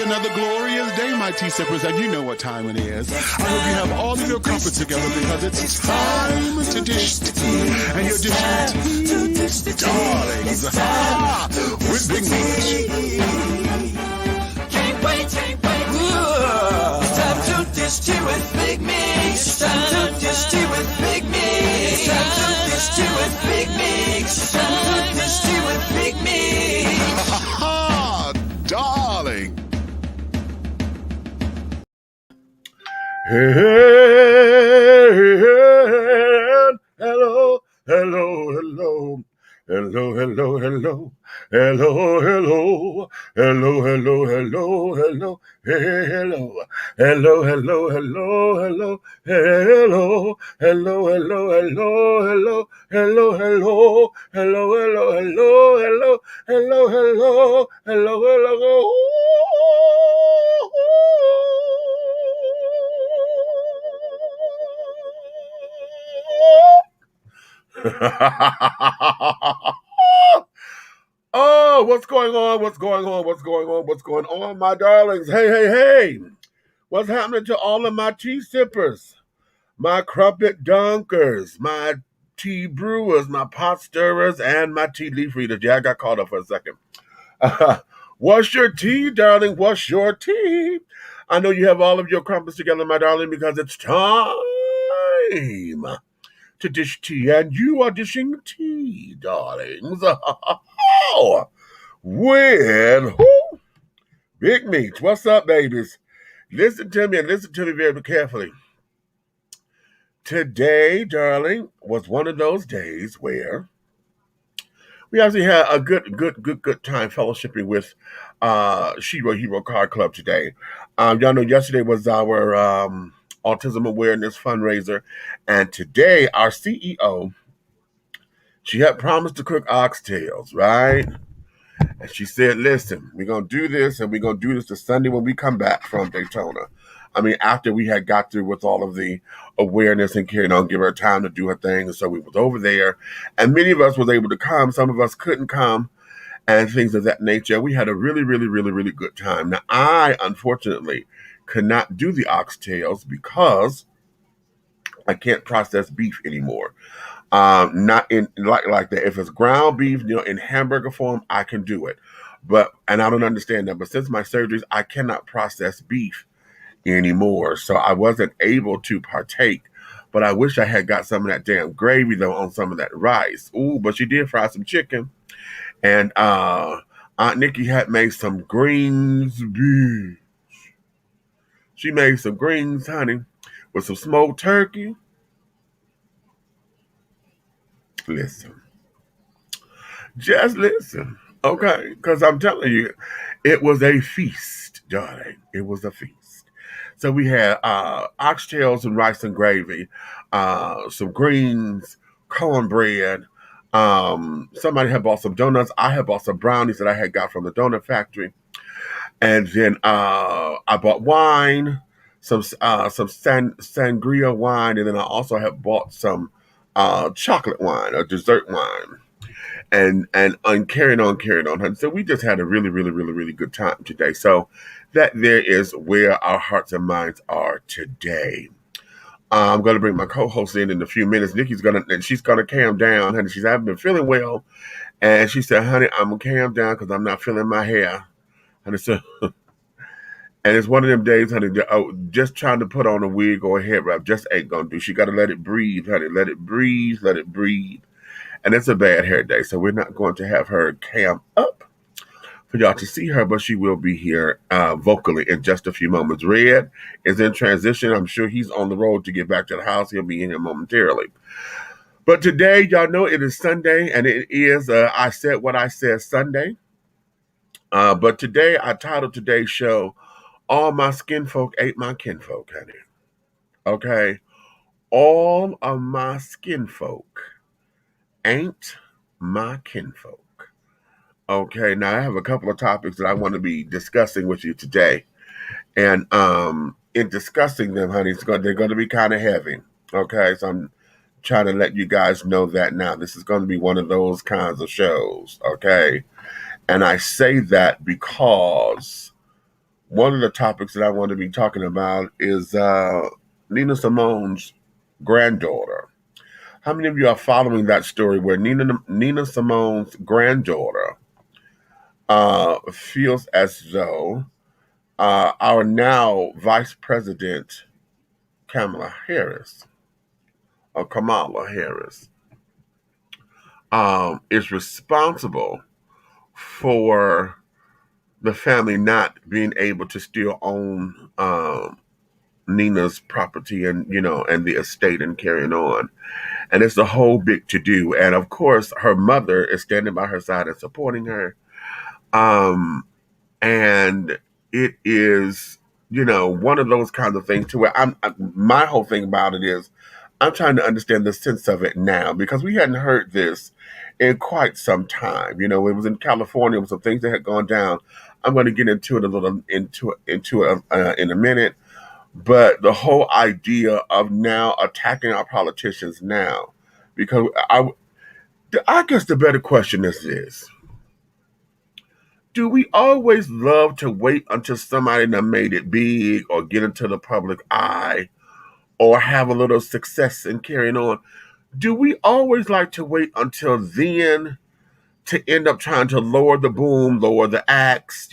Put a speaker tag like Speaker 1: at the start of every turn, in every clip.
Speaker 1: another glorious day, my tea sippers, and you know what time it is. I hope you have all of your comforts together because it's time to dish tea. And you're dishing tea, darlings, with Big Meat.
Speaker 2: Can't wait. It's time to dish tea with Big Meat. It's time to dish tea with Big Meat. It's time to dish tea with Big Meat. It's time to dish tea with Big Meat.
Speaker 1: Darling.
Speaker 3: Hey, hello. Oh, what's going on, my darlings? Hey. What's happening to all of my tea sippers, my crumpet dunkers, my tea brewers, my pot stirrers, and my tea leaf readers? Yeah, I got caught up for a second. What's your tea, darling? What's your tea? I know you have all of your crumpets together, my darling, because it's time to dish tea, and you are dishing tea, darlings. With who? Big Meat. What's up, babies? Listen to me very carefully. Today, darling, was one of those days where we actually had a good time fellowshipping with Shiro Hero Card Club today. Y'all know yesterday was our autism awareness fundraiser, and today our CEO, she had promised to cook oxtails, right? And she said, listen, we're going to do this, and we're going to do this the Sunday when we come back from Daytona. I mean, after we had got through with all of the awareness and carrying on, give her time to do her thing. And so we was over there, and many of us was able to come. Some of us couldn't come, and things of that nature. We had a really good time. Now, I, unfortunately, could not do the oxtails because I can't process beef anymore. Not in like that. If it's ground beef, in hamburger form, I can do it. And I don't understand that. But since my surgeries, I cannot process beef anymore. So I wasn't able to partake. But I wish I had got some of that damn gravy though on some of that rice. Ooh, but she did fry some chicken. And Aunt Nikki had made some greens. She made some greens, honey, with some smoked turkey. Listen. Just listen, okay? Because I'm telling you, it was a feast, darling. It was a feast. So we had oxtails and rice and gravy, some greens, cornbread. Somebody had bought some donuts. I had bought some brownies that I had got from the donut factory. And then I bought wine, some sangria wine, and then I also have bought some chocolate wine, a dessert wine, and carrying on. So we just had a really good time today. So that there is where our hearts and minds are today. I'm going to bring my co-host in a few minutes. Nikki's she's going to calm down, honey. She hasn't been feeling well, and she said, honey, I'm going to calm down because I'm not feeling my hair. And so, and it's one of them days, honey, just trying to put on a wig or a hair wrap just ain't going to do. She got to let it breathe, honey. Let it breathe. And it's a bad hair day, so we're not going to have her cam up for y'all to see her, but she will be here vocally in just a few moments. Red is in transition. I'm sure he's on the road to get back to the house. He'll be in here momentarily. But today, y'all know it is Sunday, and it is I Said What I Said Sunday. But today, I titled today's show, All My Skin Folk Ain't My Kinfolk, honey. Okay? All of my skin folk ain't my kinfolk. Okay, now I have a couple of topics that I want to be discussing with you today. And in discussing them, honey, they're going to be kind of heavy. Okay, so I'm trying to let you guys know that now. This is going to be one of those kinds of shows, okay? And I say that because one of the topics that I want to be talking about is Nina Simone's granddaughter. How many of you are following that story where Nina Simone's granddaughter feels as though our now Vice President Kamala Harris, or Kamala Harris, is responsible for the family not being able to still own Nina's property and and the estate and carrying on. And it's a whole big to do. And of course, her mother is standing by her side and supporting her. Um, and it is, one of those kinds of things to where my whole thing about it is I'm trying to understand the sense of it now because we hadn't heard this in quite some time. It was in California with some things that had gone down. I'm going to get into it a little into it in a minute. But the whole idea of now attacking our politicians now, because I guess the better question is this. Do we always love to wait until somebody done made it big or get into the public eye or have a little success in carrying on? Do we always like to wait until then to end up trying to lower the boom, lower the axe,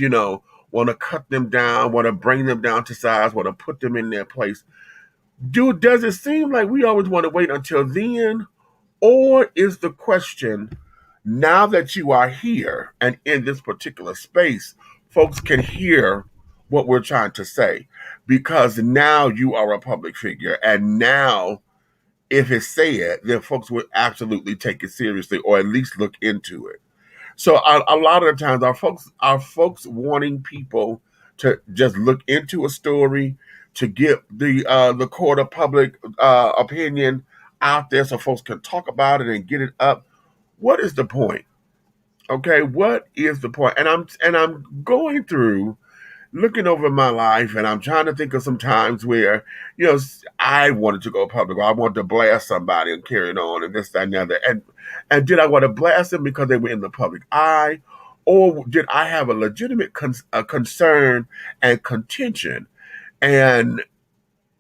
Speaker 3: want to cut them down, want to bring them down to size, want to put them in their place? Does it seem like we always want to wait until then? Or is the question, now that you are here and in this particular space, folks can hear what we're trying to say because now you are a public figure. And now, if it's said, then folks would absolutely take it seriously or at least look into it. So a lot of the times, our folks wanting people to just look into a story, to get the court of public opinion out there, so folks can talk about it and get it up. What is the point? Okay, what is the point? And I'm going through looking over my life, and I'm trying to think of some times where, I wanted to go public, or I wanted to blast somebody and carry it on, and this, that, and the other. And did I want to blast them because they were in the public eye, or did I have a legitimate concern and contention? And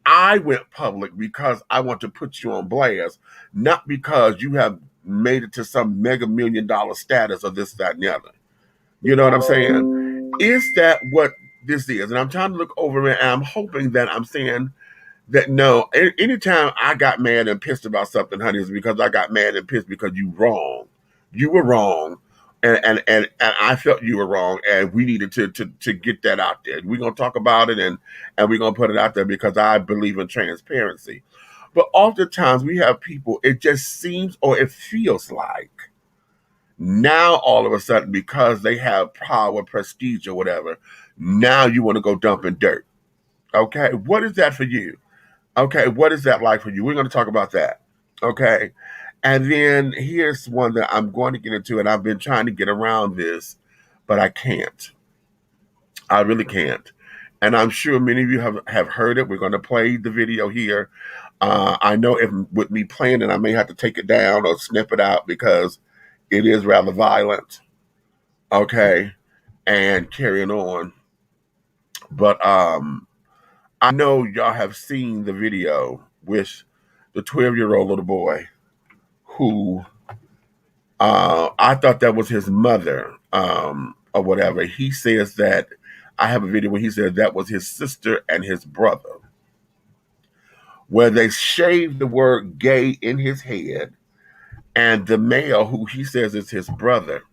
Speaker 3: I went public because I want to put you on blast, not because you have made it to some mega $1 million status or this, that, and the other. You know what I'm saying? Is that what this is? And I'm trying to look over it, and I'm hoping that I'm saying that no, anytime I got mad and pissed about something, honey, is because I got mad and pissed because you wrong. You were wrong. And I felt you were wrong, and we needed to get that out there. We're gonna talk about it and we're gonna put it out there because I believe in transparency. But oftentimes we have people, it just seems or it feels like now all of a sudden, because they have power, prestige, or whatever, now you want to go dumping dirt. Okay, what is that for you? Okay, what is that like for you? We're going to talk about that. Okay, and then here's one that I'm going to get into, and I've been trying to get around this, but I can't. I really can't. And I'm sure many of you have heard it. We're going to play the video here. I know if with me playing it, I may have to take it down or snip it out because it is rather violent. Okay, and carrying on. But I know y'all have seen the video with the 12-year-old little boy who I thought that was his mother or whatever. He says that I have a video where he says that was his sister and his brother, where they shaved the word gay in his head, and the male who he says is his brother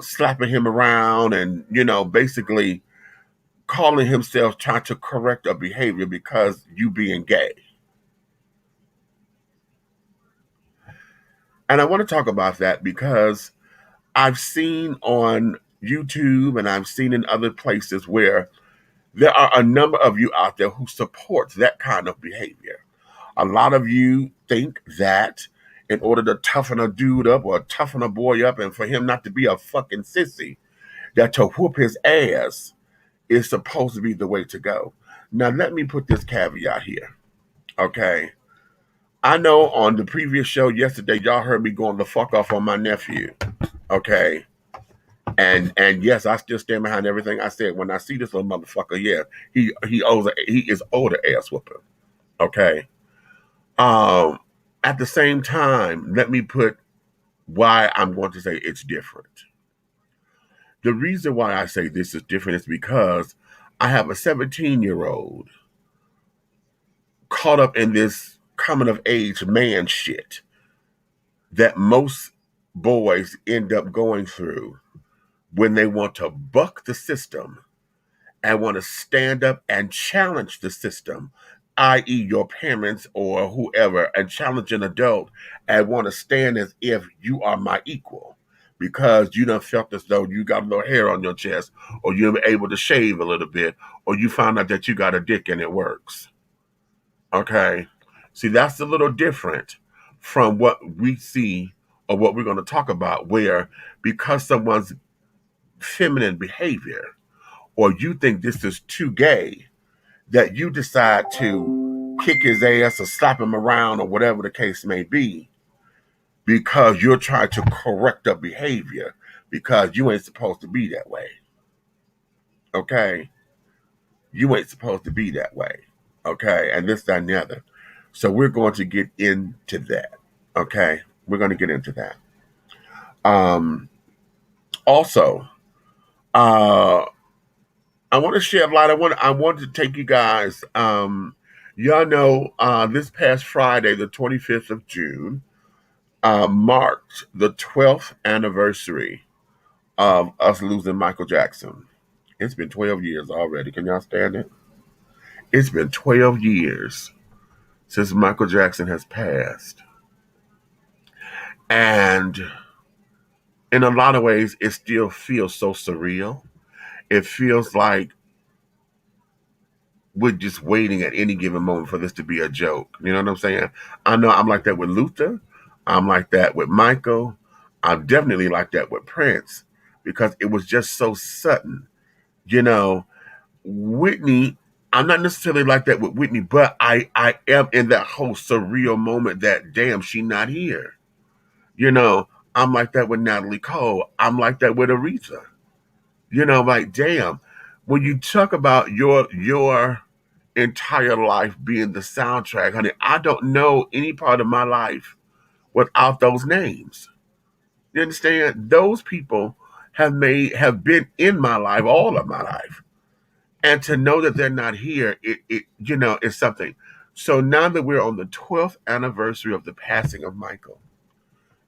Speaker 3: slapping him around and basically calling himself trying to correct a behavior because you being gay. And I want to talk about that because I've seen on YouTube and I've seen in other places where there are a number of you out there who support that kind of behavior. A lot of you think that in order to toughen a dude up or toughen a boy up and for him not to be a fucking sissy, that to whoop his ass is supposed to be the way to go. Now, let me put this caveat here, okay? I know on the previous show yesterday, y'all heard me going the fuck off on my nephew, okay? And yes, I still stand behind everything I said. When I see this little motherfucker, yeah, he is owed an ass whooping. Okay. At the same time, let me put why I'm going to say it's different. The reason why I say this is different is because I have a 17-year-old caught up in this coming of age man shit that most boys end up going through when they want to buck the system and want to stand up and challenge the system, i.e., your parents or whoever, and challenge an adult and want to stand as if you are my equal because you done felt as though you got a little hair on your chest, or you're able to shave a little bit, or you found out that you got a dick and it works. Okay? See, that's a little different from what we see or what we're going to talk about, where because someone's feminine behavior or you think this is too gay, that you decide to kick his ass or slap him around or whatever the case may be, because you're trying to correct a behavior because you ain't supposed to be that way. Okay? You ain't supposed to be that way. Okay? And this, that, and the other. So we're going to get into that. Okay? We're going to get into that. Also, I want to shed light. I want to take you guys. Y'all know this past Friday, the 25th of June, marked the 12th anniversary of us losing Michael Jackson. It's been 12 years already. Can y'all stand it? It's been 12 years since Michael Jackson has passed. And in a lot of ways, it still feels so surreal. It feels like we're just waiting at any given moment for this to be a joke. You know what I'm saying? I know I'm like that with Luther. I'm like that with Michael. I'm definitely like that with Prince because it was just so sudden. You know, Whitney, I'm not necessarily like that with Whitney, but I am in that whole surreal moment that, damn, she not here. You know, I'm like that with Natalie Cole. I'm like that with Aretha. You know, like, damn, when you talk about your entire life being the soundtrack, honey, I don't know any part of my life without those names. You understand? Those people have been in my life all of my life. And to know that they're not here, it is something. So now that we're on the 12th anniversary of the passing of Michael,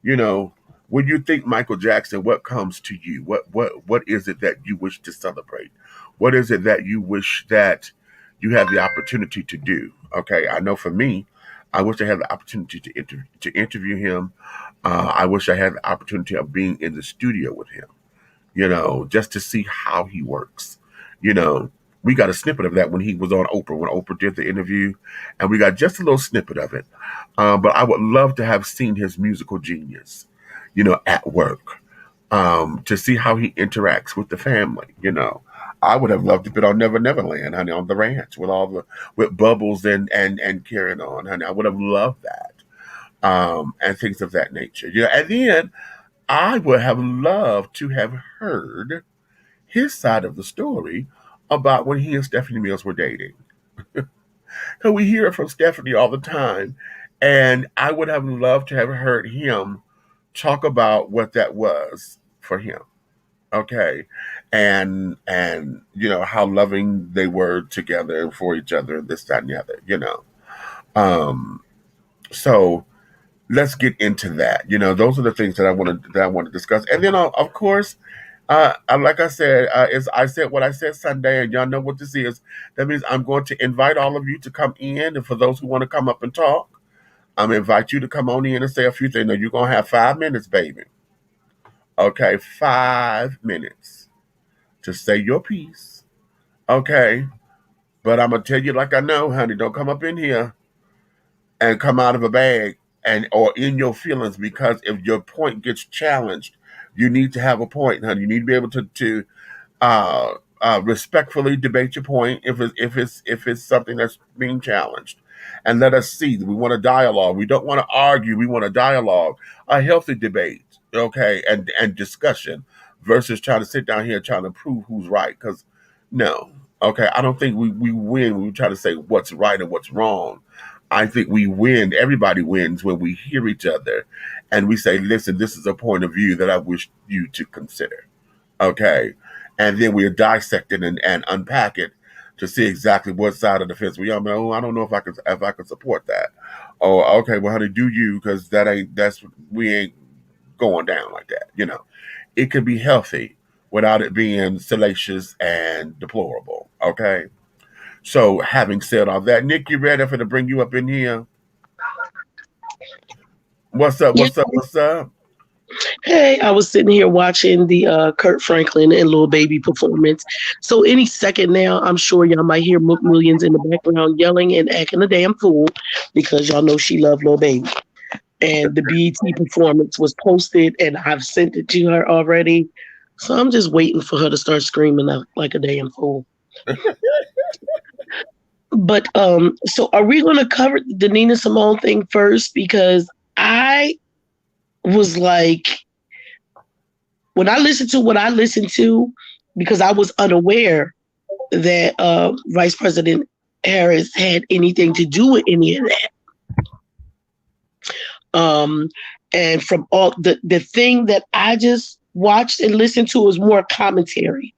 Speaker 3: you know, when you think Michael Jackson, what comes to you? What is it that you wish to celebrate? What is it that you wish that you had the opportunity to do? Okay, I know for me, I wish I had the opportunity to interview him. I wish I had the opportunity of being in the studio with him, you know, just to see how he works. You know, we got a snippet of that when he was on Oprah, when Oprah did the interview, and we got just a little snippet of it. But I would love to have seen his musical genius, you know, at work, to see how he interacts with the family. You know, I would have loved to be on Never Never Land, honey, on the ranch with Bubbles and carrying on, honey. I would have loved that, and things of that nature. Yeah, and then I would have loved to have heard his side of the story about when he and Stephanie Mills were dating. Because we hear it from Stephanie all the time. And I would have loved to have heard him talk about what that was for him. Okay. And you know, how loving they were together for each other, this, that, and the other, you know. So let's get into that. You know, those are the things that I want to discuss. And then of course, like I said, I said what I said Sunday, and y'all know what this is. That means I'm going to invite all of you to come in, and for those who want to come up and talk, I'm going to invite you to come on in and say a few things. Now, you're going to have 5 minutes, baby. Okay, 5 minutes to say your piece. Okay, but I'm going to tell you like I know, honey, don't come up in here and come out of a bag or in your feelings, because if your point gets challenged, you need to have a point, honey. You need to be able to respectfully debate your point if it's something that's being challenged, and let us see. We want a dialogue. We don't want to argue. We want a dialogue, a healthy debate, okay, and discussion, versus trying to sit down here and trying to prove who's right. Because no, okay, I don't think we win when we try to say what's right and what's wrong. I think we win. Everybody wins when we hear each other and we say, listen, this is a point of view that I wish you to consider. Okay. And then we dissect it and unpack it to see exactly what side of the fence we are. Oh, I don't know if I could support that. Oh, okay, well, honey, do you? Because we ain't going down like that. It could be healthy without it being salacious and deplorable. Okay. So, having said all that, Nick, you ready for to bring you up in here? What's up?
Speaker 4: Yeah.
Speaker 3: What's up? What's up?
Speaker 4: Hey, I was sitting here watching the Kurt Franklin and Lil Baby performance. So any second now, I'm sure y'all might hear Mook Millions in the background yelling and acting a damn fool because y'all know she loved Lil Baby. And the BET performance was posted, and I've sent it to her already. So I'm just waiting for her to start screaming like a damn fool. But so are we going to cover the Nina Simone thing first? Because I was like, when I listened to what I listened to, because I was unaware that Vice President Harris had anything to do with any of that. And from all the thing that I just watched and listened to was more commentary.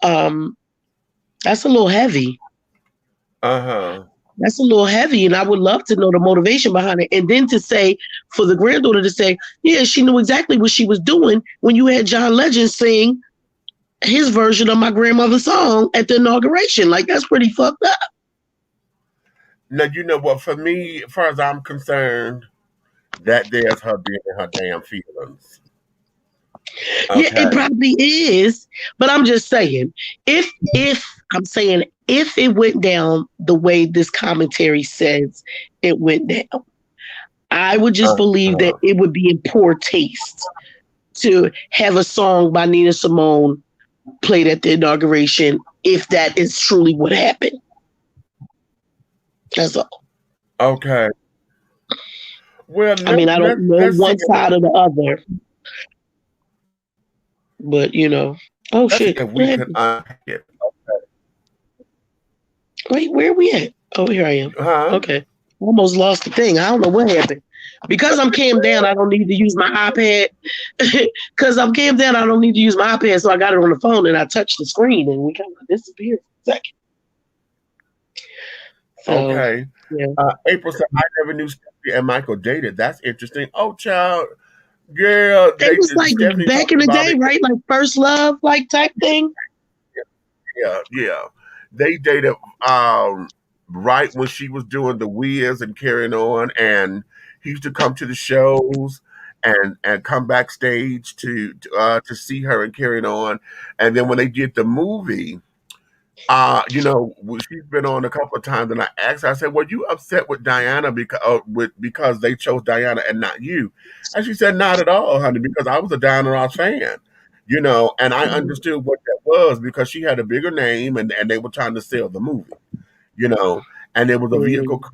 Speaker 4: That's a little heavy. That's a little heavy, and I would love to know the motivation behind it. And then to say, for the granddaughter to say, yeah, she knew exactly what she was doing when you had John Legend sing his version of my grandmother's song at the inauguration. Like, that's pretty fucked up.
Speaker 3: Now, you know what? For me, as far as I'm concerned, that there's her being in her damn feelings.
Speaker 4: Okay. Yeah, it probably is. But I'm just saying, if it went down the way this commentary says it went down, I would just believe that it would be in poor taste to have a song by Nina Simone played at the inauguration if that is truly what happened. That's all.
Speaker 3: Okay. Well,
Speaker 4: I mean, I don't know one side or the other. But, oh, shit.
Speaker 3: If we can unpack it.
Speaker 4: Wait, where are we at? Oh, here I am. Okay. Almost lost the thing. I don't know what happened. Because I'm cammed down, I don't need to use my iPad. Because I'm cammed down, I don't need to use my iPad. So I got it on the phone and I touched the screen and we kind of disappeared for a second. So,
Speaker 3: okay.
Speaker 4: Yeah.
Speaker 3: April said, I never knew Stephanie and Michael dated. That's interesting. Oh, child. Girl.
Speaker 4: It was like Stephanie back in the day, right? Like first love, like type thing.
Speaker 3: Yeah. They dated right when she was doing the Wiz and carrying on, and he used to come to the shows and come backstage to see her and carrying on. And then when they did the movie, she's been on a couple of times, and I asked her, I said, "Were you upset with Diana because they chose Diana and not you?" And she said, "Not at all, honey, because I was a Diana Ross fan." And I understood what that was because she had a bigger name and they were trying to sell the movie, and it was a vehicle for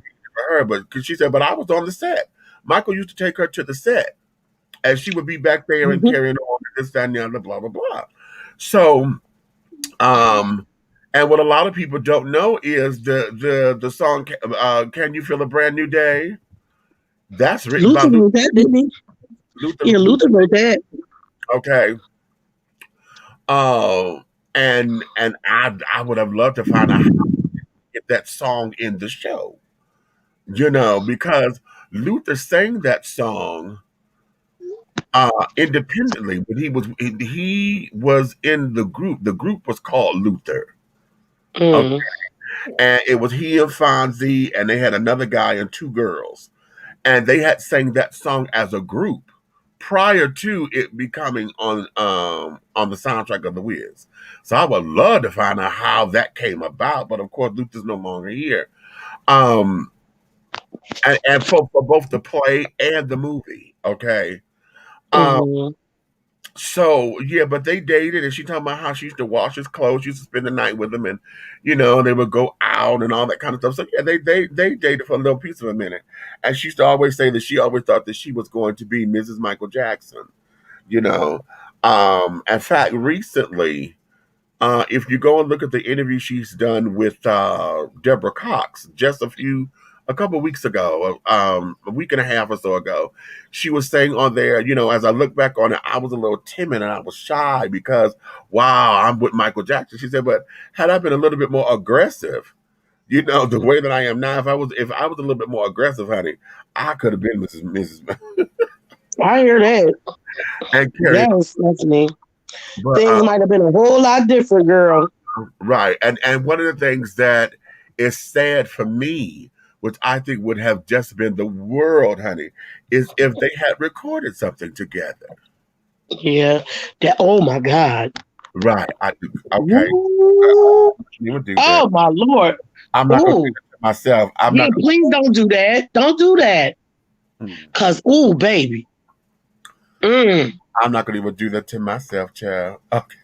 Speaker 3: her. But cause she said, but I was on the set. Michael used to take her to the set and she would be back there and carrying on this, that, and the other, blah, blah, blah. So, and what a lot of people don't know is the song, Can You Feel a Brand New Day? That's written by
Speaker 4: Luther wrote that, didn't he? Luther wrote that.
Speaker 3: Okay. And I would have loved to find out how to get that song in the show, because Luther sang that song independently, but he was in the group. The group was called Luther, okay? And it was he and Fonzie, and they had another guy and two girls, and they had sang that song as a group prior to it becoming on the soundtrack of The Wiz. So I would love to find out how that came about, but of course Luther's no longer here. And for both the play and the movie, okay. So yeah, but they dated, and she talking about how she used to wash his clothes, she used to spend the night with him, and they would go out and all that kind of stuff. So yeah, they dated for a little piece of a minute, and she used to always say that she always thought that she was going to be Mrs. Michael Jackson, In fact, recently, if you go and look at the interview she's done with Deborah Cox a couple of weeks ago, a week and a half or so ago, she was saying on there, as I look back on it, I was a little timid and I was shy because, wow, I'm with Michael Jackson. She said, but had I been a little bit more aggressive, the way that I am now, if I was a little bit more aggressive, honey, I could have been Mrs.
Speaker 4: I hear that.
Speaker 3: and carried.
Speaker 4: Yes, Stephanie.
Speaker 3: But
Speaker 4: Things might have been a whole lot different, girl.
Speaker 3: right, and one of the things that is sad for me, which I think would have just been the world, honey, is if they had recorded something together.
Speaker 4: Yeah. That. Oh my God.
Speaker 3: Right. Okay.
Speaker 4: Ooh.
Speaker 3: You would do
Speaker 4: Oh
Speaker 3: that.
Speaker 4: my Lord.
Speaker 3: I'm not going to
Speaker 4: Ooh.
Speaker 3: do that to myself. I'm
Speaker 4: Yeah.
Speaker 3: not.
Speaker 4: Please don't do that. Don't do that. Cause ooh, baby.
Speaker 3: I'm not going to even do that to myself, child. Okay.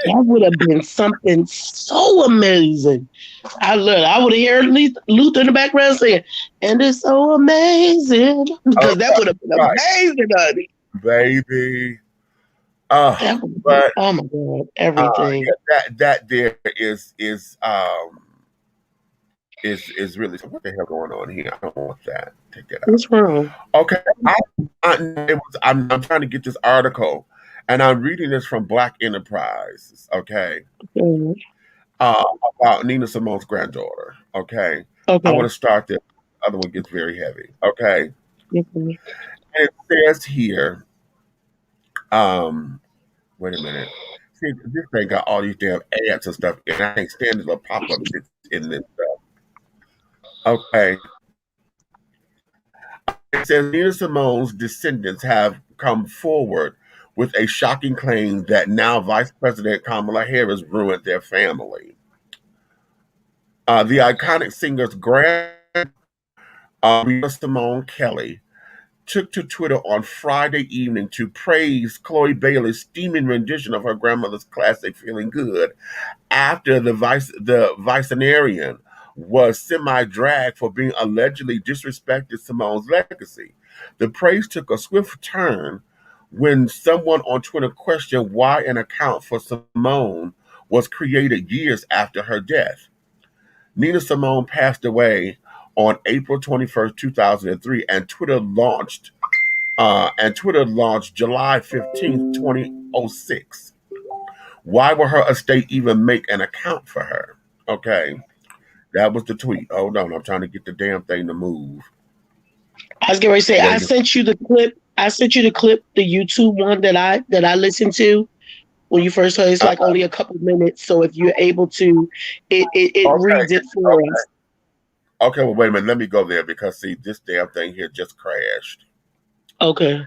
Speaker 4: That would have been something so amazing. I would have heard Luther in the background saying, and it's so amazing. Because that would have been
Speaker 3: right.
Speaker 4: amazing, honey.
Speaker 3: Baby.
Speaker 4: That would
Speaker 3: But
Speaker 4: oh my God, everything.
Speaker 3: that there is really what the hell going on here? I don't want that. Take that out.
Speaker 4: What's wrong?
Speaker 3: Okay, I'm trying to get this article, and I'm reading this from Black Enterprise. Okay,
Speaker 4: Mhm.
Speaker 3: about Nina Simone's granddaughter. Okay, I
Speaker 4: Okay.
Speaker 3: want to start there. The other one gets very heavy. Okay,
Speaker 4: Mhm.
Speaker 3: it says here. Wait a minute. See, this thing got all these damn ads and stuff, and I can't stand this little pop up in this stuff. Okay. It says Nina Simone's descendants have come forward with a shocking claim that now Vice President Kamala Harris ruined their family. The iconic singer's Nina Simone Kelly took to Twitter on Friday evening to praise Chloe Bailey's steaming rendition of her grandmother's classic "Feeling Good" after the vicenarian was semi-dragged for being allegedly disrespected Simone's legacy. The praise took a swift turn when someone on Twitter questioned why an account for Simone was created years after her death. Nina Simone passed away on April 21st, 2003, and Twitter launched July 15th, 2006. Why would her estate even make an account for her? Okay. That was the tweet. Hold on, I'm trying to get the damn thing to move.
Speaker 4: I was getting ready to say, I sent you the clip. The YouTube one that I listened to when you first heard. It's like only a couple minutes, so if you're able to, it reads it for us.
Speaker 3: Okay, well, wait a minute. Let me go there because see, this damn thing here just crashed.
Speaker 4: Okay.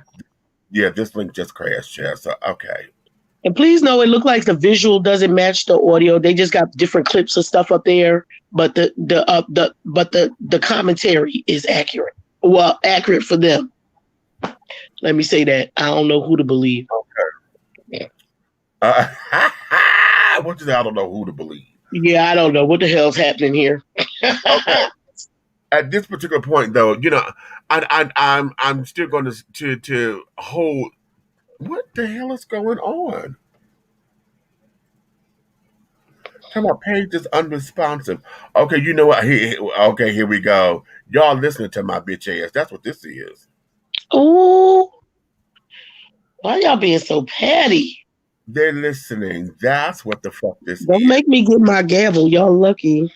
Speaker 3: Yeah, this link just crashed, yeah. So okay.
Speaker 4: And please know it looked like the visual doesn't match the audio. They just got different clips of stuff up there, but the commentary is accurate. Well, accurate for them. Let me say that. I don't know who to believe.
Speaker 3: Okay. What you say? I don't know who to believe.
Speaker 4: Yeah, I don't know what the hell's happening here.
Speaker 3: Okay. At this particular point, though, I'm still going to hold. What the hell is going on? Come on, page is unresponsive. Okay, you know what? Okay, here we go. Y'all listening to my bitch ass. That's what this is.
Speaker 4: Oh, why y'all being so petty?
Speaker 3: They're listening. That's what the fuck this is.
Speaker 4: Don't make me get my gavel. Y'all lucky.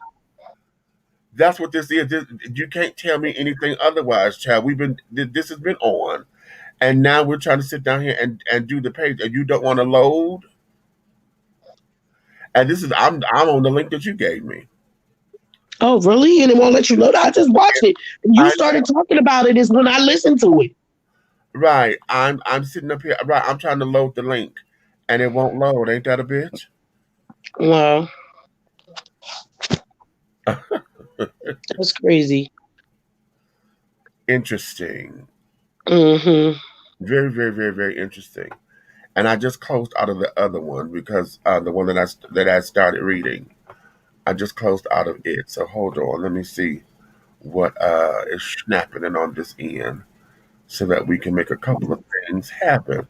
Speaker 3: That's what this is. You can't tell me anything otherwise, child. This has been on, and now we're trying to sit down here and do the page, and you don't want to load. And this is I'm on the link that you gave me.
Speaker 4: Oh, really? And it won't let you load? I just watched it. And you started talking about it is when I listened to it.
Speaker 3: Right. I'm sitting up here. Right. I'm trying to load the link, and it won't load. Ain't that a bitch?
Speaker 4: Wow. That's crazy.
Speaker 3: Interesting.
Speaker 4: Mm-hmm.
Speaker 3: Very, very, very, very interesting. And I just closed out of the other one because the one that I started reading, I just closed out of it. So hold on, let me see what is snapping on this end, so that we can make a couple of things happen.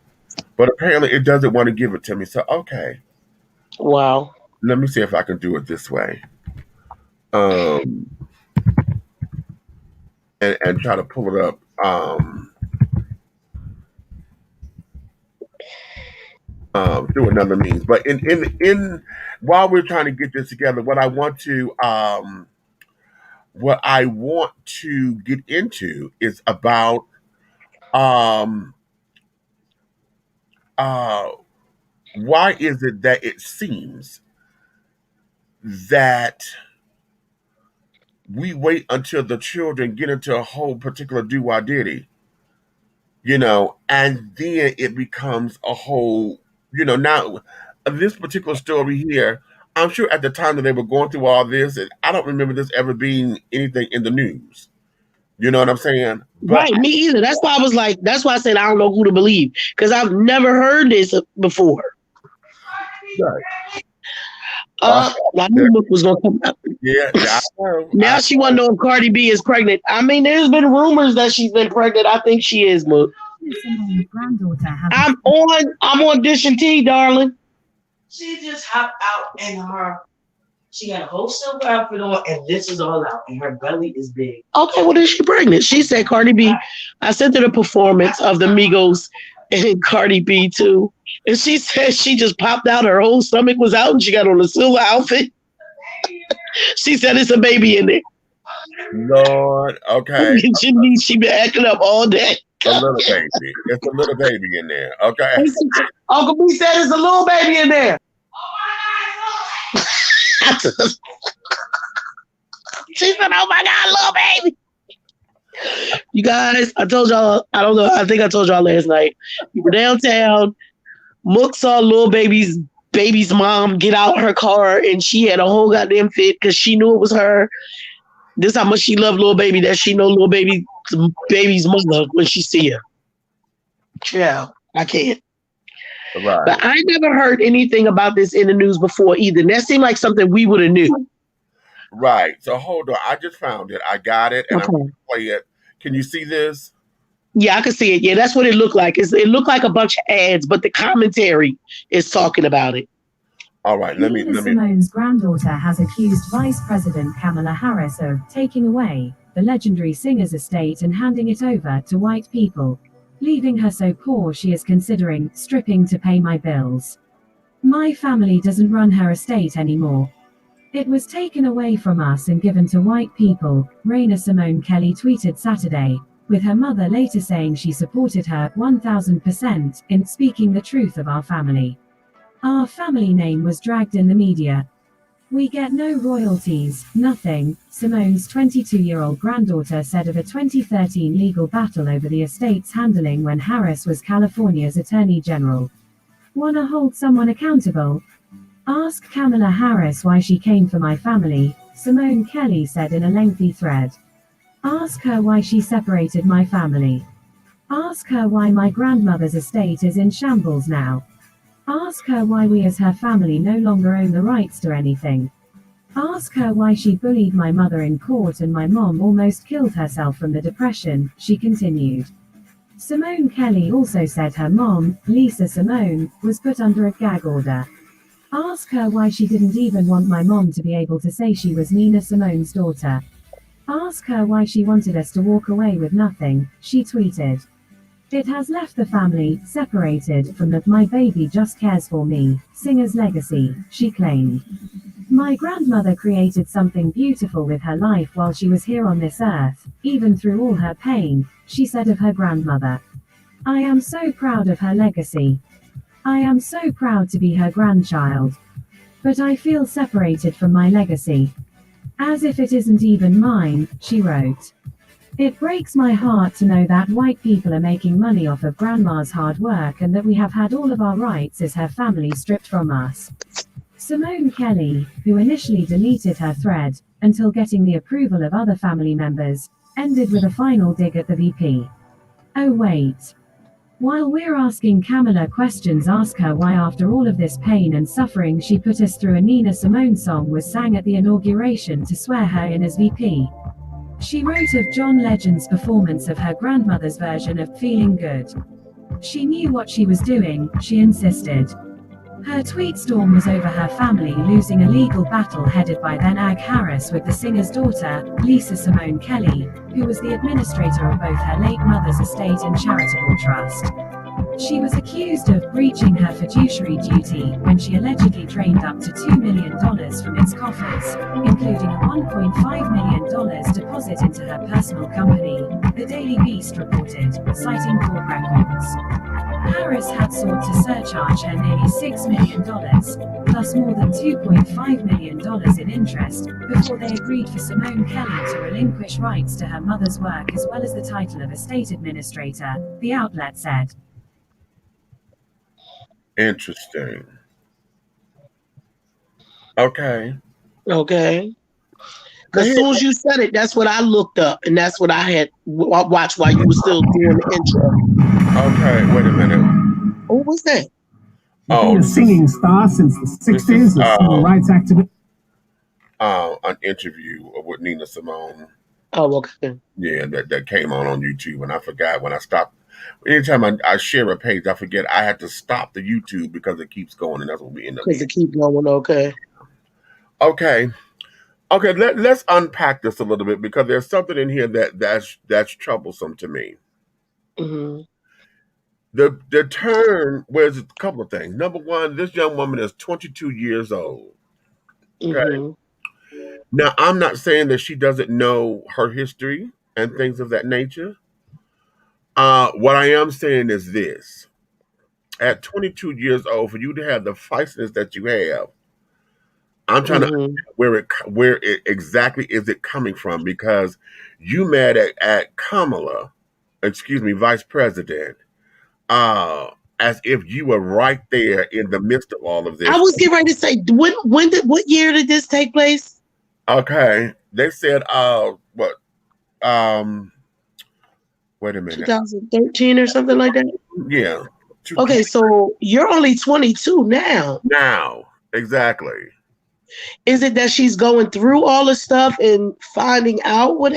Speaker 3: But apparently it doesn't want to give it to me. So okay,
Speaker 4: Wow.
Speaker 3: let me see if I can do it this way. Um, and try to pull it up. Through another means. But in while we're trying to get this together, what I want to get into is about um uh why is it that it seems that we wait until the children get into a whole particular do wah diddy, and then it becomes a whole, now this particular story here, I'm sure at the time that they were going through all this, I don't remember this ever being anything in the news. You know what I'm saying? But
Speaker 4: Right, me either. That's why I was like, that's why I said I don't know who to believe because I've never heard this before.
Speaker 3: right.
Speaker 4: I knew Mook was gonna come out.
Speaker 3: Yeah, I know.
Speaker 4: Now she want to know if Cardi B is pregnant. I mean, there's been rumors that she's been pregnant. I think she is, Mook.
Speaker 5: SIMONE'S granddaughter has
Speaker 4: I'm on Dish and Tea, darling.
Speaker 6: She just hopped out in her. She had a whole silver outfit on, and this is all out, and her belly is big.
Speaker 4: Okay, well then she pregnant. She said Cardi B. I sent her the performance of the Migos and Cardi B too, and she said she just popped out. Her whole stomach was out, and she got on a silver outfit. She said it's a baby in there.
Speaker 3: Lord, okay.
Speaker 4: She been acting up all day.
Speaker 3: A little baby. It's a little baby in there. Okay.
Speaker 4: Uncle B said it's a little baby in there. She said, "Oh my God, little baby." You guys, I told y'all, I don't know, I think I told y'all last night. We were downtown. Mook saw little baby's mom get out her car and she had a whole goddamn fit because she knew it was her. This how much she loved little baby that she know little baby's mother when she see her. Yeah, I can't.
Speaker 3: Right.
Speaker 4: But I never heard anything about this in the news before either. And that seemed like something we would have knew.
Speaker 3: Right. So hold on. I just found it. I got it, and
Speaker 4: Okay.
Speaker 3: I'm going to play it. Can you see this?
Speaker 4: Yeah, I can see it. Yeah, that's what it looked like. It looked like a bunch of ads, but the commentary is talking about it.
Speaker 3: All right. Let me.
Speaker 5: SIMONE'S granddaughter has accused Vice President Kamala Harris of taking away the legendary singer's estate and handing it over to white people, leaving her so poor she is considering stripping to pay my bills. My family doesn't run her estate anymore. It was taken away from us and given to white people, Raina Simone Kelly tweeted Saturday, with her mother later saying she supported her 1000% in speaking the truth of our family. Our family name was dragged in the media. We get no royalties, nothing, Simone's 22-year-old granddaughter said of a 2013 legal battle over the estate's handling when Harris was California's Attorney General. Wanna hold someone accountable? Ask Kamala Harris why she came for my family, Simone Kelly said in a lengthy thread. Ask her why she separated my family. Ask her why my grandmother's estate is in shambles now. Ask her why we as her family no longer own the rights to anything. Ask her why she bullied my mother in court and my mom almost killed herself from the depression, she continued. Simone Kelly also said her mom, Lisa Simone, was put under a gag order. Ask her why she didn't even want my mom to be able to say she was Nina Simone's daughter. Ask her why she wanted us to walk away with nothing, she tweeted. It has left the family separated from the my baby just cares for me singer's legacy, she claimed. My grandmother created something beautiful with her life while she was here on this earth, even through all her pain, she said of her grandmother. I am so proud of her legacy. I am so proud to be her grandchild. But I feel separated from my legacy. As if it isn't even mine, she wrote. It breaks my heart to know that white people are making money off of grandma's hard work and that we have had all of our rights as her family stripped from us. Simone Kelly, who initially deleted her thread, until getting the approval of other family members, ended with a final dig at the VP. Oh wait. While we're asking Kamala questions, ask her why after all of this pain and suffering she put us through a Nina Simone song was sang at the inauguration to swear her in as VP. She wrote of John Legend's performance of her grandmother's version of Feeling Good. She knew what she was doing, she insisted. Her tweet storm was over her family losing a legal battle headed by then Ag Harris with the singer's daughter, Lisa Simone Kelly, who was the administrator of both her late mother's estate and charitable trust. She was accused of breaching her fiduciary duty when she allegedly drained up to $2 million from its coffers, including a $1.5 million deposit into her personal company, the Daily Beast reported, citing court records. Harris had sought to surcharge her nearly $6 million, plus more than $2.5 million in interest, before they agreed for Simone Kelly to relinquish rights to her mother's work as well as the title of estate administrator, the outlet said.
Speaker 3: Interesting. Okay.
Speaker 4: Okay.
Speaker 3: Now,
Speaker 4: As soon as you said it, that's what I looked up, and that's what I had watched while you were still doing the intro.
Speaker 3: Okay, wait a minute.
Speaker 4: What was that?
Speaker 3: Oh,
Speaker 7: Been a singing star since the 60s, a civil rights activist.
Speaker 3: An interview with Nina Simone.
Speaker 4: Oh, okay.
Speaker 3: Yeah, that came on YouTube, and I forgot when I stopped. Anytime I share a page, I forget I had to stop the YouTube because it keeps going, and that's what we end up.
Speaker 4: Because it keeps going. Okay.
Speaker 3: Okay. Let's unpack this a little bit because there's something in here that's troublesome to me.
Speaker 4: Mm-hmm.
Speaker 3: The turn was a couple of things. Number one, this young woman is 22 years old. Okay.
Speaker 4: Mm-hmm.
Speaker 3: Now, I'm not saying that she doesn't know her history and things of that nature. What I am saying is this. At 22 years old, for you to have the feistiness that you have, I'm trying to understand where it exactly is it coming from, because you mad at Kamala, Vice President, as if you were right there in the midst of all of this.
Speaker 4: I was getting ready to say, what year did this take place?
Speaker 3: Okay, they said, wait a minute,
Speaker 4: 2013 or something like that.
Speaker 3: Yeah.
Speaker 4: Okay, so you're only 22 now.
Speaker 3: Now, exactly.
Speaker 4: Is it that she's going through all the stuff and finding out what?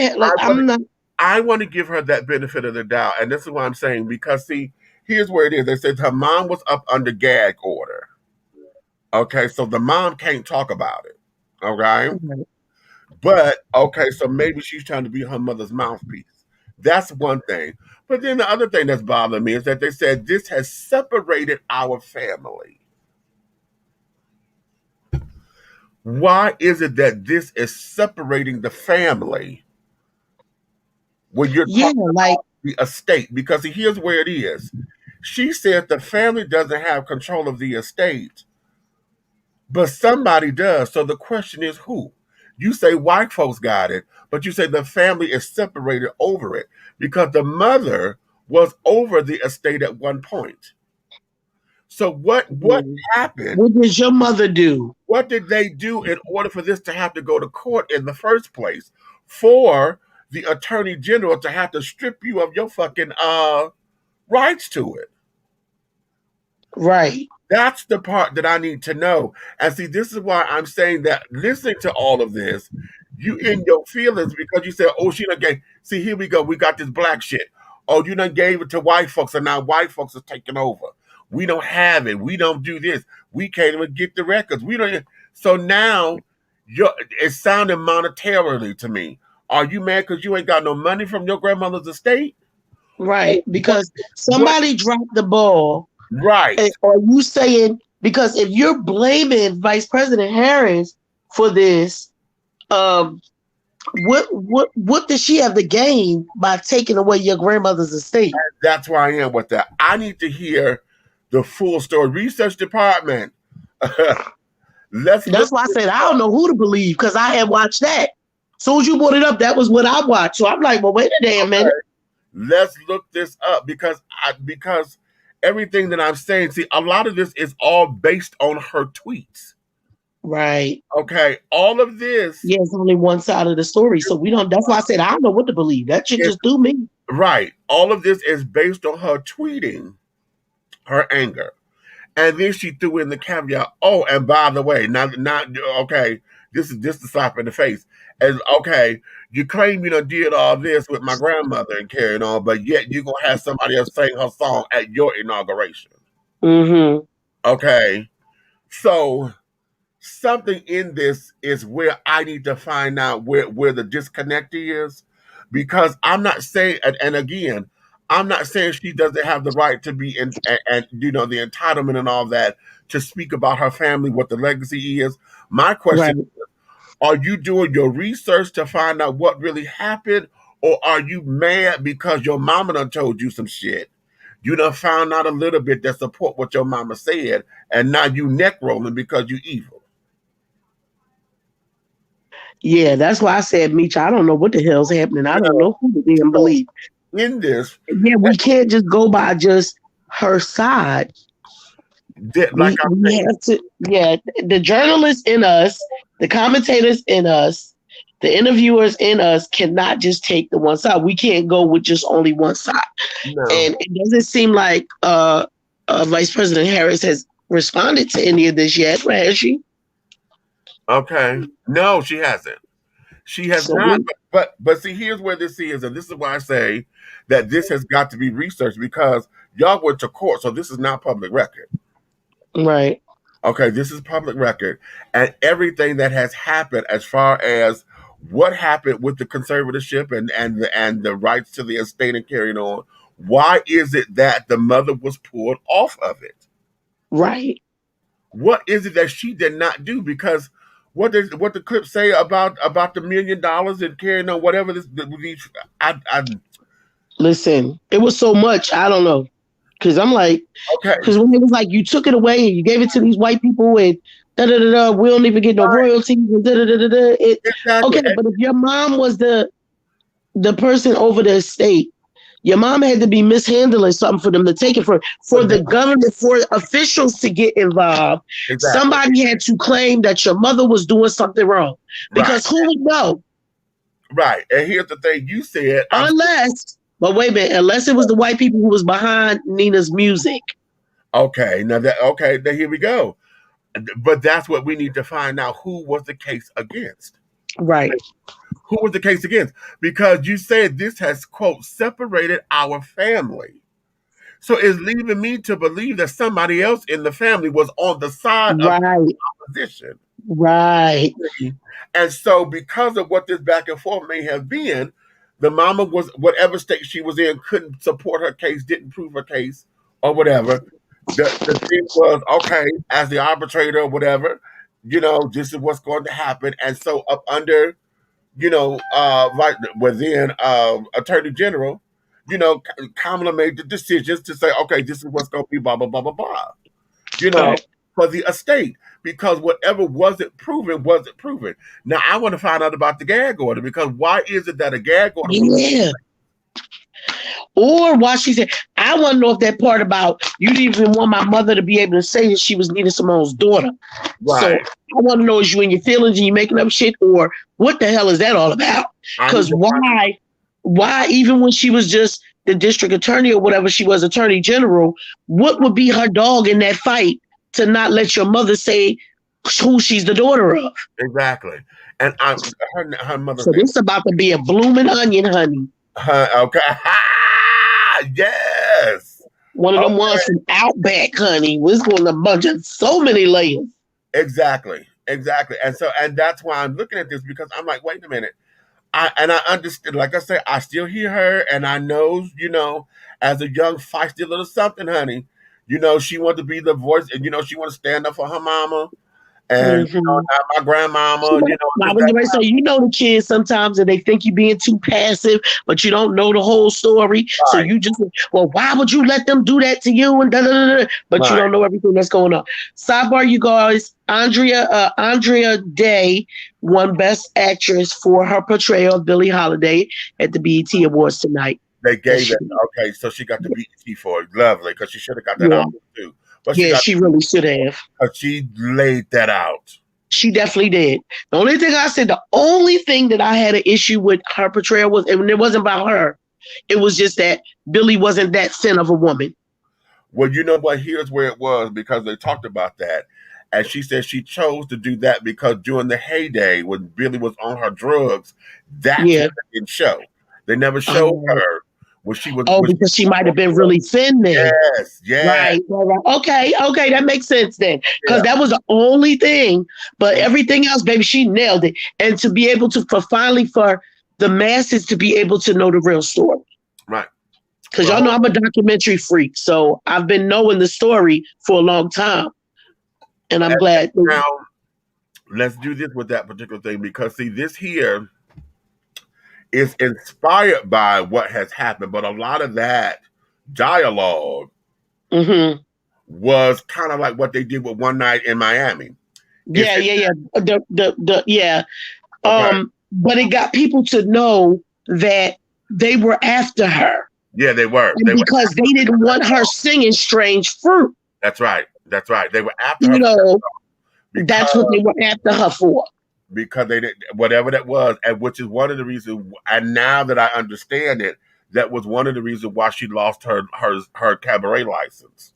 Speaker 3: I want to give her that benefit of the doubt, and this is what I'm saying, because see, here's where it is. They said her mom was up under gag order. Okay, so the mom can't talk about it. Okay, but okay, so maybe she's trying to be her mother's mouthpiece. That's one thing. But then the other thing that's bothering me is that they said this has separated our family. Why is it that this is separating the family when you're talking about the estate? Because here's where it is. She said the family doesn't have control of the estate, but somebody does. So the question is who? You say white folks got it, but you say the family is separated over it because the mother was over the estate at one point. So what happened?
Speaker 4: What did your mother do?
Speaker 3: What did they do in order for this to have to go to court in the first place? For the attorney general to have to strip you of your fucking rights to it.
Speaker 4: Right.
Speaker 3: That's the part that I need to know. And see, this is why I'm saying that listening to all of this, you in your feelings because you said, oh, she done gave. See, here we go. We got this black shit. Oh, you done gave it to white folks, and now white folks are taking over. We don't have it. We don't do this. We can't even get the records. We don't. So now it's sounding monetarily to me. Are you mad because you ain't got no money from your grandmother's estate?
Speaker 4: Right. Because somebody dropped the ball.
Speaker 3: Right.
Speaker 4: Are you saying, because if you're blaming Vice President Harris for this, what does she have to gain by taking away your grandmother's estate?
Speaker 3: That's where I am with that. I need to hear the full story. Research department.
Speaker 4: That's why I said I don't know who to believe, because I had watched that. As soon as you brought it up, that was what I watched. So I'm like, well, wait a damn minute.
Speaker 3: Let's look this up because everything that I'm saying, see, a lot of this is all based on her tweets.
Speaker 4: Right.
Speaker 3: Okay. All of this.
Speaker 4: Yeah, it's only one side of the story. So that's why I said I don't know what to believe. That shit just threw me. Right.
Speaker 3: All of this is based on her tweeting her anger. And then she threw in the caveat, oh, and by the way, not okay, this is just a slap in the face. And okay, You claim you done did all this with my grandmother and carrying on, but yet you're gonna have somebody else sing her song at your inauguration.
Speaker 4: Mm-hmm.
Speaker 3: Okay. So something in this is where I need to find out where the disconnect is. Because I'm not saying, and again, I'm not saying she doesn't have the right to be in, and the entitlement and all that to speak about her family, what the legacy is. My question:
Speaker 4: Right.
Speaker 3: are you doing your research to find out what really happened, or are you mad because your mama done told you some shit? You done found out a little bit that support what your mama said, and now you neck rolling because you evil.
Speaker 4: Yeah, that's why I said, Meech, I don't know what the hell's happening. I
Speaker 3: You
Speaker 4: don't
Speaker 3: know,
Speaker 4: know who to damn
Speaker 3: so
Speaker 4: believe.
Speaker 3: in this,
Speaker 4: Yeah, we can't just go by just her side.
Speaker 3: like I'm
Speaker 4: We
Speaker 3: saying,
Speaker 4: have to, yeah, the journalists in us, the commentators in us, the interviewers in us cannot just take the one side. We can't go with just only one side.
Speaker 3: no.
Speaker 4: And it doesn't seem like Vice President Harris has responded to any of this yet, has she?
Speaker 3: Okay. No, she hasn't. She has
Speaker 4: So
Speaker 3: not. But see, here's where this is, and this is why I say that this has got to be researched because y'all went to court, so this is not public record.
Speaker 4: right.
Speaker 3: Okay, this is public record, and everything that has happened as far as what happened with the conservatorship and the rights to the estate and carrying on. Why is it that the mother was pulled off of it?
Speaker 4: Right.
Speaker 3: What is it that she did not do? Because what the clip say about the $1 million and carrying on whatever these
Speaker 4: Listen, it was so much. I don't know. Because I'm like,
Speaker 3: okay,
Speaker 4: because when it was like you took it away and you gave it to these white people and da da da da, we don't even get no royalties and da da da da da.
Speaker 3: exactly.
Speaker 4: Okay, but if your mom was the person over the estate, your mom had to be mishandling something for them to take it for the government, for officials to get involved.
Speaker 3: Exactly.
Speaker 4: Somebody had to claim that your mother was doing something wrong. Because who would know?
Speaker 3: Right. And here's the thing you said.
Speaker 4: But wait a minute, unless it was the white people who was behind Nina's music.
Speaker 3: Okay, now then here we go. But that's what we need to find out. Who was the case against?
Speaker 4: Right.
Speaker 3: Who was the case against? Because you said this has, quote, separated our family. So it's leaving me to believe that somebody else in the family was on the side of the opposition.
Speaker 4: Right.
Speaker 3: And so because of what this back and forth may have been, the mama was, whatever state she was in, couldn't support her case, didn't prove her case, or whatever. The thing was, okay, as the arbitrator or whatever, this is what's going to happen. And so up under, right within Attorney General, Kamala made the decisions to say, okay, this is what's going to be blah, blah, blah, blah, blah, for the estate. Because whatever wasn't proven. Now, I want to find out about the gag order, because why is it that a gag order?
Speaker 4: Yeah. Or why she said, I want to know if that part about you didn't even want my mother to be able to say that she was Nina Simone's daughter. Right. So I want to know, is you in your feelings and you making up shit, or what the hell is that all about? Because why even when she was just the district attorney or whatever she was, attorney general, what would be her dog in that fight to not let your mother say who she's the daughter of?
Speaker 3: Exactly. And her mother.
Speaker 4: So this is about to be a blooming onion, honey.
Speaker 3: Okay. Yes.
Speaker 4: One of them ones from Outback, honey. Was going to bunch of so many layers.
Speaker 3: Exactly. And that's why I'm looking at this, because I'm like, wait a minute. I understand, like I said, I still hear her, and I know, as a young feisty little something, honey, she wanted to be the voice, and she want to stand up for her mama. And my grandmama,
Speaker 4: I was going to say, the kids sometimes, and they think you're being too passive, but you don't know the whole story. Right. So you just, well, why would you let them do that to you? And but you don't know everything that's going on. Sidebar, you guys. Andrea Day won Best Actress for her portrayal of Billie Holiday at the BET Awards tonight.
Speaker 3: They gave it. Okay, so she got the BET for it. Lovely, because she should have got that out too. But
Speaker 4: she really should have.
Speaker 3: She laid that out.
Speaker 4: She definitely did. The only thing that I had an issue with her portrayal was, and it wasn't about her, it was just that Billie wasn't that thin of a woman.
Speaker 3: Well, you know what? Here's where it was, because they talked about that. And she said she chose to do that because during the heyday when Billy was on her drugs, that's
Speaker 4: Yeah.
Speaker 3: what they didn't show. They never showed her when she was.
Speaker 4: Oh, because she might have been really thin then.
Speaker 3: Yes, yes.
Speaker 4: Right. Okay, that makes sense then. Because
Speaker 3: Yeah.
Speaker 4: that was the only thing, but everything else, baby, she nailed it. And to be able to, for the masses to be able to know the real story.
Speaker 3: Right.
Speaker 4: Because y'all know I'm a documentary freak, so I've been knowing the story for a long time. And I'm glad.
Speaker 3: Now, let's do this with that particular thing because, see, this here is inspired by what has happened, but a lot of that dialogue was kind of like what they did with One Night in Miami.
Speaker 4: Yeah. Yeah.
Speaker 3: Okay.
Speaker 4: But it got people to know that they were after her.
Speaker 3: Yeah, they were.
Speaker 4: Because they didn't want her singing Strange Fruit.
Speaker 3: That's right. They were after her.
Speaker 4: You know, that's what they were after her for.
Speaker 3: Because they did whatever that was, and which is one of the reasons. And now that I understand it, that was one of the reasons why she lost her cabaret license.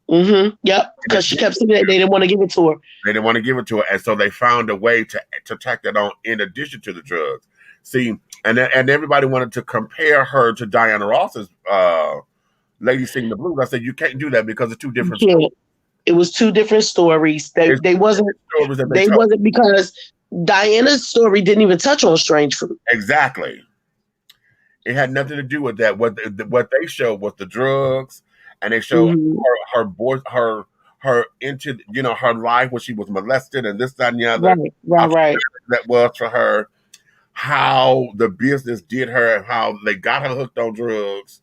Speaker 4: Yep. Because she kept saying that they didn't want to give it to her.
Speaker 3: They didn't want to give it to her, and so they found a way to tack that on in addition to the drugs. See, and everybody wanted to compare her to Diana Ross's Lady Sing the Blues. I said you can't do that because it's two different stories.
Speaker 4: It was two different stories. They wasn't because Diana's story didn't even touch on Strange Fruit.
Speaker 3: Exactly. It had nothing to do with that. What they showed was the drugs, and they showed her into her life when she was molested and this, that, and the other.
Speaker 4: Right.
Speaker 3: That was for her. How the business did her and how they got her hooked on drugs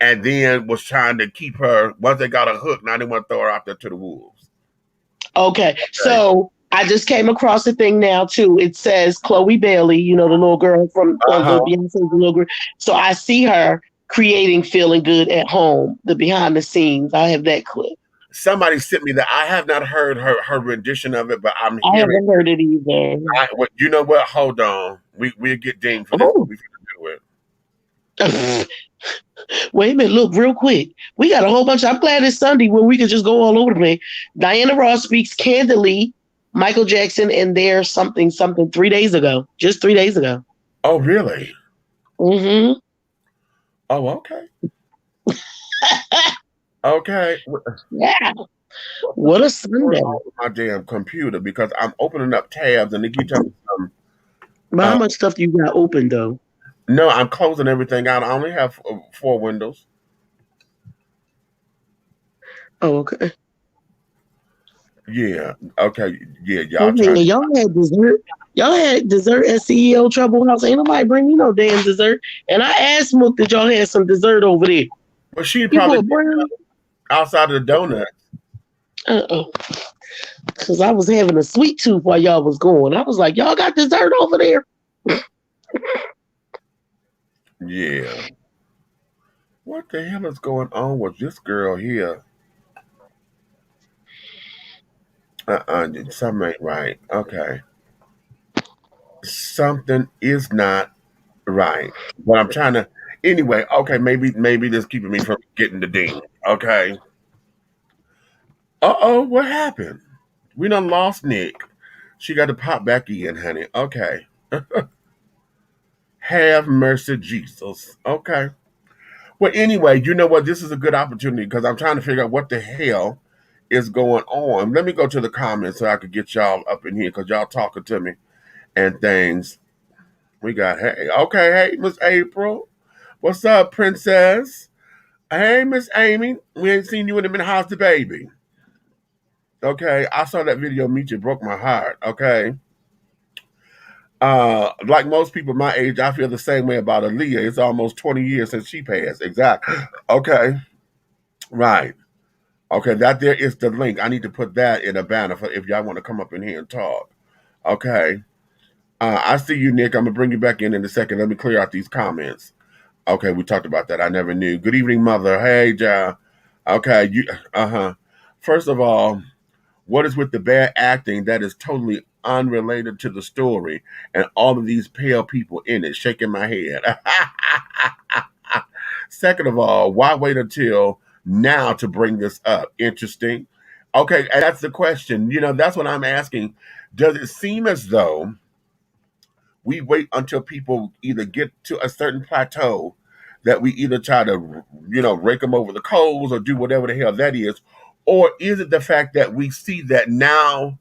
Speaker 3: and then was trying to keep her. Once they got her hooked, now they want to throw her out there to the wolves.
Speaker 4: Okay. So I just came across the thing now too. It says Chloe Bailey, the little girl from Beyonce's little girl. So I see her creating Feeling Good at Home, the behind the scenes. I have that clip.
Speaker 3: Somebody sent me that. I have not heard her rendition of it, but I
Speaker 4: haven't heard it either.
Speaker 3: You know what? Hold on. We'll get dinged for this. We do
Speaker 4: it. Wait a minute. Look, real quick. We got a whole bunch. I'm glad it's Sunday when we can just go all over the place. Diana Ross speaks candidly. Michael Jackson and their something 3 days ago. Just 3 days ago.
Speaker 3: Oh, really?
Speaker 4: Oh,
Speaker 3: okay. Okay.
Speaker 4: Yeah. What a Sunday.
Speaker 3: My damn computer because I'm opening up tabs and they keep telling me something.
Speaker 4: But how much stuff do you got open though?
Speaker 3: No, I'm closing everything out. I only have 4 windows.
Speaker 4: Oh, okay.
Speaker 3: Yeah. Okay. Yeah.
Speaker 4: Y'all had dessert. Y'all had dessert at CEO Trouble House. Ain't nobody bring me no damn dessert. And I asked Mook that y'all had some dessert over there.
Speaker 3: Well, she probably outside of the donuts.
Speaker 4: Because I was having a sweet tooth while y'all was going. I was like, y'all got dessert over there?
Speaker 3: Yeah. What the hell is going on with this girl here? Something ain't right. Okay. Something is not right. But I'm trying to anyway, okay, maybe this keeping me from getting the ding. Okay. What happened? We done lost Nick. She got to pop back in, honey. Okay. Have mercy, Jesus. Okay. Well, anyway, you know what? This is a good opportunity because I'm trying to figure out what the hell is going on. Let me go to the comments so I could get y'all up in here because y'all talking to me and things. We got, hey, Miss April. What's up, princess? Hey, Miss Amy. We ain't seen you in a minute. How's the baby? Okay, I saw that video. Meet you broke my heart. Okay. Like most people my age, I feel the same way about Aaliyah. It's almost 20 years since she passed. Exactly. Okay. Right. Okay, that there is the link. I need to put that in a banner for if y'all want to come up in here and talk. Okay. I see you, Nick. I'm going to bring you back in a second. Let me clear out these comments. Okay, we talked about that. I never knew. Good evening, mother. Hey, Ja. Okay, First of all, what is with the bad acting that is totally unrelated to the story and all of these pale people in it? Shaking my head. Second of all, why wait until now to bring this up? Interesting. Okay, and that's the question. That's what I'm asking. Does it seem as though we wait until people either get to a certain plateau that we either try to, rake them over the coals or do whatever the hell that is? Or is it the fact that we see that now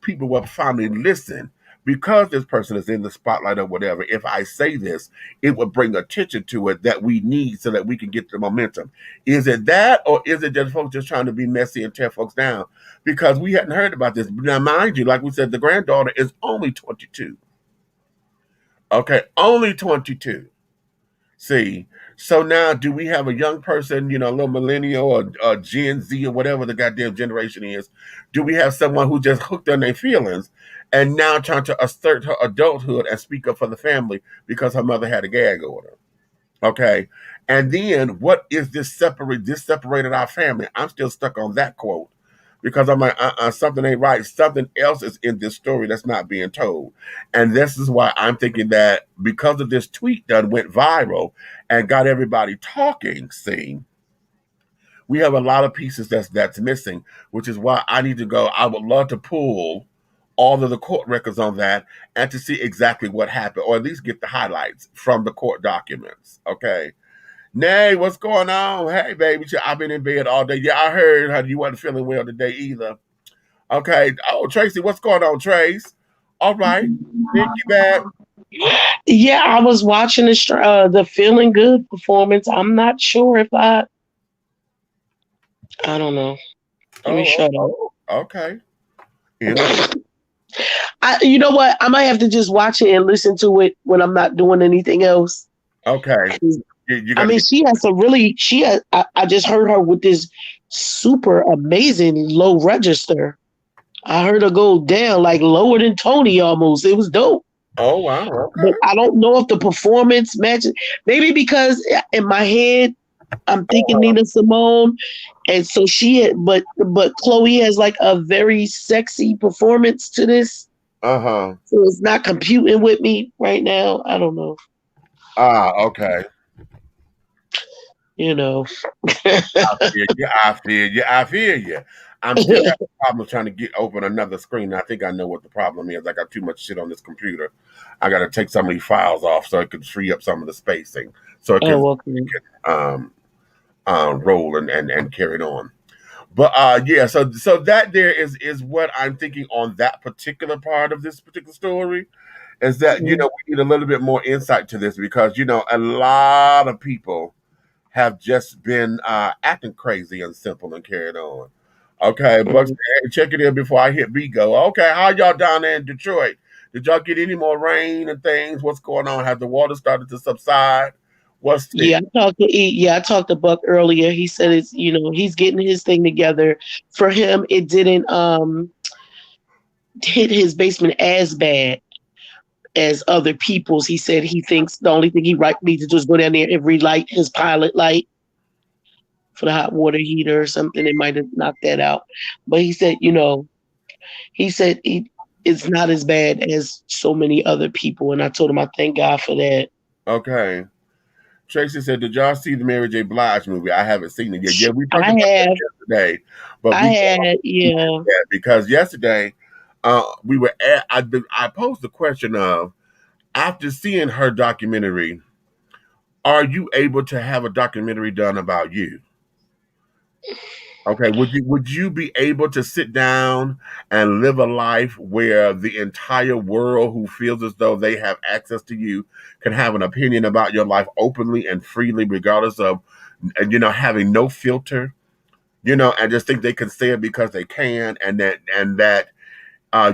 Speaker 3: people will finally listen because this person is in the spotlight or whatever? If I say this, it will bring attention to it that we need so that we can get the momentum. Is it that, or is it just folks just trying to be messy and tear folks down? Because we hadn't heard about this. Now, mind you, like we said, the granddaughter is only 22. Okay, only 22. See, so now do we have a young person, a little millennial or Gen Z or whatever the goddamn generation is? Do we have someone who just hooked on their feelings and now trying to assert her adulthood and speak up for the family because her mother had a gag order? Okay, and then what is this separate? This separated our family. I'm still stuck on that quote. Because I'm like, something ain't right. Something else is in this story that's not being told. And this is why I'm thinking that because of this tweet that went viral and got everybody talking, see, we have a lot of pieces that's missing, which is why I need to go. I would love to pull all of the court records on that and to see exactly what happened, or at least get the highlights from the court documents. Okay. Nay, what's going on? Hey, baby, I've been in bed all day. Yeah, I heard how you wasn't feeling well today either. Okay. Oh, Tracy, what's going on, Trace? All right. Thank you back.
Speaker 4: Yeah, I was watching the Feeling Good performance. I'm not sure if I don't know. Let me shut up.
Speaker 3: Okay.
Speaker 4: You know what? I might have to just watch it and listen to it when I'm not doing anything else.
Speaker 3: Okay.
Speaker 4: I mean, she has some really. I just heard her with this super amazing low register. I heard her go down like lower than Tony almost. It was dope.
Speaker 3: Oh wow! Okay.
Speaker 4: But I don't know if the performance matches. Maybe because in my head I'm thinking Nina Simone, and so but Chloe has like a very sexy performance to this. So it's not computing with me right now. I don't know.
Speaker 3: Okay. I feel you. I'm still having a problem trying to open another screen. I think I know what the problem is. I got too much shit on this computer. I got to take some of these files off so it can free up some of the spacing, so it can, roll and carry it on. But yeah, so that there is what I'm thinking on that particular part of this particular story. Is that we need a little bit more insight to this because a lot of people have just been acting crazy and simple and carried on. Okay, Bucks, check it in before I hit Bigo. Okay, how y'all down there in Detroit? Did y'all get any more rain and things? What's going on? Has the water started to subside?
Speaker 4: I talked to Buck earlier. He said it's he's getting his thing together. For him, it didn't hit his basement as bad as other people's. He said he thinks the only thing he needs to do is go down there and relight his pilot light for the hot water heater or something. It might have knocked that out. But he said, it's not as bad as so many other people. And I told him I thank God for that.
Speaker 3: Okay. Tracy said, did y'all see the Mary J. Blige movie? I haven't seen it yet. Yeah, we talked about it yesterday. But because yesterday I posed the question of, after seeing her documentary, are you able to have a documentary done about you? Okay, would you be able to sit down and live a life where the entire world who feels as though they have access to you can have an opinion about your life openly and freely, regardless of, having no filter, and just think they can say it because they can, and that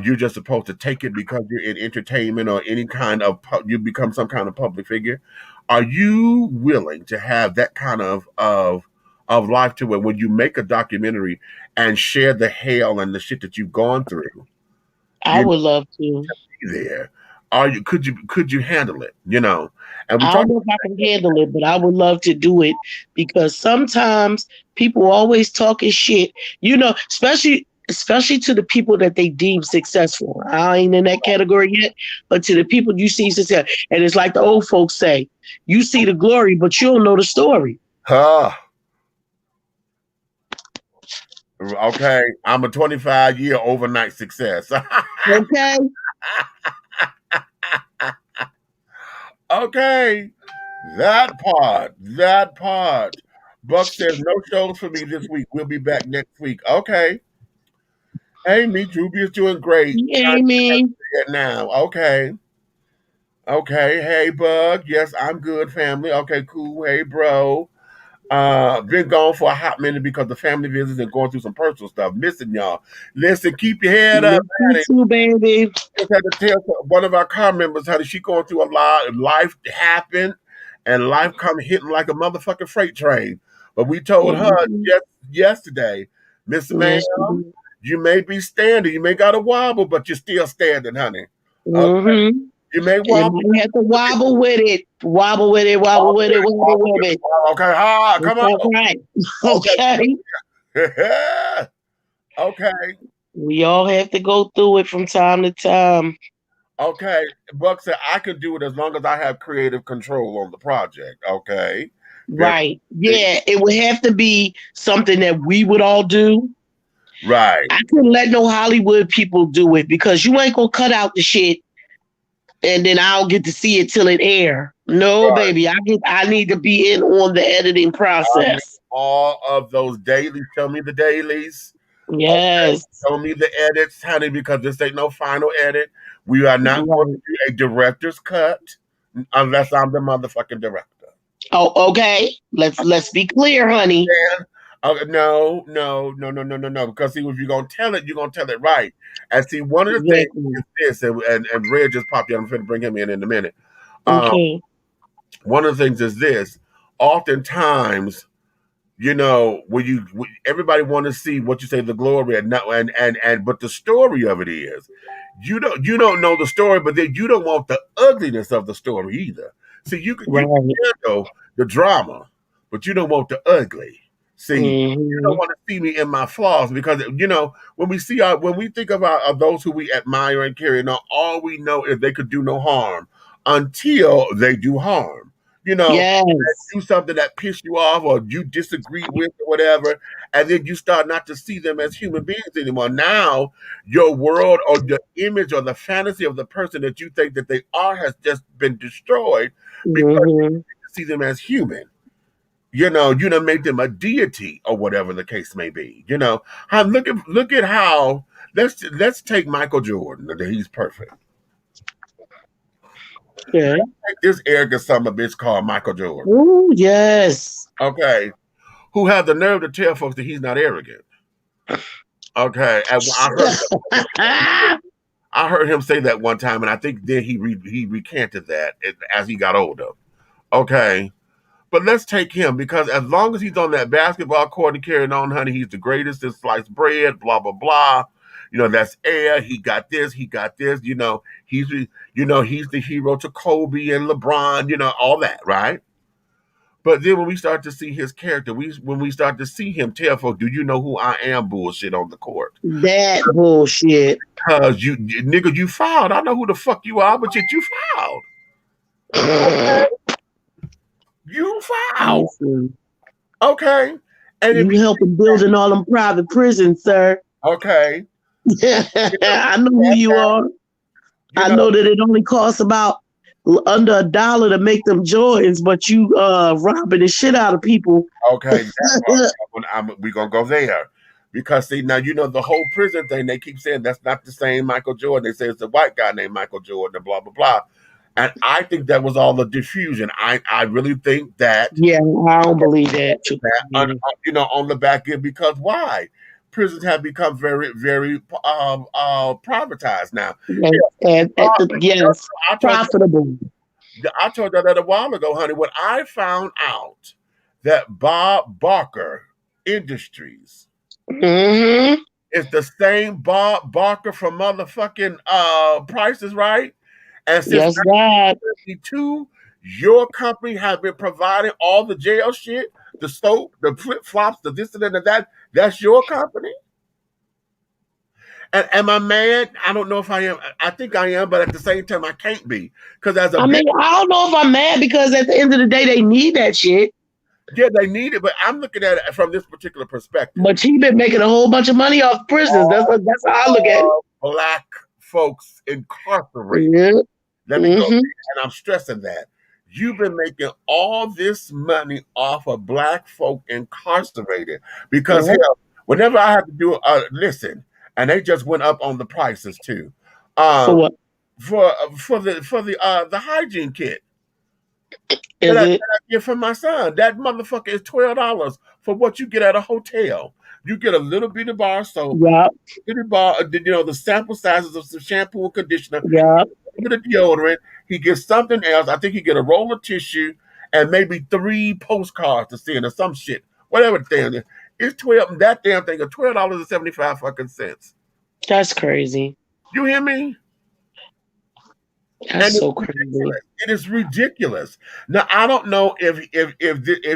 Speaker 3: you're just supposed to take it because you're in entertainment or any kind of, you become some kind of public figure? Are you willing to have that kind of life to where when you make a documentary and share the hell and the shit that you've gone through?
Speaker 4: I would love to
Speaker 3: be there. Could you handle it? And
Speaker 4: I don't know if I can handle it, but I would love to do it because sometimes people always talking shit, especially to the people that they deem successful. I ain't in that category yet, but to the people you see success. And it's like the old folks say, you see the glory, but you don't know the story.
Speaker 3: Okay, I'm a 25-year overnight success.
Speaker 4: Okay.
Speaker 3: Okay, that part. Buck says no shows for me this week. We'll be back next week. Okay. Hey, me, Ruby is doing great.
Speaker 4: Amy.
Speaker 3: Now, okay. Okay, hey, Bug. Yes, I'm good, family. Okay, cool. Hey, bro. Been gone for a hot minute because the family visits and going through some personal stuff. Missing y'all. Listen, keep your head up,
Speaker 4: Me
Speaker 3: honey.
Speaker 4: too, baby.
Speaker 3: Just had to tell one of our car members, honey, she going through a lot. Life happened, and life come hitting like a motherfucking freight train. But we told her just yesterday, Miss Ma'am, you may be standing, you may got a wobble, but you're still standing, honey. Okay. You may wobble.
Speaker 4: You have to wobble with it. Wobble with it. Wobble with it. Wobble with it.
Speaker 3: Okay. Come on.
Speaker 4: Right. Okay.
Speaker 3: Okay.
Speaker 4: We all have to go through it from time to time.
Speaker 3: Okay. Buck said I could do it as long as I have creative control on the project. Okay.
Speaker 4: Right. Yeah. It would have to be something that we would all do.
Speaker 3: Right.
Speaker 4: I couldn't let no Hollywood people do it because you ain't gonna cut out the shit and then I'll get to see it till it air. No, right. Baby, I need to be in on the editing process.
Speaker 3: All of those dailies. Tell me the dailies.
Speaker 4: Yes.
Speaker 3: Okay. Tell me the edits, honey, because this ain't no final edit. We are not going to do a director's cut unless I'm the motherfucking director.
Speaker 4: Oh, okay. Let's be clear, honey.
Speaker 3: No. Because see, if you're gonna tell it, you're gonna tell it right. And see, one of the things is this, and Red just popped in. I'm going to bring him in a minute.
Speaker 4: Okay.
Speaker 3: One of the things is this. Oftentimes, when everybody want to see what you say the glory but the story of it is you don't know the story, but then you don't want the ugliness of the story either. See, you can handle the drama, but you don't want the ugly. See, you don't want to see me in my flaws because when we think about those who we admire and carry on, all we know is they could do no harm until they do harm. Do something that piss you off or you disagree with or whatever, and then you start not to see them as human beings anymore. Now, your world or the image or the fantasy of the person that you think that they are has just been destroyed because you see them as human. You don't make them a deity or whatever the case may be. Look at how let's take Michael Jordan. He's perfect.
Speaker 4: Yeah.
Speaker 3: Take this arrogant son of a bitch called Michael Jordan.
Speaker 4: Oh, yes.
Speaker 3: Okay. Who had the nerve to tell folks that he's not arrogant. Okay. And I heard him say that one time, and I think then he recanted that as he got older. Okay. But let's take him because as long as he's on that basketball court and carrying on, honey, he's the greatest in sliced bread, blah, blah, blah. That's air. He got this. He's the hero to Kobe and LeBron, all that, right? But then when we start to see his character, when we start to see him tell folks, do you know who I am bullshit on the court?
Speaker 4: That bullshit.
Speaker 3: Because you fouled. I know who the fuck you are, but yet you fouled. Okay. You fouled. Okay. And
Speaker 4: you helping building all them private prisons, sir.
Speaker 3: Okay.
Speaker 4: I know who you are. I know that it only costs about under $1 to make them joins, but you robbing the shit out of people.
Speaker 3: Okay. We're going to go there. Because, see, now, the whole prison thing, they keep saying that's not the same Michael Jordan. They say it's a white guy named Michael Jordan and blah, blah, blah. And I think that was all a diffusion. I really think that. Yeah,
Speaker 4: I don't believe that.
Speaker 3: On the back end, because why? Prisons have become very, very privatized now.
Speaker 4: Yes, profitable.
Speaker 3: I told you that a while ago, honey. When I found out that Bob Barker Industries is the same Bob Barker from motherfucking Price is Right. And since 1952, your company has been providing all the jail shit, the soap, the flip-flops, the this and that. That's your company? And am I mad? I don't know if I am. I think I am, but at the same time, I can't be. Because I don't know if I'm mad because at the end of the day, they need that shit. Yeah, they need it, but I'm looking at it from this particular perspective.
Speaker 4: But he been making a whole bunch of money off prisons. That's how I look at it.
Speaker 3: Black folks incarcerated.
Speaker 4: Yeah.
Speaker 3: Let me go, and I'm stressing that. You've been making all this money off of black folk incarcerated because hell, whenever I have to do listen, and they just went up on the prices too.
Speaker 4: For what?
Speaker 3: For the hygiene kit.
Speaker 4: Is
Speaker 3: that
Speaker 4: it?
Speaker 3: I get from my son. That motherfucker is $12 for what you get at a hotel. You get a little bitty bar of soap, bitty bar, the sample sizes of some shampoo and conditioner, a bit of deodorant. He gets something else. I think he get a roll of tissue and maybe 3 postcards to send or some shit. Whatever the damn is. It's 12. That damn thing is $12.75 fucking cents.
Speaker 4: That's crazy.
Speaker 3: You hear me?
Speaker 4: That's so crazy.
Speaker 3: It is ridiculous. Now I don't know if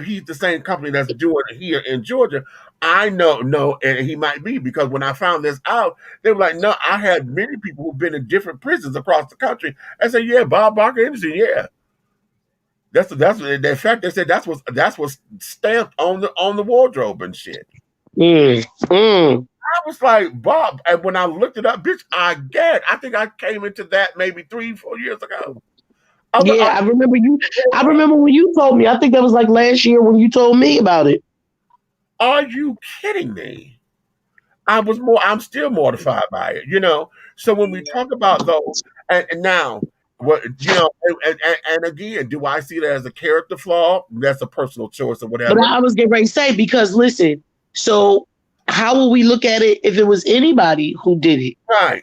Speaker 3: he's the same company that's doing it here in Georgia. I know, and he might be, because when I found this out, they were like, "No, I had many people who've been in different prisons across the country." I said, "Yeah, Bob Barker Industries, yeah." That's in fact they said that's what's stamped on the wardrobe and shit. I was like, Bob, and when I looked it up, bitch, I think I came into that maybe 3-4 years ago.
Speaker 4: I remember you. I remember when you told me. I think that was like last year when you told me about it.
Speaker 3: Are you kidding me? I'm still mortified by it, So when we talk about those, and now, what and again, do I see that as a character flaw? That's a personal choice or whatever.
Speaker 4: But I was getting ready to say, because listen, so how will we look at it if it was anybody who did it?
Speaker 3: Right.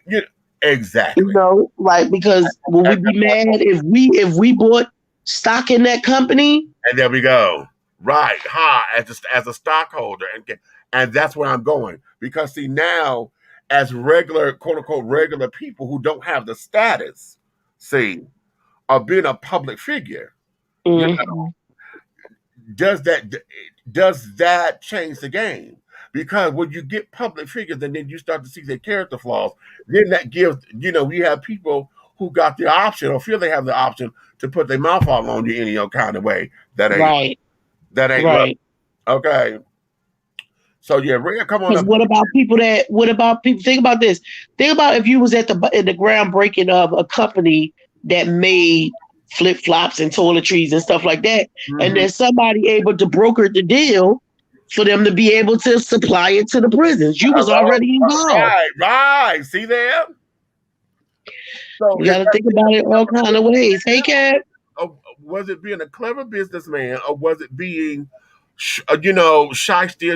Speaker 3: Exactly.
Speaker 4: Like, because will we be mad if we bought stock in that company?
Speaker 3: And there we go. Right. As a stockholder. And that's where I'm going. Because see, now, as regular, quote unquote, regular people who don't have the status, of being a public figure, does that change the game? Because when you get public figures and then you start to see their character flaws, then that gives, we have people who got the option or feel they have the option to put their mouth all on you any kind of way. That ain't right. Right. Okay. So yeah, Rhea, come on up.
Speaker 4: What about people? Think about this. Think about if you was at the groundbreaking of a company that made flip-flops and toiletries and stuff like that, and then somebody able to broker the deal for them to be able to supply it to the prisons. You was already involved.
Speaker 3: Right. See there? So
Speaker 4: you got to think about it all kind of ways. Hey, Kat.
Speaker 3: Was it being a clever businessman, or was it being, shysty?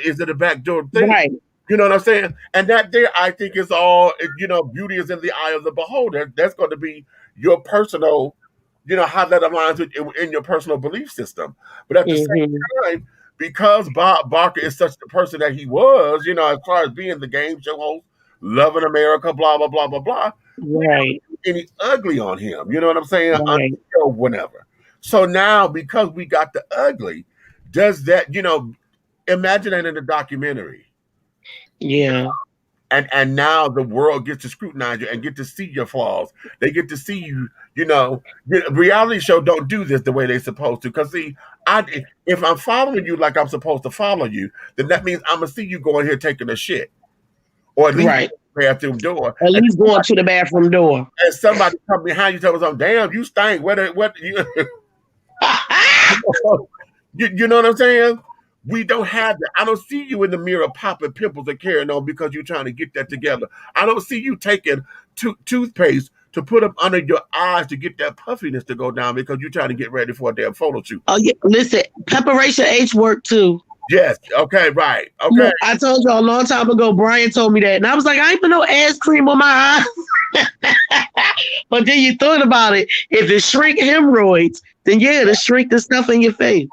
Speaker 3: Is it a backdoor thing?
Speaker 4: Right.
Speaker 3: You know what I'm saying? And that there, I think, is all, beauty is in the eye of the beholder. That's going to be your personal, how that aligns in your personal belief system. But at the same time, because Bob Barker is such the person that he was, as far as being the game show host, loving America, blah, blah, blah, blah, blah.
Speaker 4: Right.
Speaker 3: Any ugly on him, you know what I'm saying?
Speaker 4: Right.
Speaker 3: Until whenever. So now, because we got the ugly, does that, imagine that in a documentary.
Speaker 4: Yeah.
Speaker 3: And now the world gets to scrutinize you and get to see your flaws. They get to see you, reality show don't do this the way they're supposed to. Because see, if I'm following you like I'm supposed to follow you, then that means I'm going to see you going here taking a shit. Or at least the bathroom door.
Speaker 4: At least going to the bathroom door.
Speaker 3: And somebody come behind you tell me something, damn, you stink. What you you know what I'm saying? We don't have that. I don't see you in the mirror popping pimples and carrying on because you're trying to get that together. I don't see you taking toothpaste to put up under your eyes to get that puffiness to go down because you're trying to get ready for a damn photo shoot.
Speaker 4: Oh yeah, listen, preparation H work too.
Speaker 3: Yes. Okay. Right. Okay.
Speaker 4: I told you a long time ago. Brian told me that, and I was like, I ain't put no ass cream on my eyes. But then you thought about it. If it shrink hemorrhoids, then yeah, to shrink the stuff in your face.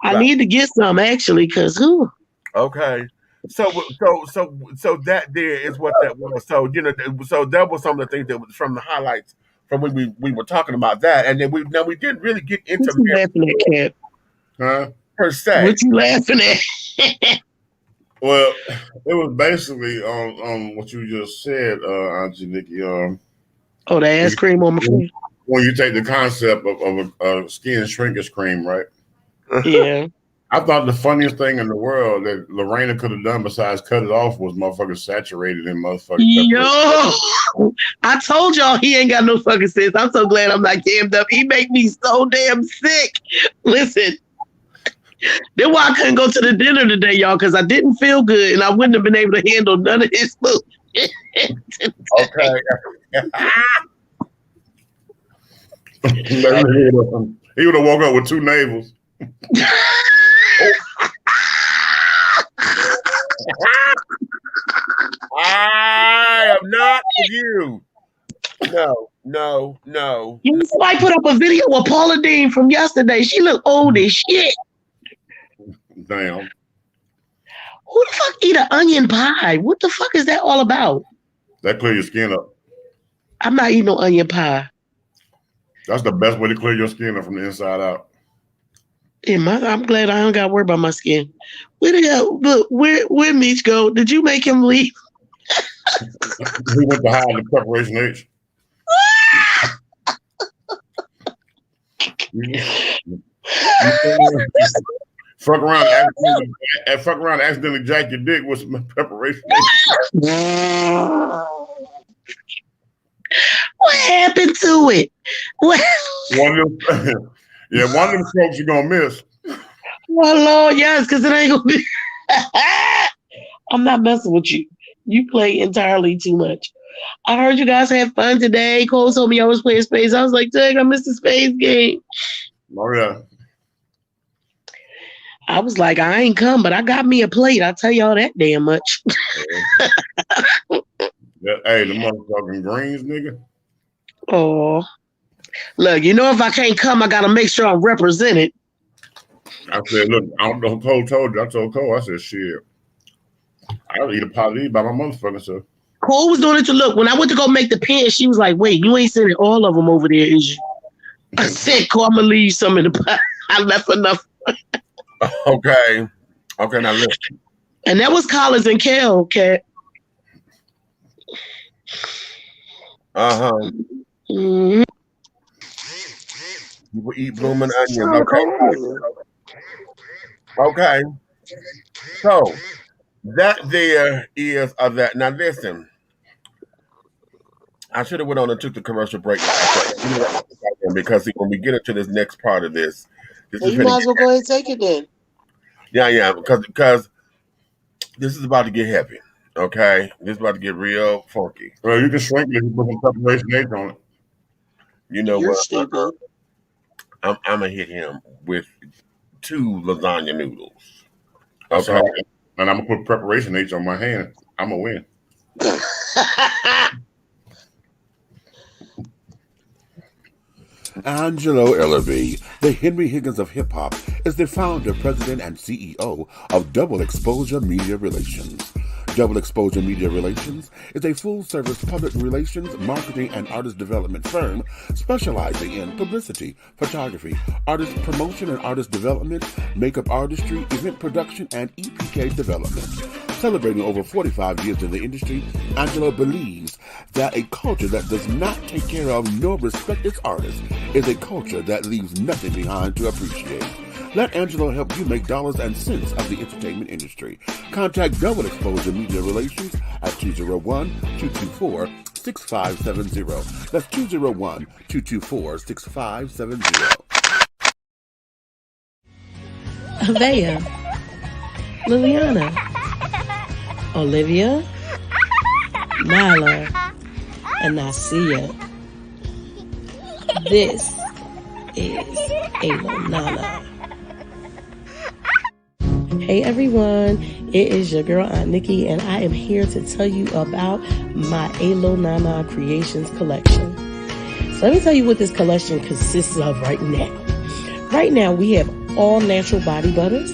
Speaker 4: I need to get some actually, cause who?
Speaker 3: Okay. So that there is what that was. So so that was some of the things that was from the highlights from when we were talking about that, and then we didn't really get into
Speaker 4: what you laughing at, Cap?
Speaker 3: Huh? Per se.
Speaker 4: What you laughing at?
Speaker 8: Well, it was basically on what you just said, Auntie Nikki.
Speaker 4: The ass cream on my face.
Speaker 8: When you take the concept of a skin shrinkage cream, right?
Speaker 4: Yeah.
Speaker 8: I thought the funniest thing in the world that Lorena could have done besides cut it off was motherfucking saturated in motherfucking
Speaker 4: Yo, I told y'all he ain't got no fucking sense. I'm so glad I'm not jammed up. He make me so damn sick. Listen, that's why I couldn't go to the dinner today, y'all, because I didn't feel good and I wouldn't have been able to handle none of his food.
Speaker 3: Okay.
Speaker 8: He would have woke up with 2 navels.
Speaker 3: I am not with you. No.
Speaker 4: I put up a video of Paula Dean from yesterday. She looked old as shit.
Speaker 8: Damn.
Speaker 4: Who the fuck eat an onion pie? What the fuck is that all about?
Speaker 8: That clear your skin up.
Speaker 4: I'm not eating no onion pie.
Speaker 8: That's the best way to clear your skin up from the inside out.
Speaker 4: I'm glad I don't got to worry about my skin. Where the hell? Look, where Meech go? Did you make him leave?
Speaker 8: He went to hide the preparation H. Fuck around, accidentally jack your dick with some preparation H.
Speaker 4: What happened to it? What?
Speaker 8: One of them strokes you're gonna miss.
Speaker 4: Well, Lord, yes, because it ain't gonna be. I'm not messing with you. You play entirely too much. I heard you guys had fun today. Cole told me I was playing Space. I was like, dang, I missed the Space game.
Speaker 8: Oh yeah.
Speaker 4: I was like, I ain't come, but I got me a plate. I'll tell y'all that damn much.
Speaker 8: Hey, the motherfucking greens, nigga.
Speaker 4: Oh, look, you know, if I can't come, I gotta make sure I'm represented.
Speaker 8: I said, look, I don't know who Cole told you. I told Cole, I said, shit, I'll eat a pot of these by my motherfucking self.
Speaker 4: Cole was doing it to look. When I went to go make the pen, she was like, wait, you ain't sending all of them over there, is you? I said, Cole, I'm gonna leave some in the pot. I left enough.
Speaker 3: Okay, now listen.
Speaker 4: And that was Collins and Kel, Cat.
Speaker 3: You will eat blooming onions. Okay. So that there is that. Now listen, I should have went on and took the commercial break because when we get into this next part of this,
Speaker 4: you might as well go ahead and take it then.
Speaker 3: Yeah, because this is about to get heavy. Okay, this is about to get real funky.
Speaker 8: Well, you can shrink it if you put some preparation eggs on it.
Speaker 3: You know
Speaker 4: You're
Speaker 3: what?
Speaker 4: stupid.
Speaker 3: I'm gonna hit him with 2 lasagna noodles.
Speaker 8: Okay, so, and I'm gonna put preparation H on my hand. I'm gonna win.
Speaker 1: Angelo Ellerby, the Henry Higgins of hip-hop, is the founder, president, and CEO of Double Exposure Media Relations. Double Exposure Media Relations is a full-service public relations, marketing, and artist development firm specializing in publicity, photography, artist promotion and artist development, makeup artistry, event production, and EPK development. Celebrating over 45 years in the industry, Angelo believes that a culture that does not take care of nor respect its artists is a culture that leaves nothing behind to appreciate. Let Angelo help you make dollars and cents of the entertainment industry. Contact Double Exposure Media Relations at 201-224-6570. That's 201-224-6570.
Speaker 4: Avea, Liliana, Olivia, Nyla, and Nasia. This is Alo Nana. Hey everyone, it is your girl Aunt Nikki, and I am here to tell you about my Alo Nana Creations collection. So let me tell you what this collection consists of right now. Right now we have all natural body butters,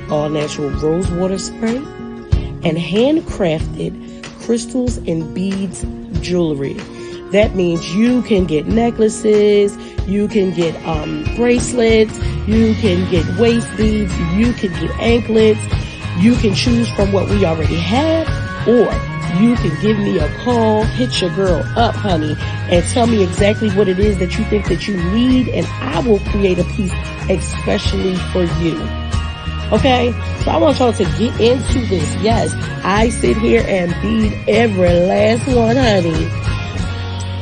Speaker 4: all natural rose water spray, and handcrafted crystals and beads jewelry. That means you can get necklaces, you can get bracelets, you can get waist beads, you can get anklets. You can choose from what we already have, or you can give me a call, hit your girl up, honey, and tell me exactly what it is that you think that you need, and I will create a piece especially for you. Okay, so I want y'all to get into this. Yes, I sit here and feed every last one, honey.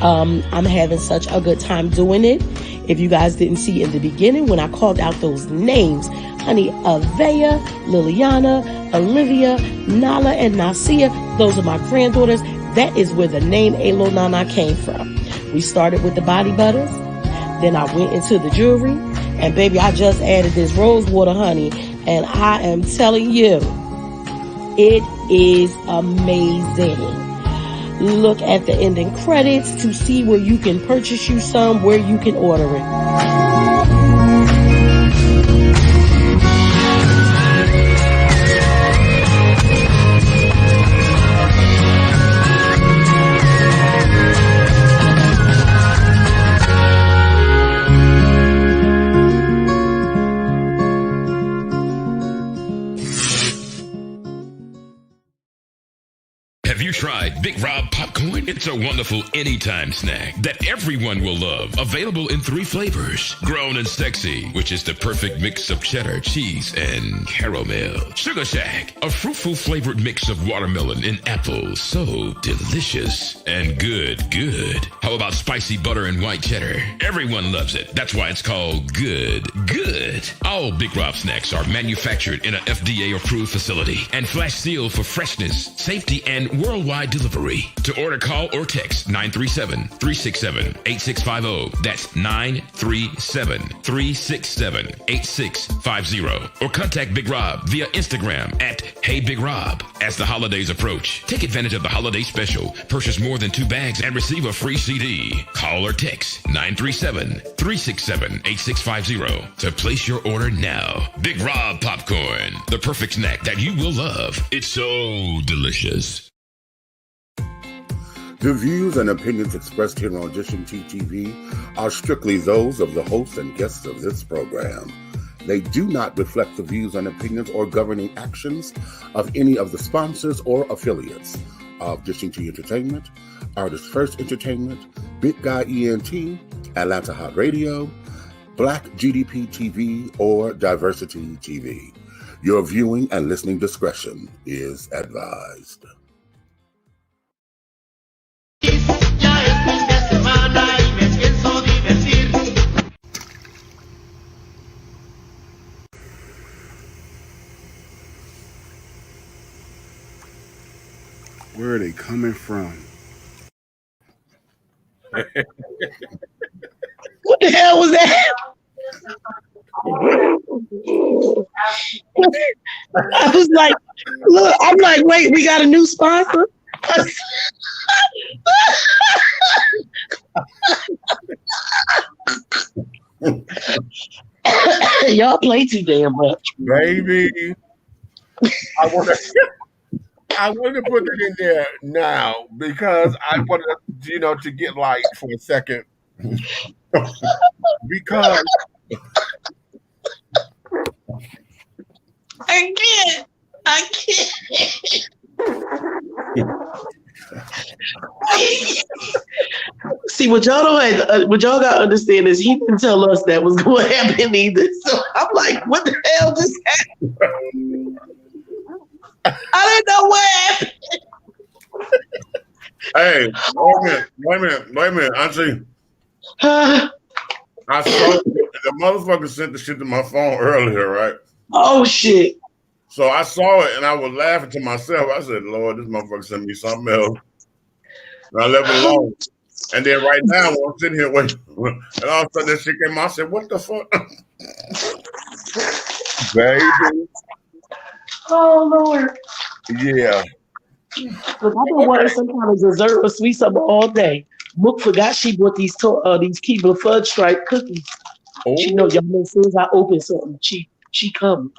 Speaker 4: I'm having such a good time doing it. If you guys didn't see in the beginning when I called out those names, honey, Avea, Liliana, Olivia, Nala, and Nasia, those are my granddaughters. That is where the name Alo Nana came from. We started with the body butters. Then I went into the jewelry. And baby, I just added this rose water, honey. And I am telling you, it is amazing. Look at the ending credits to see where you can purchase you some, where you can order it.
Speaker 9: Have you tried Big Rob popcorn? It's a wonderful anytime snack that everyone will love. Available in 3 flavors. Grown and Sexy, which is the perfect mix of cheddar, cheese, and caramel. Sugar Shack, a fruitful flavored mix of watermelon and apple. So delicious and good. How about spicy butter and white cheddar? Everyone loves it. That's why it's called good. All Big Rob snacks are manufactured in an FDA-approved facility and flash sealed for freshness, safety, and worldwide delivery. To order, call or text 937-367-8650. That's 937-367-8650. Or contact Big Rob via Instagram at HeyBigRob. As the holidays approach, take advantage of the holiday special. Purchase more than 2 bags and receive a free CD. Call or text 937-367-8650 to place your order now. Big Rob popcorn, the perfect snack that you will love. It's so delicious.
Speaker 3: The views and opinions expressed here on Dishing Tea TV are strictly those of the hosts and guests of this program. They do not reflect the views and opinions or governing actions of any of the sponsors or affiliates of Dishing Tea Entertainment, Artist First Entertainment, Big Guy ENT, Atlanta Hot Radio, Black GDP TV, or Diversity TV. Your viewing and listening discretion is advised.
Speaker 1: Where are they coming from?
Speaker 4: What the hell was that? I was like, look, I'm like, wait, we got a new sponsor? Y'all play too damn much.
Speaker 3: Baby, I want to put it in there now because I want to get light for a second. Because
Speaker 4: I can't. See, what y'all got to understand is he didn't tell us that was going to happen either. So I'm like, what the hell just happened? I didn't know what happened.
Speaker 8: Hey, wait a minute, Auntie. I saw the motherfucker sent the shit to my phone earlier, right?
Speaker 4: Oh shit.
Speaker 8: So I saw it and I was laughing to myself. I said, Lord, this motherfucker sent me something else. And I left it alone. And then right now, when I'm sitting here waiting, and all of a sudden that shit came out, I said, what the fuck?
Speaker 3: baby,
Speaker 4: Oh Lord.
Speaker 3: yeah.
Speaker 4: Look, I've been wanting some kind of dessert or sweet something all day. Mook forgot she bought these Keebler fudge stripe cookies.
Speaker 3: Oh.
Speaker 4: She know y'all know as soon as I open something, she come.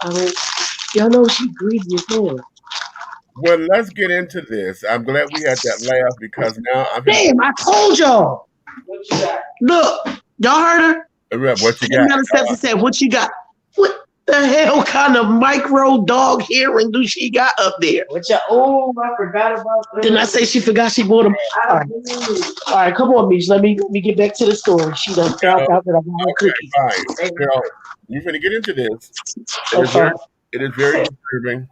Speaker 4: Y'all know she greedy as hell.
Speaker 3: Well, let's get into this. I'm glad we had that laugh because now I'm.
Speaker 4: Damn, I told y'all. What you got? Look, y'all heard her?
Speaker 3: What you got?
Speaker 4: Steps said, what you got? What the hell kind of micro dog hearing do she got up there?
Speaker 6: I forgot about that.
Speaker 4: Didn't I say she forgot she bought them? All right, come on, Mish. Let me get back to the story. She done found out that I got her cookies.
Speaker 3: Fine. Girl, you finna get into this.
Speaker 4: Okay.
Speaker 3: It is very disturbing.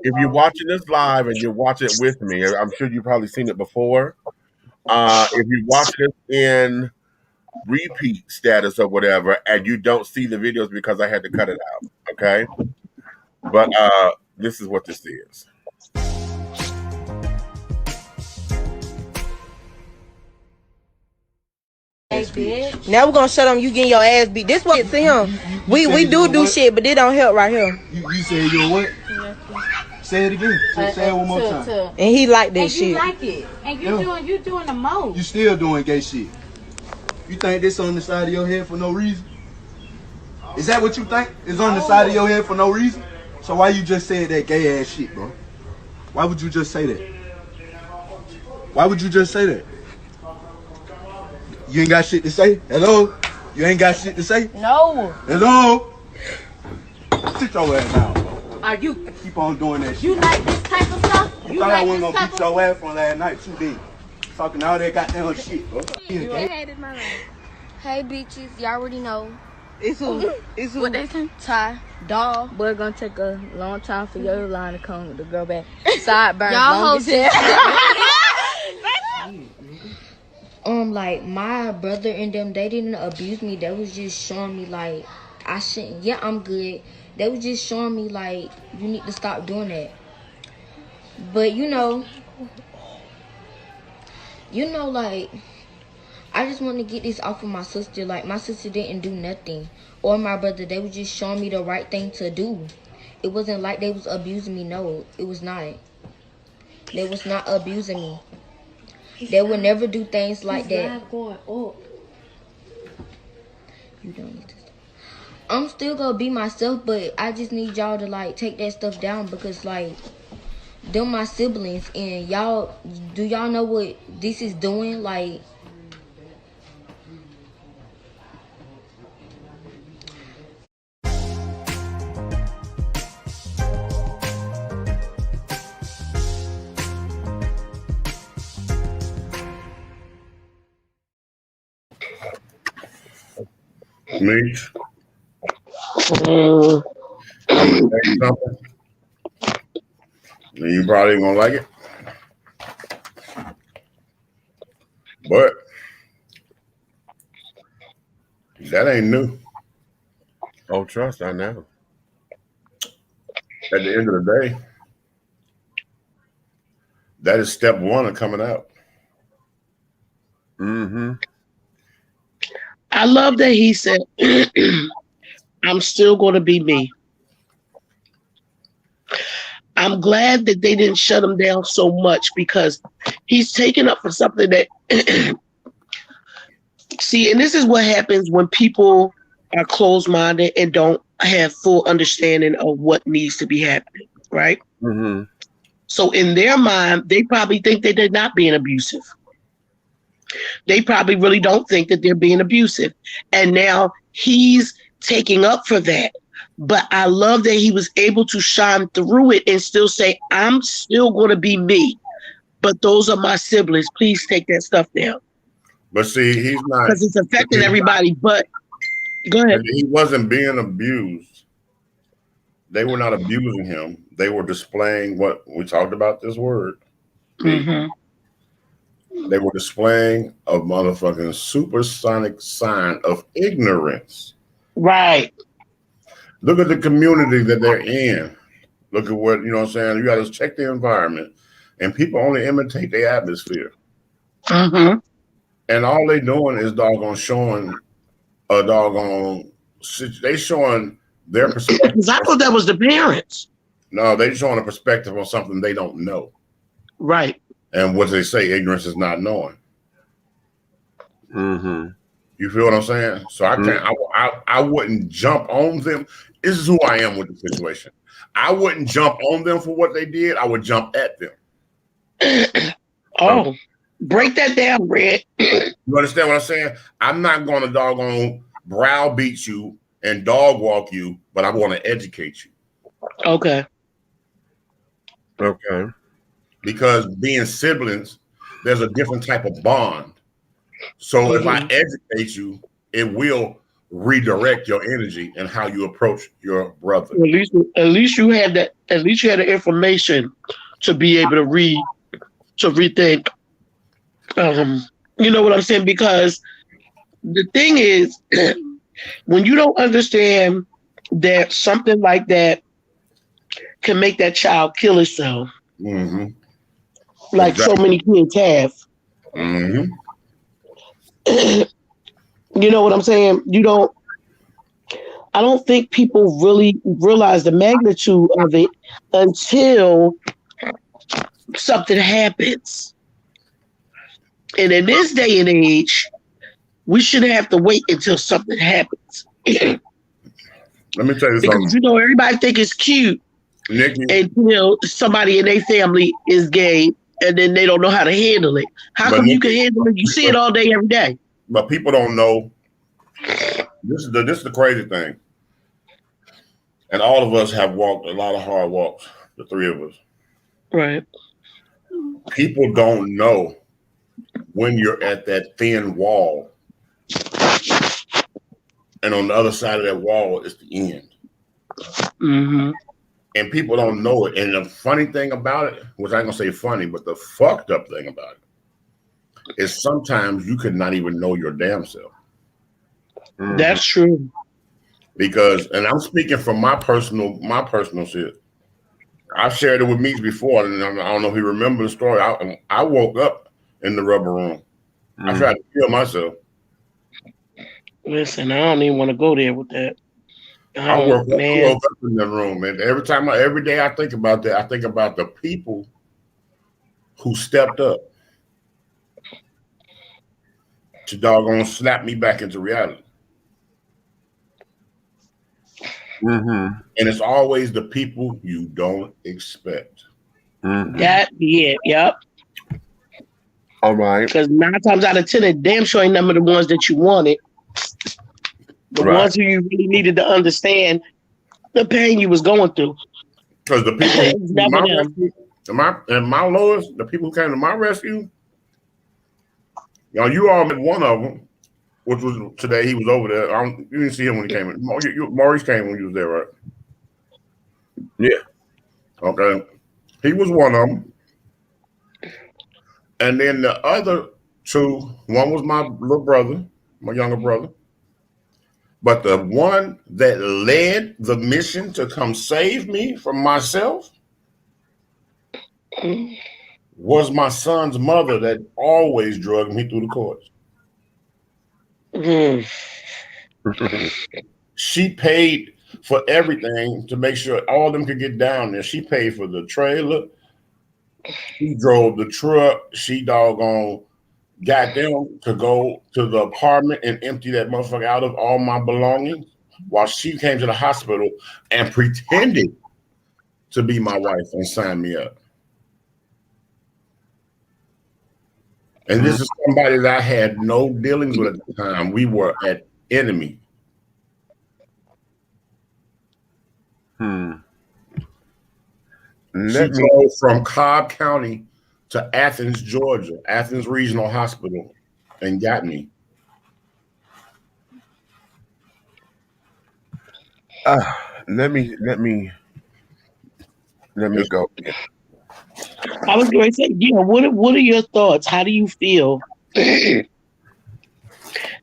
Speaker 3: If you're watching this live and you watch it with me, I'm sure you've probably seen it before. If you watch it in repeat status or whatever, and you don't see the videos because I had to cut it out, okay? But this is what this is.
Speaker 10: Now we're gonna shut him. You getting your ass beat. This what to him. We do shit, but it don't help right here.
Speaker 11: You said you're what? Say it again. Say it one more time.
Speaker 10: And he like this shit.
Speaker 12: You like it, and you doing the most.
Speaker 11: You still doing gay shit. You think this on the side of your head for no reason? Is that what you think? It's on the side of your head for no reason? So why you just said that gay ass shit, bro? Why would you just say that? Why would you just say that? You ain't got shit to say? Hello? You ain't got shit to say?
Speaker 12: No.
Speaker 11: Hello? Sit your ass down, bro.
Speaker 12: Are you?
Speaker 11: Keep on doing that shit.
Speaker 12: You like this type of stuff?
Speaker 11: You thought I wasn't gonna beat your ass from last night too big. Talking all that goddamn shit, bro.
Speaker 13: You hated my life. Hey bitches, y'all already know.
Speaker 10: It's who? It's who?
Speaker 13: What they say? Ty, dog. But it's gonna take a long time for your line to come with the girl back. Sideburn. Y'all hoes. Like my brother and them, they didn't abuse me. They was just showing me like I shouldn't. Yeah, I'm good. They was just showing me like you need to stop doing that. But you know, like I just want to get this off of my sister. Like my sister didn't do nothing, or my brother. They was just showing me the right thing to do. It wasn't like they was abusing me. No, it was not. They was not abusing me. They would never do things like that. Going up. You don't need to stop. I'm still gonna be myself, but I just need y'all to like take that stuff down because like them my siblings and y'all. Do y'all know what this is doing? Like.
Speaker 8: Me. I'm gonna tell you something. And you probably ain't gonna like it. But that ain't new.
Speaker 3: Oh, trust, I know.
Speaker 8: At the end of the day, that is step one of coming out.
Speaker 3: Mm-hmm.
Speaker 4: I love that he said, I'm still going to be me. I'm glad that they didn't shut him down so much because he's taken up for something that, see, and this is what happens when people are closed-minded and don't have full understanding of what needs to be happening, right?
Speaker 3: Mm-hmm.
Speaker 4: So in their mind, they probably think that they're not being abusive. They probably really don't think that they're being abusive. And now he's taking up for that. But I love that he was able to shine through it and still say, I'm still going to be me. But those are my siblings. Please take that stuff down.
Speaker 8: But see, he's not.
Speaker 4: Because it's affecting everybody. But go ahead.
Speaker 8: He wasn't being abused. They were not abusing him. They were displaying what we talked about this word.
Speaker 4: Mm-hmm.
Speaker 8: They were displaying a motherfucking supersonic sign of ignorance.
Speaker 4: Right.
Speaker 8: Look at the community that they're in. Look at what, you know what I'm saying? You got to check the environment. And people only imitate their atmosphere.
Speaker 4: Mm-hmm.
Speaker 8: And all they doing is doggone showing a doggone, they showing their perspective.
Speaker 4: Because I thought that was the parents.
Speaker 8: No, they showing a perspective on something they don't know.
Speaker 4: Right.
Speaker 8: And what they say, ignorance is not knowing.
Speaker 3: Mm-hmm.
Speaker 8: You feel what I'm saying? So I can't. I wouldn't jump on them. This is who I am with the situation. I wouldn't jump on them for what they did. I would jump at them.
Speaker 4: Oh, break that down, Red.
Speaker 8: You understand what I'm saying? I'm not going to doggone browbeat you and dog walk you, but I want to educate you.
Speaker 4: Okay.
Speaker 3: Okay.
Speaker 8: Because being siblings, there's a different type of bond. So if I educate you, it will redirect your energy and how you approach your brother.
Speaker 4: At least you had that. At least you had the information to be able to rethink. You know what I'm saying? Because the thing is, when you don't understand that something like that can make that child kill itself, like so many kids have. You know what I'm saying? I don't think people really realize the magnitude of it until something happens. And in this day and age, we shouldn't have to wait until something happens.
Speaker 8: Let me tell you
Speaker 4: because
Speaker 8: something.
Speaker 4: Everybody think it's cute
Speaker 8: Nikki,
Speaker 4: until somebody in their family is gay, and then they don't know how to handle it. How come you can handle it? You see it all day, every day.
Speaker 8: But people don't know. This is the crazy thing. And all of us have walked a lot of hard walks, the three of us.
Speaker 4: Right.
Speaker 8: People don't know when you're at that thin wall. And on the other side of that wall is the end. And people don't know it. And the funny thing about it, which I ain't gonna say funny, but the fucked up thing about it is sometimes you could not even know your damn self.
Speaker 4: That's true.
Speaker 8: Because, and I'm speaking from my personal shit. I've shared it with Meeks before, and I don't know if he remembers the story. I woke up in the rubber room. I tried to kill myself.
Speaker 4: Listen, I don't even want to go there with that.
Speaker 8: I woke up in the room, and every day I think about that. I think about the people who stepped up to doggone slap me back into reality. And it's always the people you don't expect.
Speaker 4: That be it. Yep.
Speaker 3: All right.
Speaker 4: Because 9 times out of 10, it damn sure ain't none of the ones that you wanted. The ones who you really needed to understand the pain you was going through.
Speaker 8: Because the people in my lowest, the people who came to my rescue, you all met one of them, which was today. He was over there. You didn't see him when he came in. Maurice came when you was there, right? Yeah. Okay. He was one of them. And then the other two, one was my little brother, my younger brother. But the one that led the mission to come save me from myself was my son's mother that always drugged me through the courts. She paid for everything to make sure all of them could get down there. She paid for the trailer. She drove the truck. She doggone got them to go to the apartment and empty that motherfucker out of all my belongings while she came to the hospital and pretended to be my wife and signed me up. And this is somebody that I had no dealings with at the time. We were at enemy. She drove from Cobb County to Athens, Georgia, Athens Regional Hospital, and got me.
Speaker 3: Let me go.
Speaker 4: I was going to say, what are your thoughts? How do you feel? And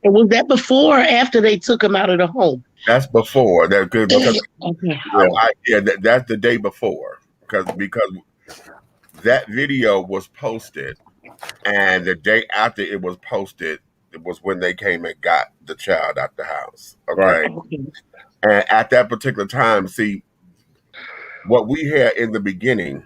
Speaker 4: was that before or after they took him out of the home?
Speaker 3: That's before. That's good. Because,
Speaker 4: okay.
Speaker 3: That's the day before. Because that video was posted, and the day after it was posted, it was when they came and got the child out the house. Okay. And at that particular time, see, what we had in the beginning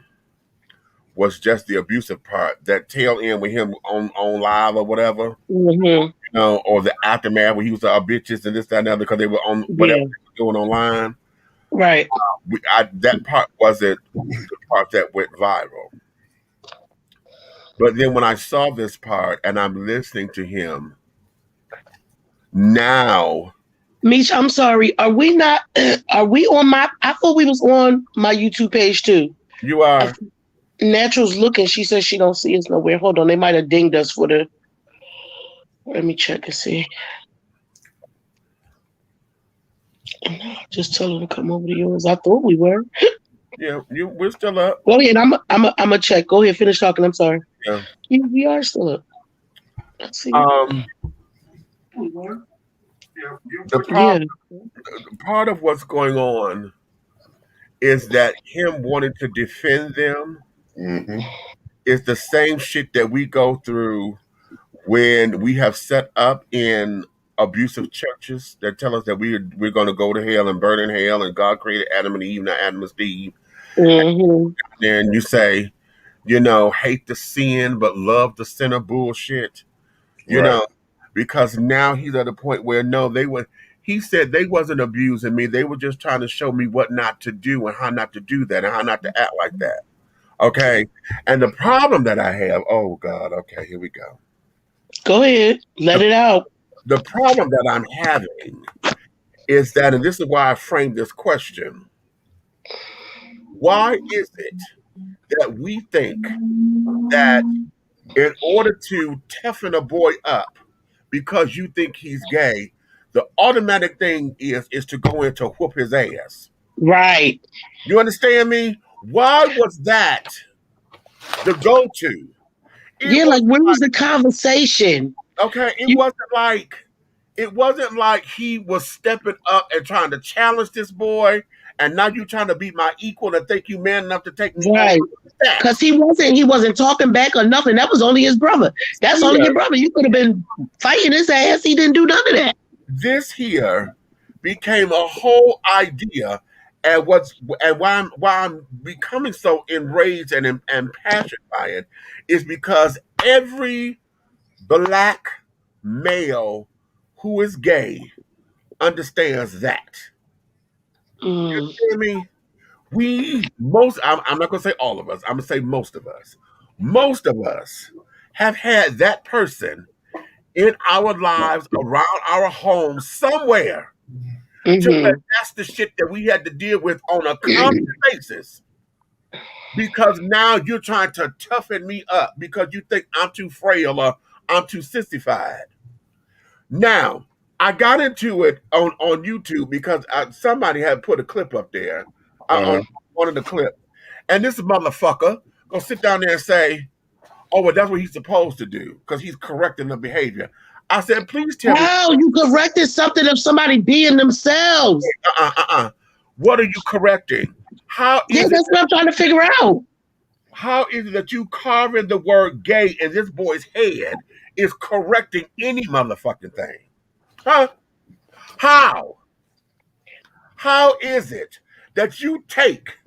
Speaker 3: was just the abusive part. That tail end with him on live or whatever, or the aftermath where he was bitches and this, that, and the other because they were on whatever they were doing online.
Speaker 4: Right.
Speaker 3: That part wasn't the part that went viral. But then when I saw this part and I'm listening to him now.
Speaker 4: Mish, I'm sorry. Are we on I thought we was on my YouTube page too.
Speaker 3: You are.
Speaker 4: Natural's looking. She says she don't see us nowhere. Hold on. They might have dinged us for the. Let me check and see. Just tell her to come over to yours. I thought we were.
Speaker 3: Yeah, we're still up.
Speaker 4: Go ahead. I'm a check. Go ahead. Finish talking. I'm sorry.
Speaker 3: Yeah.
Speaker 4: We are still up. Let's see. We were.
Speaker 3: Part of what's going on is that him wanting to defend them is the same shit that we go through when we have set up in abusive churches that tell us that we're going to go to hell and burn in hell, and God created Adam and Eve, not Adam and Steve. And then you say, hate the sin but love the sinner bullshit. You know, because now he's at a point where he said they wasn't abusing me. They were just trying to show me what not to do and how not to do that and how not to act like that. Okay. And the problem that I have, oh God, okay, here we go.
Speaker 4: Go ahead. Let it out.
Speaker 3: The problem that I'm having is that, and this is why I framed this question, why is it that we think that in order to toughen a boy up because you think he's gay, the automatic thing is to go in to whoop his ass?
Speaker 4: Right.
Speaker 3: You understand me? Why was that the go-to?
Speaker 4: Where was the conversation?
Speaker 3: Okay, it wasn't like he was stepping up and trying to challenge this boy, and now you trying to be my equal and think you man enough to take me
Speaker 4: right. Because he wasn't talking back or nothing. That was only his brother. That's only your brother. You could have been fighting his ass. He didn't do none of that.
Speaker 3: This here became a whole idea, and why I'm becoming so enraged and passionate by it is because every Black male who is gay understands that. You hear me? I'm not going to say all of us. I'm going to say most of us. Most of us have had that person in our lives, around our homes, somewhere. That's the shit that we had to deal with on a constant basis. Because now you're trying to toughen me up because you think I'm too frail or I'm too sissified. Now, I got into it on YouTube because somebody had put a clip up there on one of the clips. And this motherfucker gonna sit down there and say, oh, well, that's what he's supposed to do because he's correcting the behavior. I said, please tell me.
Speaker 4: How you corrected something of somebody being themselves?
Speaker 3: What are you correcting?
Speaker 4: That's what I'm trying to figure out.
Speaker 3: How is it that you carving the word gay in this boy's head is correcting any motherfucking thing? Huh? How? How is it that you take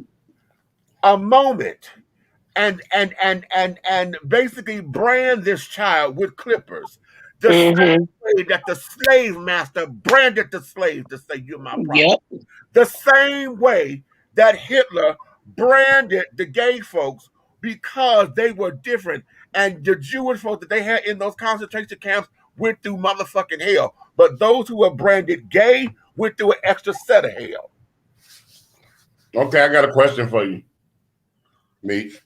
Speaker 3: a moment and basically brand this child with clippers the same way that the slave master branded the slave to say you're my property? The same way that Hitler branded the gay folks because they were different, and the Jewish folks that they had in those concentration camps went through motherfucking hell. But those who were branded gay went through an extra set of hell.
Speaker 8: Okay, I got a question for you, Meek.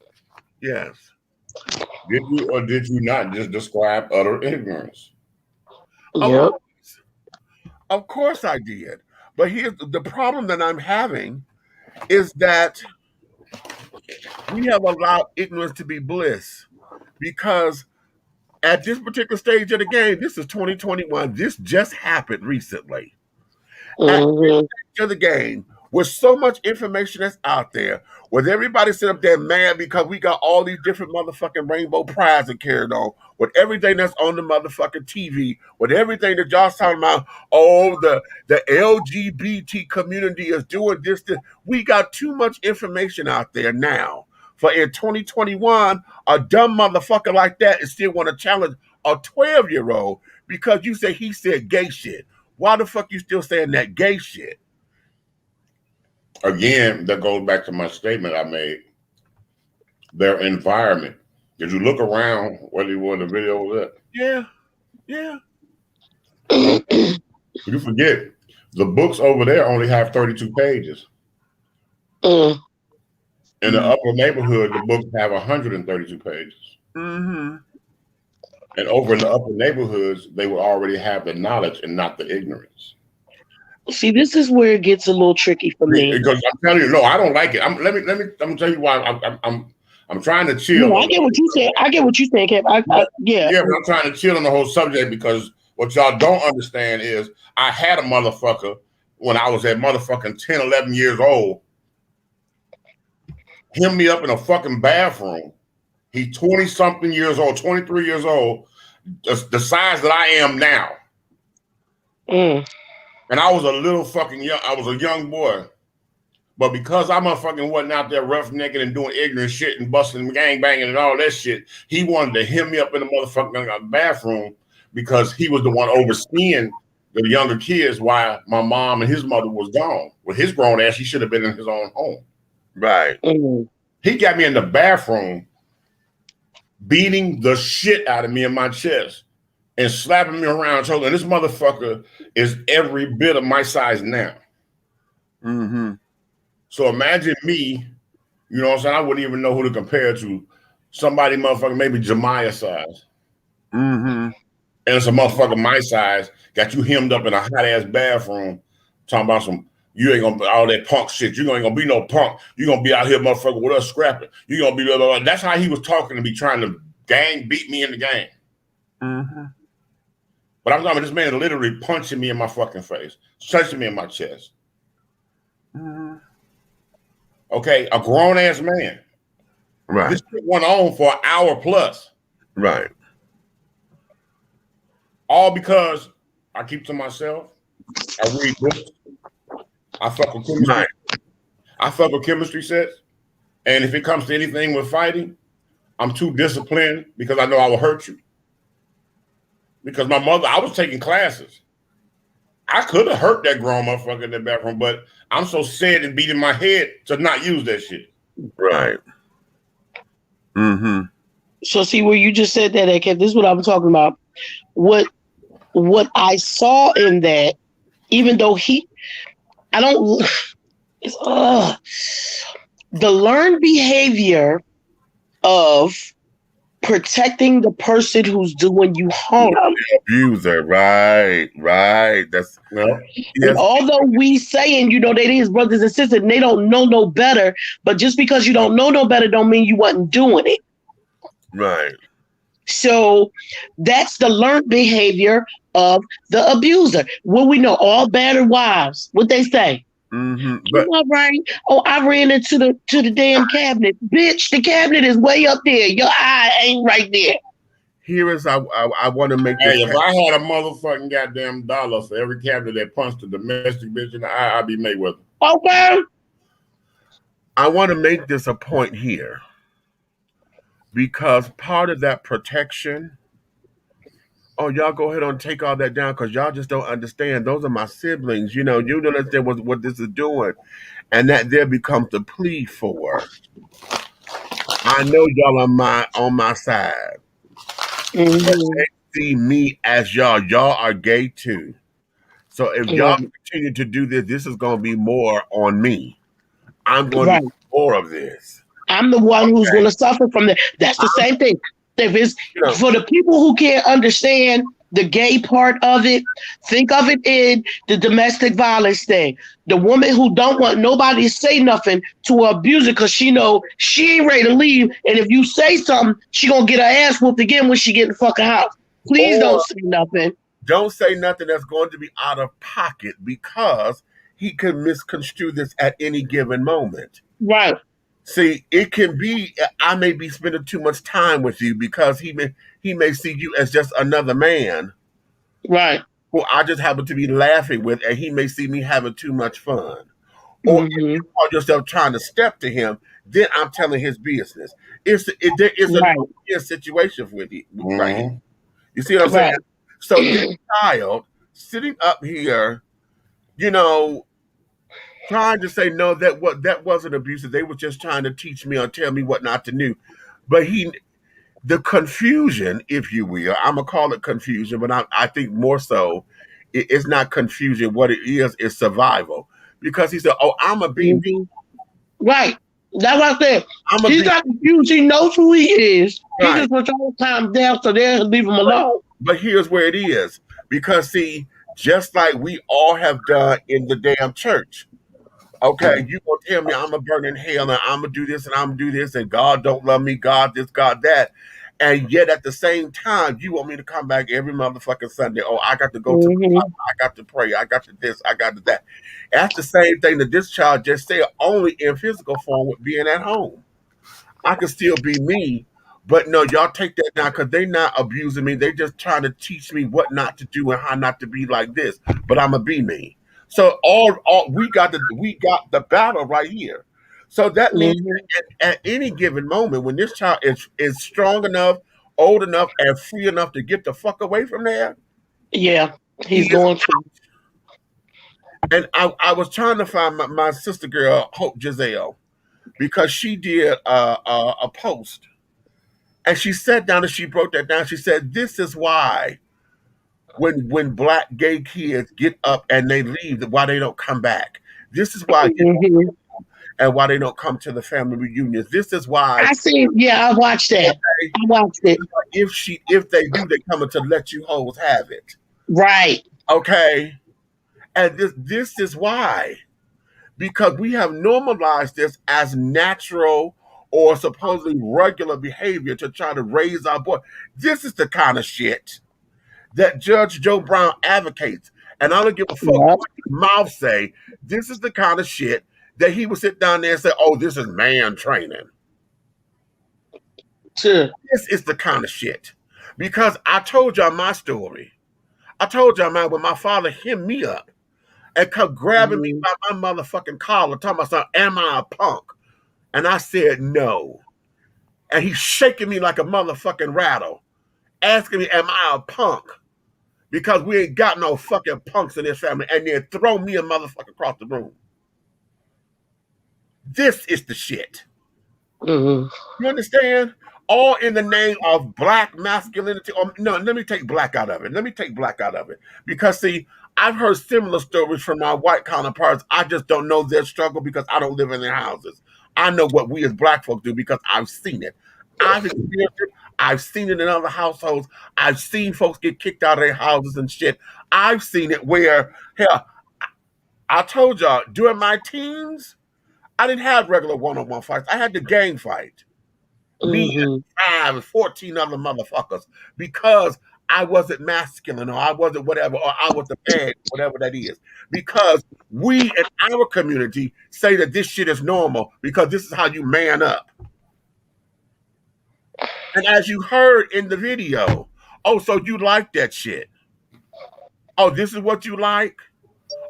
Speaker 3: Yes.
Speaker 8: Did you or did you not just describe utter ignorance?
Speaker 3: Of course I did. But here's the problem that I'm having is that we have allowed ignorance to be bliss because at this particular stage of the game, this is 2021. This just happened recently. At this stage of the game, with so much information that's out there, with everybody sitting up there mad because we got all these different motherfucking rainbow prizes carried on, with everything that's on the motherfucking TV, with everything that y'all's talking about, oh, the LGBT community is doing this. We got too much information out there now. For in 2021, a dumb motherfucker like that is still want to challenge a 12-year-old because you say he said gay shit. Why the fuck you still saying that gay shit?
Speaker 8: Again, that goes back to my statement I made. Their environment. Did you look around whether you were in the video with that?
Speaker 3: Yeah.
Speaker 8: You forget, the books over there only have 32 pages. In the upper neighborhood, the books have 132 pages. And over in the upper neighborhoods, they will already have the knowledge and not the ignorance.
Speaker 4: See, this is where it gets a little tricky for me.
Speaker 8: Because I'm telling you, no, I don't like it. I'm gonna tell you why. I'm trying to chill.
Speaker 4: No, I get what you said. I get what you saying, Kev. Yeah.
Speaker 8: Yeah, but I'm trying to chill on the whole subject because what y'all don't understand is I had a motherfucker when I was at motherfucking 10, 11 years old. Him me up in a fucking bathroom. He 20-something years old, 23 years old, the size that I am now. And I was a little fucking young, I was a young boy. But because I motherfucking wasn't out there roughnecking and doing ignorant shit and busting and gang banging and all that shit, he wanted to hem me up in the motherfucking bathroom because he was the one overseeing the younger kids while my mom and his mother was gone. With his grown ass, he should have been in his own home.
Speaker 3: Right.
Speaker 8: He got me in the bathroom beating the shit out of me in my chest and slapping me around shoulder. And this motherfucker is every bit of my size now. So imagine me, you know what I'm saying? I wouldn't even know who to compare to. Somebody motherfucker maybe Jemiah size. And it's a motherfucker my size, got you hemmed up in a hot ass bathroom, talking about some, you ain't gonna all that punk shit. You ain't gonna be no punk. You gonna be out here, motherfucker, with us scrapping. You gonna be blah, blah, blah. That's how he was talking to me, trying to gang beat me in the game. But I'm talking about this man literally punching me in my fucking face, touching me in my chest. Okay, a grown ass man.
Speaker 3: Right.
Speaker 8: This shit went on for an hour plus.
Speaker 3: Right.
Speaker 8: All because I keep to myself. I read books. I fuck with chemistry.
Speaker 3: Right.
Speaker 8: I fuck with chemistry sets. And if it comes to anything with fighting, I'm too disciplined because I know I will hurt you. Because my mother, I was taking classes. I could have hurt that grown motherfucker in the bathroom, but I'm so sad and beating my head to not use that shit.
Speaker 3: Right.
Speaker 4: So see where you just said that, Kev, this is what I'm talking about. What I saw in that, even though it's the learned behavior of protecting the person who's doing you harm.
Speaker 3: Abuser, right. That's
Speaker 4: yes. Although we saying, you know, they his brothers and sisters, and they don't know no better, but just because you don't know no better don't mean you wasn't doing it.
Speaker 3: Right.
Speaker 4: So that's the learned behavior of the abuser. What we know, all battered wives, what they say.
Speaker 3: But,
Speaker 4: all right. Oh, I ran into the damn cabinet. Bitch, the cabinet is way up there. Your eye ain't right there.
Speaker 3: Here is I want to make
Speaker 8: this. Hey, if I had a motherfucking goddamn dollar for every cabinet that punched a domestic bitch in the eye, I'd be Mayweather.
Speaker 4: Okay.
Speaker 3: I want to make this a point here. Because part of that protection, y'all go ahead and take all that down because y'all just don't understand. Those are my siblings. You know, you don't understand what this is doing. And that there becomes the plea for. I know y'all are on my side. But they see me as y'all. Y'all are gay too. So if y'all continue to do this, this is going to be more on me. I'm going to do more of this.
Speaker 4: I'm the one who's going to suffer from that. That's the same thing. If it's for the people who can't understand the gay part of it, think of it in the domestic violence thing. The woman who don't want nobody to say nothing to her abuser because she know she ain't ready to leave. And if you say something, she going to get her ass whooped again when she get in the fucking house. Please don't say nothing.
Speaker 3: Don't say nothing that's going to be out of pocket because he could misconstrue this at any given moment.
Speaker 4: Right.
Speaker 3: See, it can be, I may be spending too much time with you because he may see you as just another man.
Speaker 4: Right.
Speaker 3: Who I just happen to be laughing with, and he may see me having too much fun. Or if you call yourself trying to step to him, then I'm telling his business. There is a situation with you. Right. You see what I'm saying? So this child sitting up here, you know, trying to say no, that wasn't abusive. They were just trying to teach me or tell me what not to do. But the confusion, if you will, I'm gonna call it confusion, but I think more so, it's not confusion. What it is survival. Because he said, "Oh, I'm a baby."
Speaker 4: Right. That's what I said. He's not confused. He knows who he is. He just wants all the time down, so they'll leave him alone.
Speaker 3: But here's where it is. Because see, just like we all have done in the damn church. Okay, you gonna tell me I'm gonna burn in hell and I'm gonna do this and I'm gonna do this and God don't love me, God this, God that. And yet at the same time, you want me to come back every motherfucking Sunday. Oh, I got to go to the Bible, I got to pray, I got to this, I got to that. That's the same thing that this child just said, only in physical form with being at home. I can still be me, but no, y'all take that now because they're not abusing me. They just trying to teach me what not to do and how not to be like this. But I'm gonna be me. So all we got the battle right here. So that means at any given moment, when this child is strong enough, old enough, and free enough to get the fuck away from there,
Speaker 4: yeah, he's going to.
Speaker 3: And I was trying to find my sister girl Hope Giselle because she did a post. And she sat down and she broke that down. She said, "This is why when black gay kids get up and they leave, why they don't come back. This is why and why they don't come to the family reunions. This is why."
Speaker 4: I see. Yeah, I watched that.
Speaker 3: Okay,
Speaker 4: I watched it.
Speaker 3: If they do, they coming to let you hoes have it.
Speaker 4: Right.
Speaker 3: Okay. And this is why. Because we have normalized this as natural or supposedly regular behavior to try to raise our boy. This is the kind of shit that Judge Joe Brown advocates. And I don't give a fuck what his mouth say. This is the kind of shit that he would sit down there and say, oh, this is man training.
Speaker 4: Sure.
Speaker 3: This is the kind of shit. Because I told y'all my story. I told y'all, man, when my father hemmed me up and come grabbing me by my motherfucking collar, talking about something, am I a punk? And I said no. And he's shaking me like a motherfucking rattle, asking me, am I a punk? Because we ain't got no fucking punks in this family. And then throw me a motherfucker across the room. This is the shit. You understand? All in the name of black masculinity. No, let me take black out of it. Because, see, I've heard similar stories from my white counterparts. I just don't know their struggle because I don't live in their houses. I know what we as black folks do because I've seen it. I've experienced it. I've seen it in other households. I've seen folks get kicked out of their houses and shit. I've seen it where, hell, I told y'all, during my teens, I didn't have regular one-on-one fights. I had the gang fight. Me and 5 and 14 other motherfuckers because I wasn't masculine or I wasn't whatever or I was the bad, whatever that is. Because we in our community say that this shit is normal because this is how you man up. And as you heard in the video, oh, so you like that shit. Oh, this is what you like?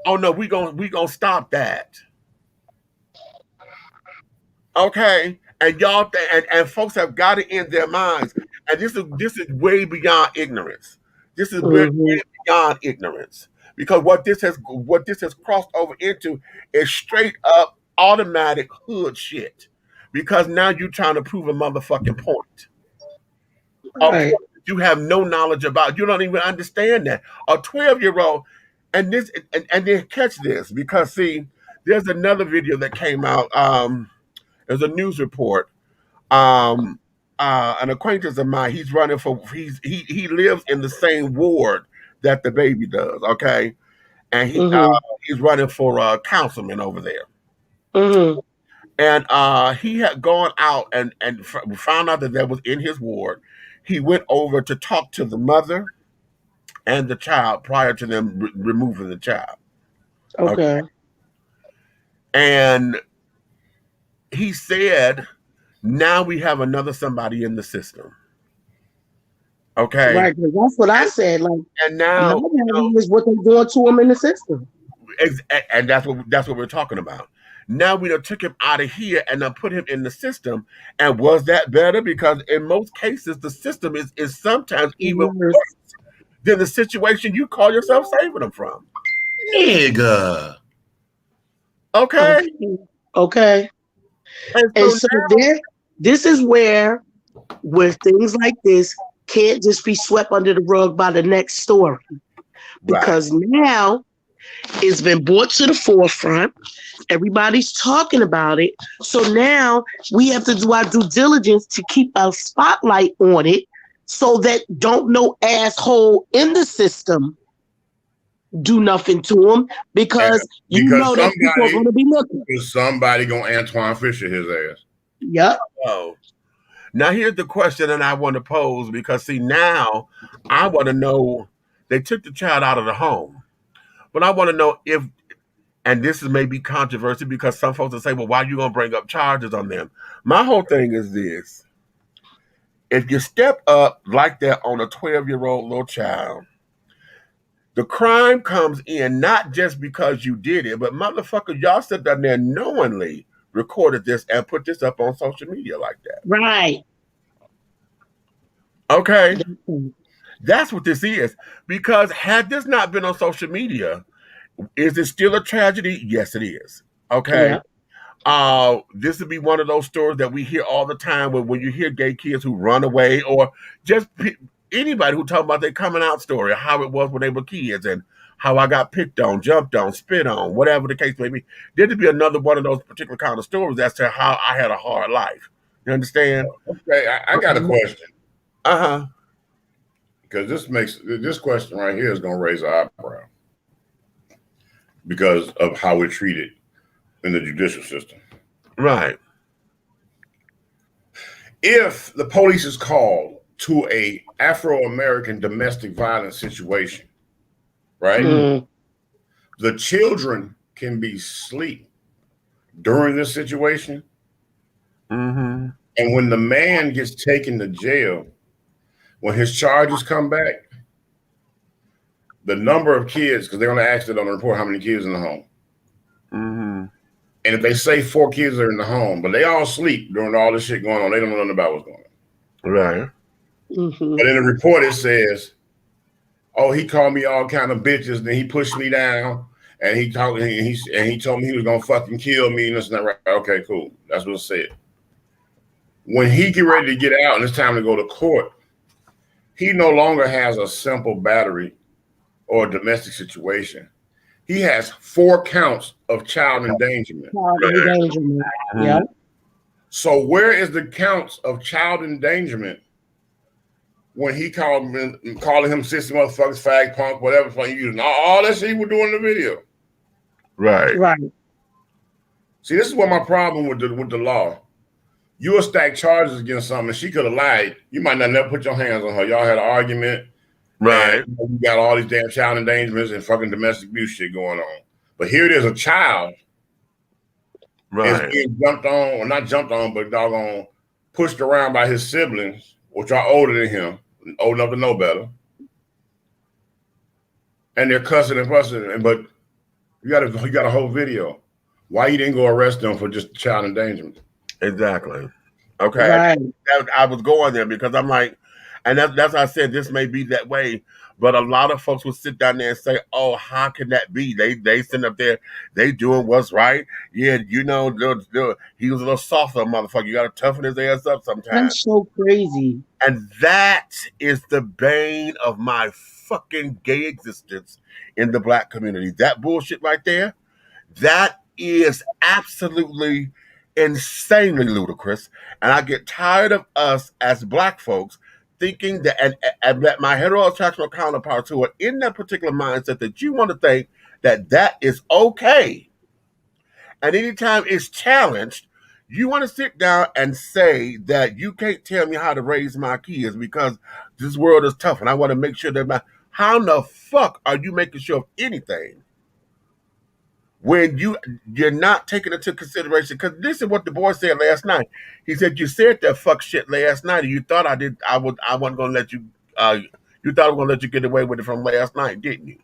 Speaker 3: Oh no, we gonna stop that. Okay. And y'all and folks have got it in their minds. And this is way beyond ignorance. This is way beyond ignorance. Because what this has crossed over into is straight up automatic hood shit. Because now you're trying to prove a motherfucking point.
Speaker 4: Right.
Speaker 3: You have no knowledge about, you don't even understand that. A 12-year-old, and then catch this, because see, there's another video that came out. There's a news report. An acquaintance of mine, he's running for he lives in the same ward that the baby does, okay? And he's running for councilman over there. And he had gone out and found out that was in his ward. He went over to talk to the mother and the child prior to them removing the child.
Speaker 4: Okay.
Speaker 3: And he said, now we have another somebody in the system. Okay.
Speaker 4: Right. That's what I said. Like,
Speaker 3: and now
Speaker 4: is what they're doing to him in the system.
Speaker 3: And that's what we're talking about. Now we done took him out of here and then put him in the system. And was that better? Because in most cases, the system is sometimes even worse than the situation you call yourself saving them from.
Speaker 8: Nigga.
Speaker 3: Okay.
Speaker 4: Okay. And so this is where things like this can't just be swept under the rug by the next story. Because now it's been brought to the forefront. Everybody's talking about it. So now we have to do our due diligence to keep a spotlight on it so that don't no asshole in the system do nothing to him because you know that people are going to be looking.
Speaker 8: Somebody going to Antoine Fisher his ass.
Speaker 4: Yep.
Speaker 3: Oh. Now here's the question that I want to pose, because see, now I want to know, they took the child out of the home, but I want to know if, and this is maybe controversial because some folks will say, well, why are you going to bring up charges on them? My whole thing is this. If you step up like that on a 12-year-old little child, the crime comes in not just because you did it, but motherfucker, y'all sit down there knowingly recorded this and put this up on social media like that.
Speaker 4: Right.
Speaker 3: Okay. That's what this is. Because had this not been on social media, is it still a tragedy? Yes, it is. Okay. Yeah. This would be one of those stories that we hear all the time when you hear gay kids who run away, or just anybody who talk about their coming out story, how it was when they were kids and how I got picked on, jumped on, spit on, whatever the case may be. There to be another one of those particular kind of stories as to how I had a hard life. You understand?
Speaker 8: Okay, I got a question.
Speaker 3: Uh-huh.
Speaker 8: Because this question right here is going to raise an eyebrow because of how we're treated in the judicial system.
Speaker 3: Right.
Speaker 8: If the police is called to a Afro-American domestic violence situation, right? Mm. The children can be asleep during this situation.
Speaker 3: Mm-hmm.
Speaker 8: And when the man gets taken to jail, when his charges come back, the number of kids, because they're going to ask it on the report how many kids in the home.
Speaker 3: Mm-hmm.
Speaker 8: And if they say 4 kids are in the home, but they all sleep during all this shit going on, they don't know nothing about what's going on.
Speaker 3: Right.
Speaker 4: Mm-hmm.
Speaker 8: But in the report it says, oh, he called me all kind of bitches, then he pushed me down, and he told me he was gonna fucking kill me, and that's not right. Okay, cool. That's what it said. When he get ready to get out and it's time to go to court, he no longer has a simple battery or a domestic situation. He has 4 counts of child endangerment.
Speaker 4: Yeah.
Speaker 8: So where is the counts of child endangerment when he calling him sissy motherfuckers, fag, punk, whatever for you using all that shit he was doing in the video?
Speaker 3: Right.
Speaker 4: Right.
Speaker 8: See, this is what my problem with the law. You will stack charges against something. She could have lied. You might not never put your hands on her. Y'all had an argument.
Speaker 3: Right.
Speaker 8: You got all these damn child endangerments and fucking domestic abuse shit going on. But here it is, a child.
Speaker 3: Right.
Speaker 8: Is being jumped on, or not jumped on, but doggone pushed around by his siblings, which are older than him, old enough to know better. And they're cussing and fussing. But you got a whole video. Why you didn't go arrest them for just child endangerment?
Speaker 3: Exactly. Okay.
Speaker 4: Right.
Speaker 3: I was going there because I'm like, and that's why I said this may be that way, but a lot of folks will sit down there and say, "Oh, how can that be? They sit up there, they doing what's right. Yeah, you know, he was a little softer, motherfucker. You got to toughen his ass up sometimes."
Speaker 4: That's so crazy.
Speaker 3: And that is the bane of my fucking gay existence in the Black community. That bullshit right there, that is absolutely insanely ludicrous. And I get tired of us as Black folks thinking that, and that my heteroattractional counterparts who are in that particular mindset, that you want to think that is okay. And anytime it's challenged, you want to sit down and say that you can't tell me how to raise my kids because this world is tough and I want to make sure that how the fuck are you making sure of anything when you're not taking into consideration? Because this is what the boy said last night. He said, you said that fuck shit last night and you thought I wasn't going to let you, you thought I was going to let you get away with it from last night, didn't you?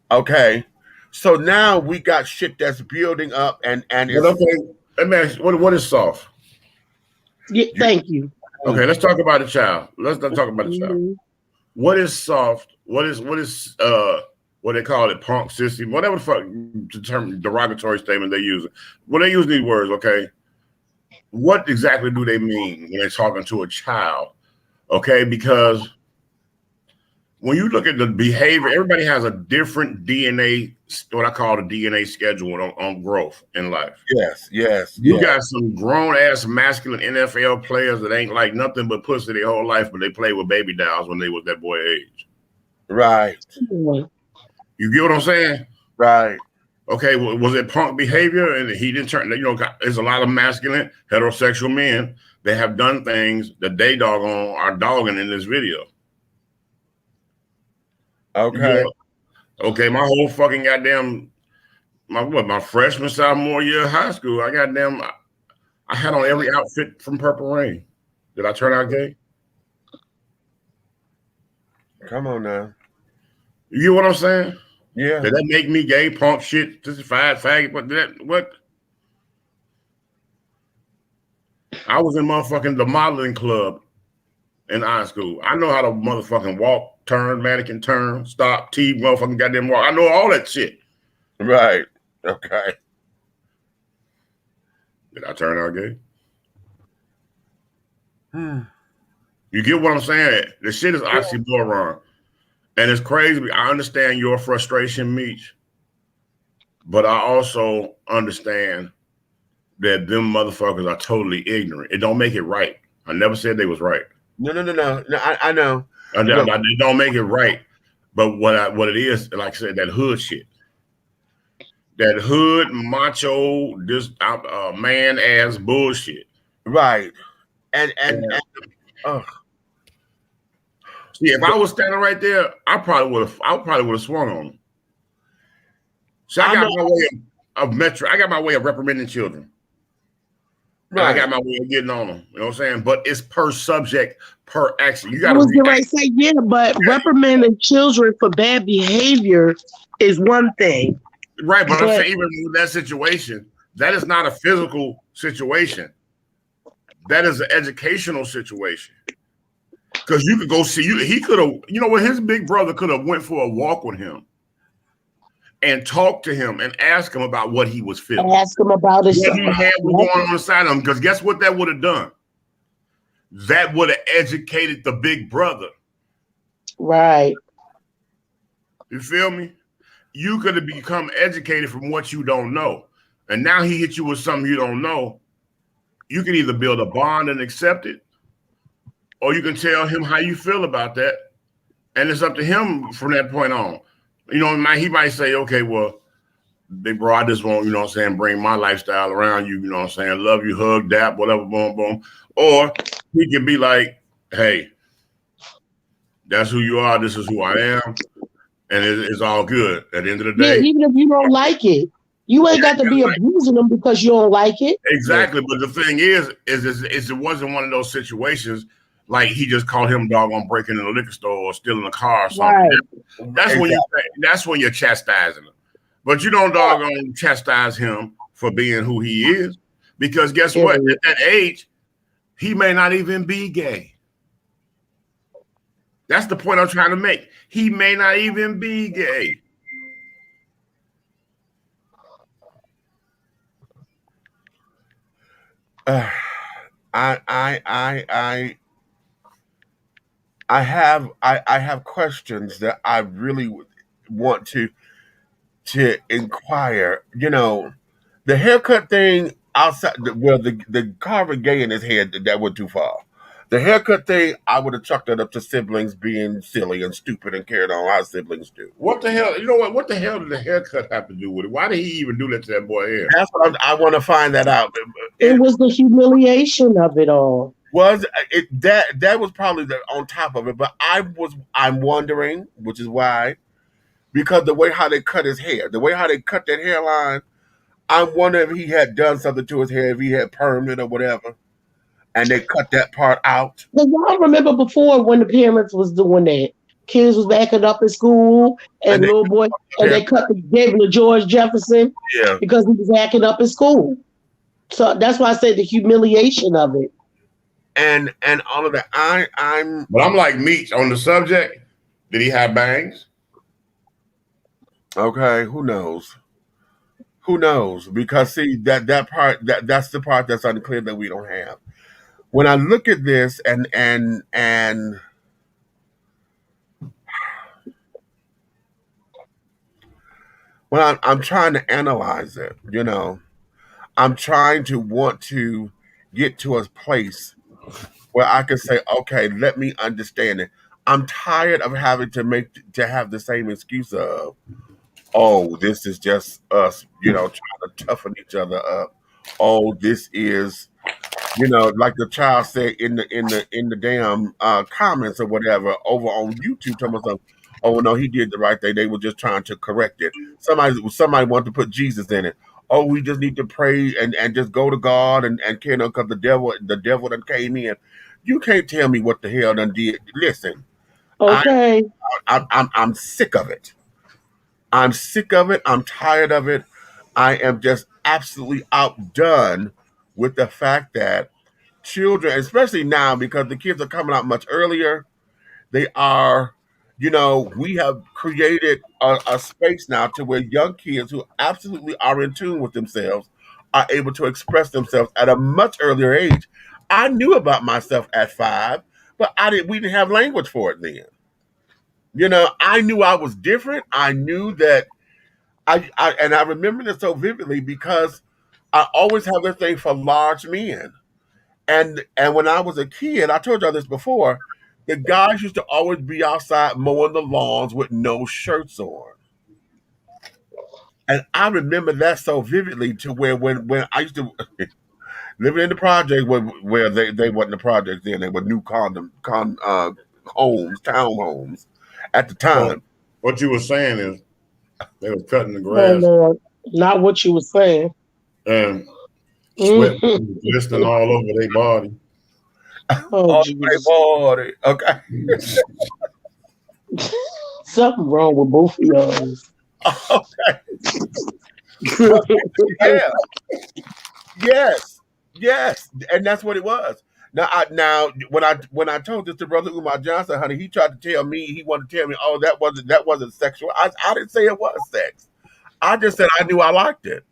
Speaker 3: Okay. So now we got shit that's building up and it's...
Speaker 8: Okay, hey man, what is soft?
Speaker 4: Yeah, thank you.
Speaker 8: Okay, let's talk about the child. Let's not talk about the child. What is soft? What is what they call it, punk, sissy, whatever the fuck the term derogatory statement they use. When they use these words, okay, what exactly do they mean when they're talking to a child? Okay, because when you look at the behavior, everybody has a different DNA, what I call the DNA schedule on growth in life.
Speaker 3: Yes.
Speaker 8: You got some grown-ass masculine NFL players that ain't like nothing but pussy their whole life, but they play with baby dolls when they was that boy age.
Speaker 3: Right.
Speaker 4: Yeah.
Speaker 8: You get what I'm saying?
Speaker 3: Right.
Speaker 8: Okay, was it punk behavior? And he didn't turn. There's a lot of masculine heterosexual men that have done things that they doggone are dogging in this video.
Speaker 3: Okay.
Speaker 8: Okay, my whole fucking goddamn my freshman sophomore year of high school, I had on every outfit from Purple Rain. Did I turn out gay?
Speaker 3: Come on now.
Speaker 8: You get what I'm saying?
Speaker 3: Yeah.
Speaker 8: Did that make me gay? Punk shit, just faggot. What? I was in motherfucking the modeling club in high school. I know how to motherfucking walk, turn, mannequin turn, stop, T, motherfucking goddamn walk. I know all that shit.
Speaker 3: Right. Okay.
Speaker 8: Did I turn out gay? You get what I'm saying? The shit is oxymoron. And it's crazy. I understand your frustration, Meech. But I also understand that them motherfuckers are totally ignorant. It don't make it right. I never said they was right.
Speaker 3: No. I know.
Speaker 8: They don't make it right. But what it is, like I said, that hood shit. That hood macho, this man ass bullshit.
Speaker 3: Right. And
Speaker 8: see, if I was standing right there, I probably would have swung on him. So I got my way of metro. I got my way of reprimanding children. Right. I got my way of getting on them. You know what I'm saying? But it's per subject, per action. You got to
Speaker 4: say, yeah, but reprimanding children for bad behavior is one thing.
Speaker 8: Right, but I'm saying even with that situation, that is not a physical situation. That is an educational situation. Because you could go see he could have, his big brother could have went for a walk with him and talked to him and asked him about what he was feeling.
Speaker 4: Ask him about his
Speaker 8: what he had going on inside him. Because guess what that would have done? That would have educated the big brother.
Speaker 4: Right.
Speaker 8: You feel me? You could have become educated from what you don't know. And now he hit you with something you don't know. You can either build a bond and accept it, or you can tell him how you feel about that. And it's up to him from that point on. He might say, okay, well, big bro, I just want, bring my lifestyle around you, love you, hug, dap, whatever, boom, boom. Or he can be like, hey, that's who you are. This is who I am. And it's all good at the end of the day.
Speaker 4: Yeah, even if you don't like it, you ain't got to be abusing them because you don't like it.
Speaker 8: Exactly. But the thing is it wasn't one of those situations like he just caught him doggone breaking in a liquor store or stealing a car or something. Right. That's when you're chastising him. But you don't doggone chastise him for being who he is. Because guess what? At that age, he may not even be gay. That's the point I'm trying to make. He may not even be gay.
Speaker 3: I have questions that I really want to inquire. The haircut thing outside. The carving gay in his head, that went too far. The haircut thing, I would have chucked it up to siblings being silly and stupid and carried on how siblings do.
Speaker 8: What the hell? You know what? What the hell did the haircut have to do with it? Why did he even do that to that boy hair?
Speaker 3: That's what I want to find that out.
Speaker 4: It was the humiliation of it all.
Speaker 3: Was it that was probably on top of it, but I'm wondering, which is why, because the way how they cut his hair, the way how they cut that hairline, I'm wondering if he had done something to his hair, if he had permed it or whatever, and they cut that part out.
Speaker 4: But y'all remember before when the parents was doing that, kids was acting up in school, and little boy, and they gave him to George Jefferson, because he was acting up in school. So that's why I said the humiliation of it.
Speaker 3: And all of that, I'm.
Speaker 8: But I'm like Meech on the subject. Did he have bangs?
Speaker 3: Okay, who knows? Who knows? Because see that part that's the part that's unclear that we don't have. When I look at this and when I'm trying to analyze it, I'm trying to want to get to a place where I can say, okay, let me understand it. I'm tired of having to have the same excuse of, oh, this is just us, trying to toughen each other up. Oh, this is, like the child said in the damn comments or whatever over on YouTube, talking about, oh no, he did the right thing. They were just trying to correct it. Somebody wanted to put Jesus in it. Oh, we just need to pray and just go to God and because the devil done came in. You can't tell me what the hell done did. Listen,
Speaker 4: Okay.
Speaker 3: I'm sick of it. I'm sick of it. I'm tired of it. I am just absolutely outdone with the fact that children, especially now because the kids are coming out much earlier, they are, we have created a space now to where young kids who absolutely are in tune with themselves are able to express themselves at a much earlier age. I knew about myself at 5, but we didn't have language for it then. I knew I was different. I knew that and I remember this so vividly because I always have this thing for large men. And when I was a kid, I told y'all this before, the guys used to always be outside mowing the lawns with no shirts on. And I remember that so vividly to where when I used to living in the project where they wasn't the projects then, they were new homes, townhomes at the time.
Speaker 8: What you were saying is they were cutting the
Speaker 4: Oh
Speaker 8: grass
Speaker 4: Lord, not what you were saying.
Speaker 8: and sweat glistening all over their body.
Speaker 4: Oh,
Speaker 3: All
Speaker 4: Jesus.
Speaker 3: body. Okay.
Speaker 4: Something wrong with both of y'all.
Speaker 3: Okay. But yeah. Yes, and that's what it was. Now, when I told this to Brother Umar Johnson, honey, he tried to tell me, he wanted to tell me, oh, that wasn't sexual. I didn't say it was sex. I just said I knew I liked it,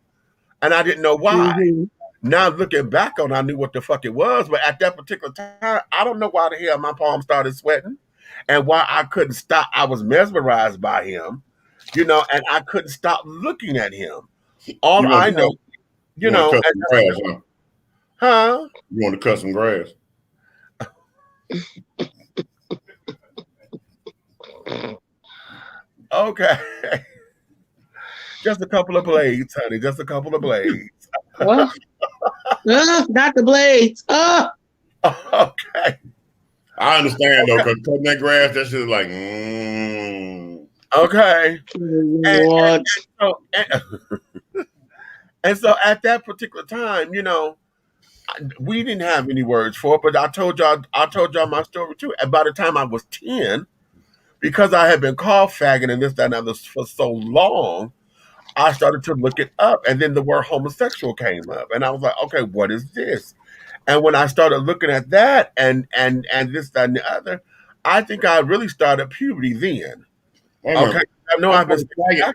Speaker 3: and I didn't know why.
Speaker 4: Mhm.
Speaker 3: Now looking back on, I knew what the fuck it was, but at that particular time, I don't know why the hell my palms started sweating, and why I couldn't stop. I was mesmerized by him, and I couldn't stop looking at him. All
Speaker 8: You want
Speaker 3: I know,
Speaker 8: to cut some grass, huh?
Speaker 3: Huh?
Speaker 8: You want to cut some grass?
Speaker 3: Okay. Just a couple of blades, honey. Just a couple of blades.
Speaker 4: Not the blades.
Speaker 3: Okay.
Speaker 8: I understand though, because cutting that grass, that shit is like,
Speaker 3: Okay.
Speaker 4: What?
Speaker 3: And so at that particular time, we didn't have any words for it, but I told y'all my story too. And by the time I was 10, because I had been called faggot and this, that, and other for so long, I started to look it up. And then the word homosexual came up. And I was like, okay, what is this? And when I started looking at that and this, that, and the other, I think I really started puberty then. Okay. I know I've been
Speaker 8: faggot.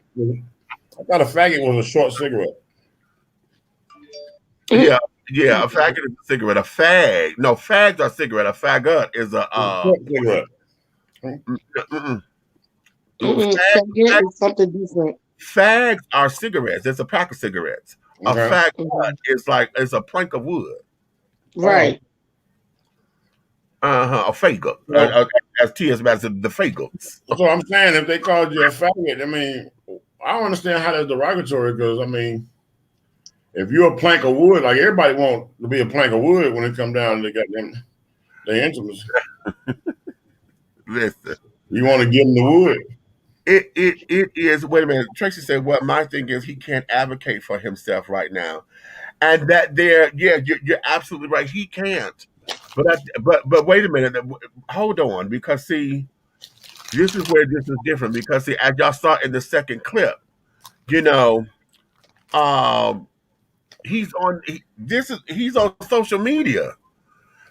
Speaker 8: I thought a faggot was a short cigarette.
Speaker 3: Yeah, a faggot is a cigarette. A fag. No, fags are cigarette. A faggot is a
Speaker 8: cigarette.
Speaker 4: Faggot is something different.
Speaker 3: Fags are cigarettes. It's a pack of cigarettes. Okay. A faggot is like it's a plank of wood.
Speaker 4: Right.
Speaker 3: A faggot. As T.S. said, the faggots.
Speaker 8: So I'm saying, if they called you a faggot, I mean, I don't understand how that's derogatory. Because I mean, if you're a plank of wood, like everybody wants to be a plank of wood when it come down to their intimacy.
Speaker 3: Listen,
Speaker 8: you want to give them the wood.
Speaker 3: It is. Wait a minute. Tracy said, "What my thing is, he can't advocate for himself right now," and that you're absolutely right. He can't. But wait a minute. Hold on, because see, this is where this is different. Because see, as y'all saw in the second clip, he's on social media.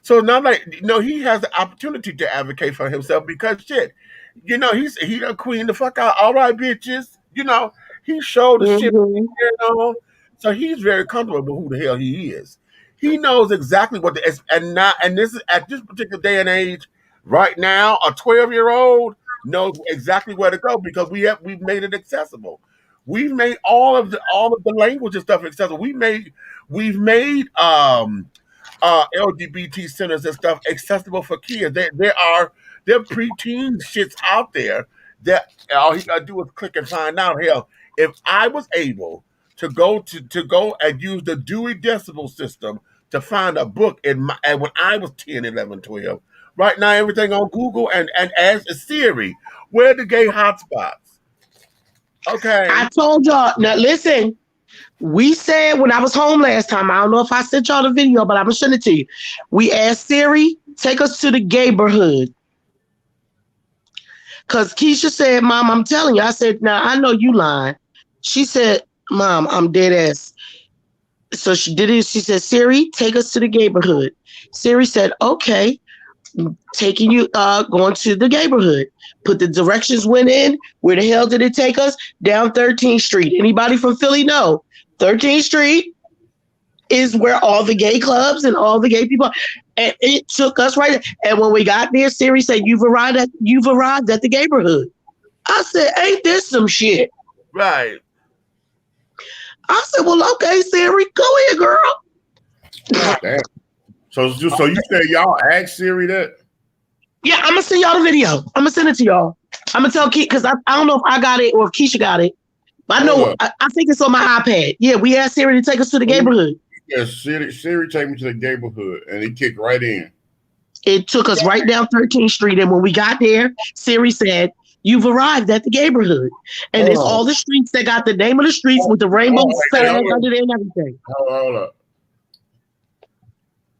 Speaker 3: So now, he has the opportunity to advocate for himself because shit, he done queen the fuck out. All right, bitches, he showed the shit, so he's very comfortable with who the hell he is. He knows exactly what and this is at this particular day and age. Right now, a 12-year-old knows exactly where to go because we've made it accessible. We've made all of the language and stuff accessible. We've made LGBT centers and stuff accessible for kids. There preteen shits out there that all you gotta do is click and find out. Hell, if I was able to go and use the Dewey Decimal System to find a book and when I was 10, 11, 12, right now everything on Google and ask Siri, where are the gay hotspots? Okay.
Speaker 4: I told y'all, now listen, we said when I was home last time, I don't know if I sent y'all the video, but I'm gonna send it to you. We asked Siri, take us to the neighborhood. Cause Keisha said, Mom, I'm telling you. I said, now I know you lying. She said, Mom, I'm dead ass. So she did it. She said, Siri, take us to the neighborhood. Siri said, okay, taking you, going to the neighborhood. Put the directions went in. Where the hell did it take us? Down 13th Street. Anybody from Philly know? 13th Street is where all the gay clubs and all the gay people. And it took us right. And when we got there, Siri said, you've arrived at the neighborhood. I said, ain't this some shit?
Speaker 3: Right.
Speaker 4: I said, well, okay, Siri, go ahead, girl.
Speaker 8: Damn. So you said y'all asked Siri that?
Speaker 4: Yeah, I'm gonna send y'all the video. I'm gonna send it to y'all. I'm gonna tell Keisha because I don't know if I got it or if Keisha got it. But I know I think it's on my iPad. Yeah, we asked Siri to take us to the neighborhood.
Speaker 8: Yeah, Siri take me to the neighborhood and he kicked right in.
Speaker 4: It took us right down 13th Street, and when we got there, Siri said, "You've arrived at the neighborhood," and it's all the streets that got the name of the streets with the rainbow flag under there and everything.
Speaker 8: Hold up.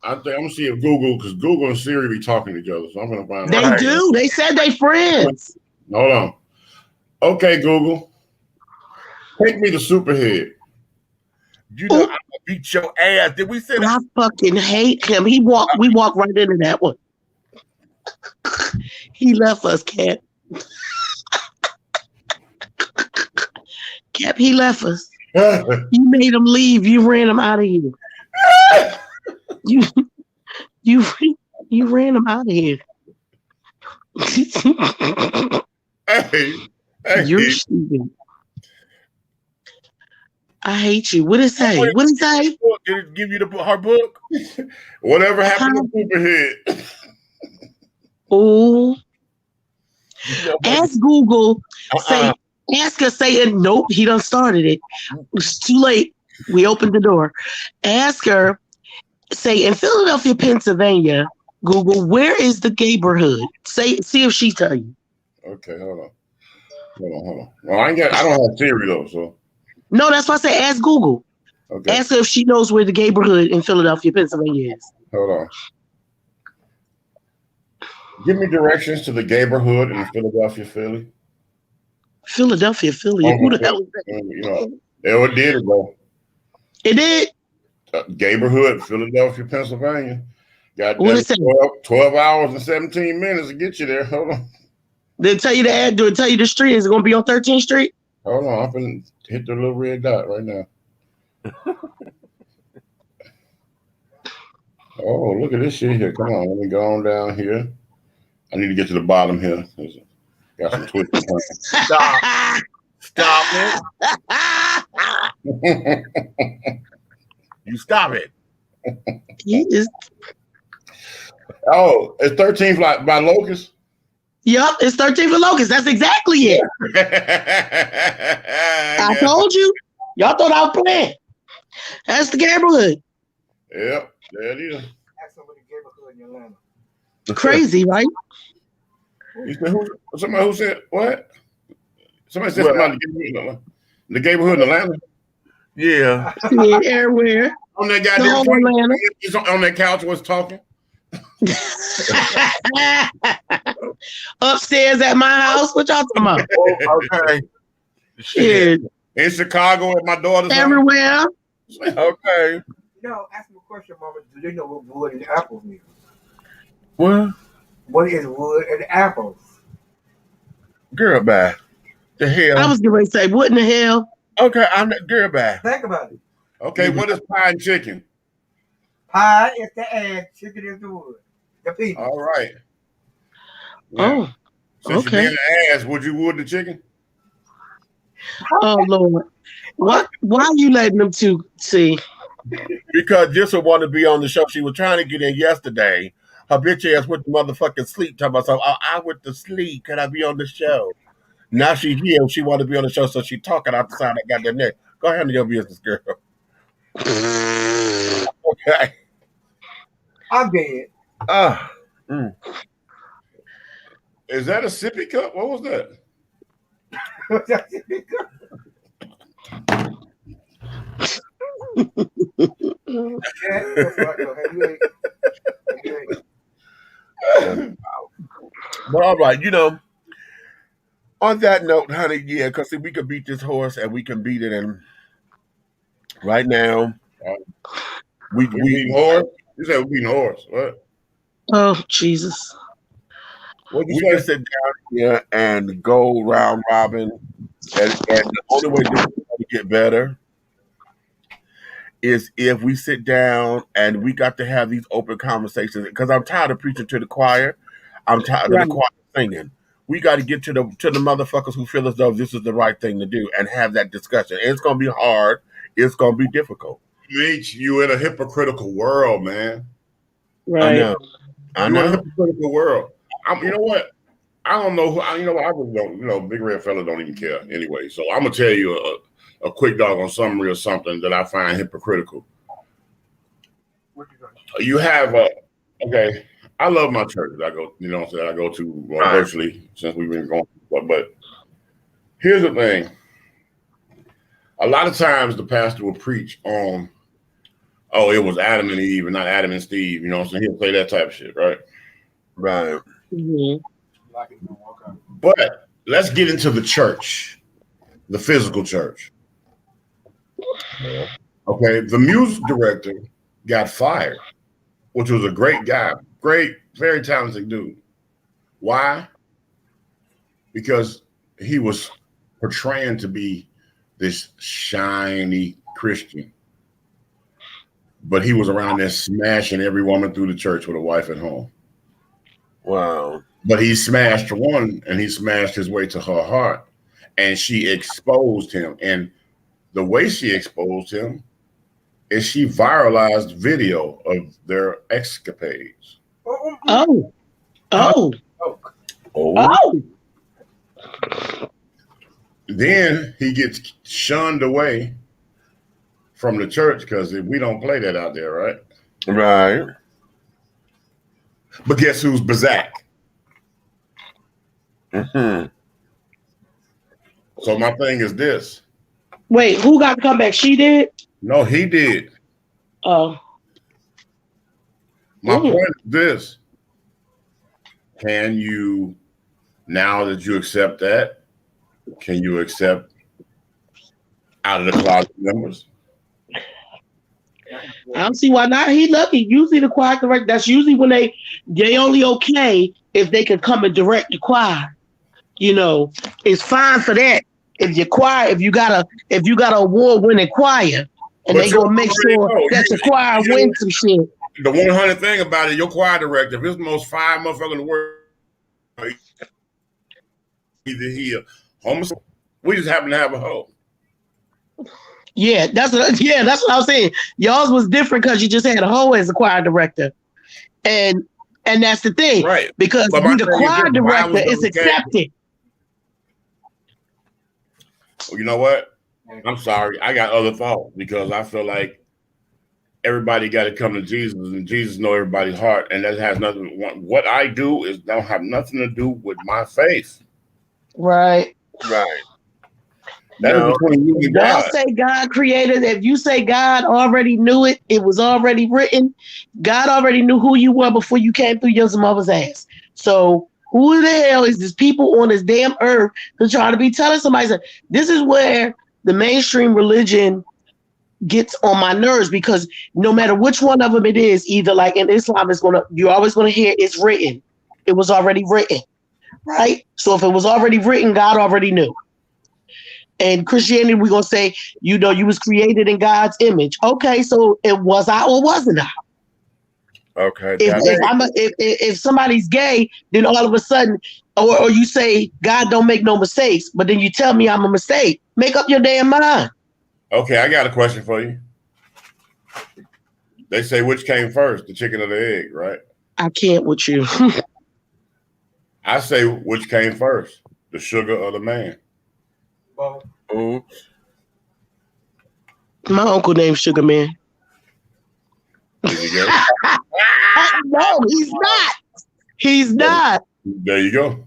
Speaker 8: I'm gonna see if because Google and Siri be talking to each other, so I'm gonna find out.
Speaker 4: They do. They said they friends.
Speaker 8: Hold on. Okay, Google, take me to Superhead.
Speaker 3: You know, I'm gonna beat your ass. Did we say that?
Speaker 4: I fucking hate him. We walked right into that one. He left us, Cap. Cap, he left us. You made him leave. You ran him out of here. You ran him out of here.
Speaker 8: Hey.
Speaker 4: You're stupid. I hate you. What did it say? What did it say?
Speaker 3: Did it give you her book?
Speaker 8: Whatever happened to Superhead?
Speaker 4: Oh. Ask Google. Ask her saying, nope, he done started it. It's too late. We opened the door. Ask her, say, in Philadelphia, Pennsylvania, Google, where is the neighborhood? See if she tell you.
Speaker 8: Okay, hold on. Well, I don't have Siri though, so.
Speaker 4: No, that's why I say ask Google.
Speaker 8: Okay.
Speaker 4: Ask her if she knows where the neighborhood in Philadelphia, Pennsylvania is.
Speaker 8: Hold on. Give me directions to the neighborhood in Philadelphia, Philly.
Speaker 4: Philadelphia, Philly. Who the hell is that?
Speaker 8: You know, it did it though.
Speaker 4: It did.
Speaker 8: Neighborhood, Philadelphia, Pennsylvania. Got 12 hours and 17 minutes to get you there. Hold on.
Speaker 4: They tell you the ad. Do it tell you the street? Is it going to be on 13th Street?
Speaker 8: Hold on. I'm going to hit the little red dot right now. Oh, look at this shit here. Come on. Let me go on down here. I need to get to the bottom here. Got some twisting.
Speaker 3: Stop it. You stop it.
Speaker 4: You just...
Speaker 8: Oh, it's 13th by Locust?
Speaker 4: Yep, it's 13th for Locust. That's exactly it. I told you. Y'all thought I was playing. That's the neighborhood.
Speaker 8: Yep, there it is.
Speaker 11: That's over the neighborhood in Atlanta.
Speaker 4: Crazy, right?
Speaker 8: Somebody who said what? Somebody said somebody the neighborhood in Atlanta.
Speaker 3: Yeah.
Speaker 4: Yeah, everywhere.
Speaker 8: On that goddamn on that couch was talking.
Speaker 4: Upstairs at my house. What y'all talking about?
Speaker 3: Okay.
Speaker 4: Shit.
Speaker 8: In Chicago at my daughter's
Speaker 4: everywhere.
Speaker 8: House.
Speaker 3: Okay.
Speaker 11: No, ask me a question, Mama. Do they know what wood and apples mean?
Speaker 3: What?
Speaker 11: What is wood and apples?
Speaker 3: Girl, bye. The hell?
Speaker 4: I was going to say, what in the hell?
Speaker 3: Okay, I'm not girl, bye.
Speaker 11: Think about it.
Speaker 8: Okay, what is pie and chicken?
Speaker 11: Pie is the egg, chicken is the wood. The people.
Speaker 8: All right.
Speaker 4: Yeah. Oh,
Speaker 8: since
Speaker 4: okay.
Speaker 8: You're being an ass, would you wood the chicken?
Speaker 4: Oh Lord, what? Why are you letting them two see?
Speaker 3: Because this would want to be on the show. She was trying to get in yesterday. Her bitch ass went to motherfucking sleep. Talking about, I went to sleep. Can I be on the show? Now she's here. She want to be on the show, so she talking out the side. I got that neck. Go ahead and your business, girl. Okay.
Speaker 11: I'm dead.
Speaker 8: Is that a sippy cup? What was that?
Speaker 3: But all right, on that note, honey, yeah, because we could beat this horse and we can beat it. And right now, we
Speaker 8: beating horse. You said we beating horse. What?
Speaker 4: Oh, Jesus.
Speaker 3: We can sit down here and go round robin, and the only way this is going to get better is if we sit down and we got to have these open conversations. Because I'm tired of preaching to the choir. I'm tired of the choir singing. We got to get to the motherfuckers who feel as though this is the right thing to do and have that discussion. And it's going to be hard. It's going to be difficult.
Speaker 8: Mitch, you in a hypocritical world, man.
Speaker 4: Right.
Speaker 3: I know.
Speaker 8: You're in a hypocritical world. You know what? I don't know. I really don't. Big red fella don't even care anyway. So I'm gonna tell you a quick doggone summary of something that I find hypocritical. You have okay. I love my church. I go, I go to virtually since we've been going. But here's the thing. A lot of times the pastor will preach on, it was Adam and Eve and not Adam and Steve. So he'll say that type of shit, right?
Speaker 3: Right.
Speaker 4: Mm-hmm.
Speaker 8: But let's get into the church, the physical church. Okay, the music director got fired, which was a great guy, great, very talented dude. Why? Because he was portraying to be this shiny Christian, but he was around there smashing every woman through the church with a wife at home.
Speaker 3: Wow.
Speaker 8: But he smashed one and he smashed his way to her heart, and she exposed him. And the way she exposed him is she viralized video of their escapades.
Speaker 4: Oh.
Speaker 8: Then he gets shunned away from the church because we don't play that out there, right?
Speaker 3: Right.
Speaker 8: But guess who's Bazak?
Speaker 3: Mm-hmm.
Speaker 8: So my thing is this.
Speaker 4: Wait, who got to come back? She did?
Speaker 8: No, he did.
Speaker 4: Oh.
Speaker 8: My point is this. Can you, now that you accept that, can you accept out of the closet members?
Speaker 4: I don't see why not. He lucky. Usually the choir director, that's usually when they only okay if they can come and direct the choir. It's fine for that. If your choir, if you got a award-winning choir, and they gonna make sure that the choir wins some shit.
Speaker 8: The 100 thing about it, your choir director, if it's the most fire motherfucker in the world, either he a homosexual, we just happen to have a hoe.
Speaker 4: Yeah, that's what I was saying. Y'all's was different because you just had a hoe as a choir director, and that's the thing,
Speaker 8: right?
Speaker 4: Because the choir director is accepted.
Speaker 8: Well, you know what? I'm sorry, I got other thoughts because I feel like everybody got to come to Jesus, and Jesus know everybody's heart, and that has nothing. What I do is don't have nothing to do with my faith.
Speaker 4: Right.
Speaker 8: That is between you and God.
Speaker 4: Y'all say God created. If you say God already knew it, it was already written. God already knew who you were before you came through your mother's ass. So who the hell is this people on this damn earth to try to be telling somebody? This is where the mainstream religion gets on my nerves, because no matter which one of them it is, either like in Islam, you're always gonna hear it's written. It was already written, right? So if it was already written, God already knew. And Christianity, we're gonna say, you was created in God's image. Okay, so it was I or wasn't I?
Speaker 3: Okay.
Speaker 4: If somebody's gay, then all of a sudden, or you say God don't make no mistakes, but then you tell me I'm a mistake. Make up your damn mind.
Speaker 8: Okay, I got a question for you. They say which came first, the chicken or the egg, right?
Speaker 4: I can't with you.
Speaker 8: I say which came first, the sugar or the man.
Speaker 3: Oops.
Speaker 4: My uncle named Sugar Man.
Speaker 8: Is he gay?
Speaker 4: No, he's not. He's not.
Speaker 8: There you go.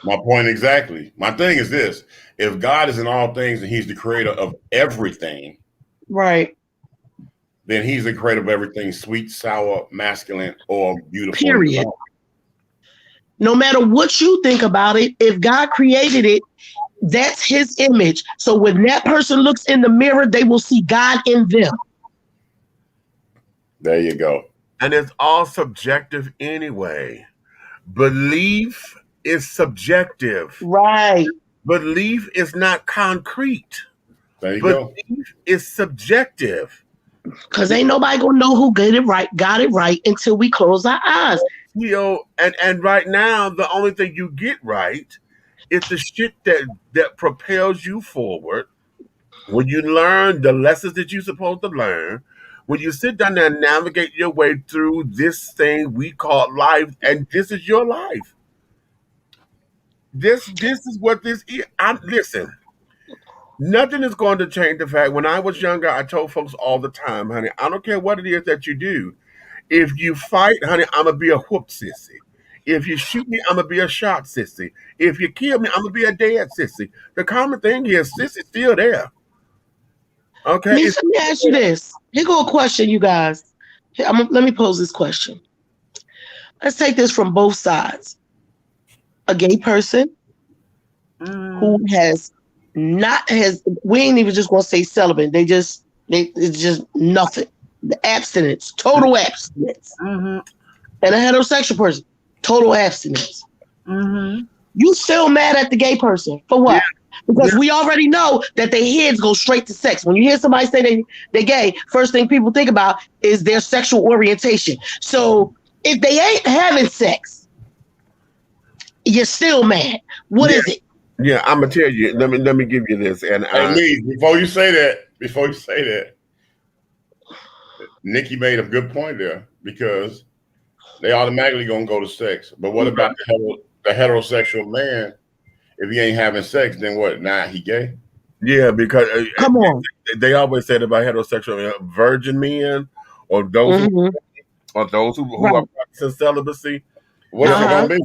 Speaker 8: My point exactly. My thing is this: if God is in all things and He's the creator of everything,
Speaker 4: right,
Speaker 8: then He's the creator of everything sweet, sour, masculine, or beautiful.
Speaker 4: Period. No matter what you think about it, if God created it, that's His image. So when that person looks in the mirror, they will see God in them.
Speaker 8: There you go.
Speaker 3: And it's all subjective anyway. Belief is subjective.
Speaker 4: Right.
Speaker 3: Belief is not concrete.
Speaker 8: There you go.
Speaker 3: Belief is subjective.
Speaker 4: Because ain't nobody gonna know who got it right until we close our eyes.
Speaker 3: You know, and right now the only thing you get right is the shit that propels you forward. When you learn the lessons that you're supposed to learn, when you sit down there and navigate your way through this thing we call life, and this is your life. This is what this is. Listen, nothing is going to change the fact. When I was younger, I told folks all the time, honey, I don't care what it is that you do. If you fight, honey, I'm going to be a whoop sissy. If you shoot me, I'm going to be a shot sissy. If you kill me, I'm going to be a dead sissy. The common thing is sissy's still there. Okay.
Speaker 4: Let me ask you this. Here go a question, you guys. Let me pose this question. Let's take this from both sides. A gay person who we ain't even just gonna say celibate. It's just nothing. The abstinence, total abstinence.
Speaker 3: Mm-hmm.
Speaker 4: And a heterosexual person, total abstinence.
Speaker 3: Mm-hmm.
Speaker 4: You still mad at the gay person for what? Yeah. Because we already know that their heads go straight to sex. When you hear somebody say they're gay, first thing people think about is their sexual orientation. So if they ain't having sex, you're still mad. What is it?
Speaker 3: Yeah, I'm gonna tell you. Let me give you this. And
Speaker 8: Lee, before you say that, Nikki made a good point there, because they automatically gonna go to sex. But what about the heterosexual man? If he ain't having sex, then what? Nah, he gay.
Speaker 3: Yeah, because
Speaker 4: come on,
Speaker 3: they always said about heterosexual virgin men or those who are practicing celibacy.
Speaker 8: What is it gonna be?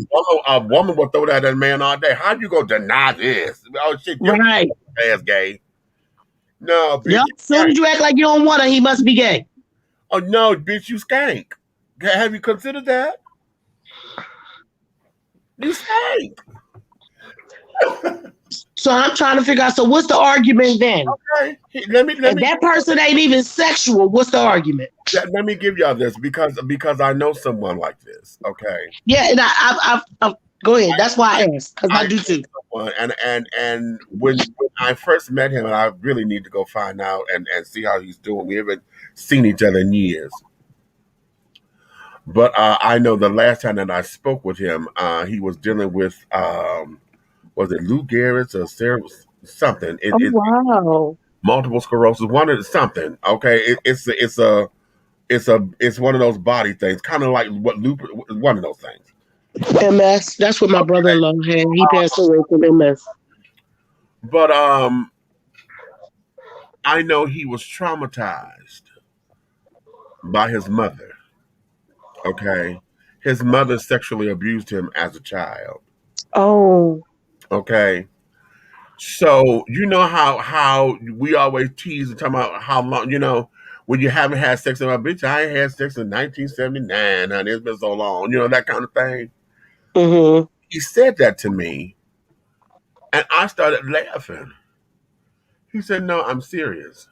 Speaker 3: A woman will throw that at a man all day. How you gonna deny this? Oh shit,
Speaker 4: right?
Speaker 3: Ass gay. No, bitch.
Speaker 4: Yep. As soon as you act like you don't want her, he must be gay.
Speaker 3: Oh no, bitch, you skank. Have you considered that? You skank.
Speaker 4: So I'm trying to figure out. So what's the argument then?
Speaker 3: Okay, let me.
Speaker 4: That person ain't even sexual. What's the argument?
Speaker 3: Let me give y'all this because I know someone like this. Okay.
Speaker 4: Yeah, and I go ahead. That's why I asked, because I do too.
Speaker 3: And when I first met him, and I really need to go find out and see how he's doing. We haven't seen each other in years. But I know the last time that I spoke with him, he was dealing with was it Lou Gehrig's or something?
Speaker 4: Wow.
Speaker 3: Multiple sclerosis, something. Okay, it's one of those body things, kind of like what lupus, one of those things.
Speaker 4: MS. That's what my brother-in-law had. He passed away from MS.
Speaker 3: But I know he was traumatized by his mother. Okay, his mother sexually abused him as a child.
Speaker 4: Oh.
Speaker 3: Okay. So you know how we always tease and talk about how long, when you haven't had sex in my bitch, I ain't had sex in 1979, honey. It's been so long, that kind of thing.
Speaker 4: Mm-hmm.
Speaker 3: He said that to me, and I started laughing. He said, "No, I'm serious."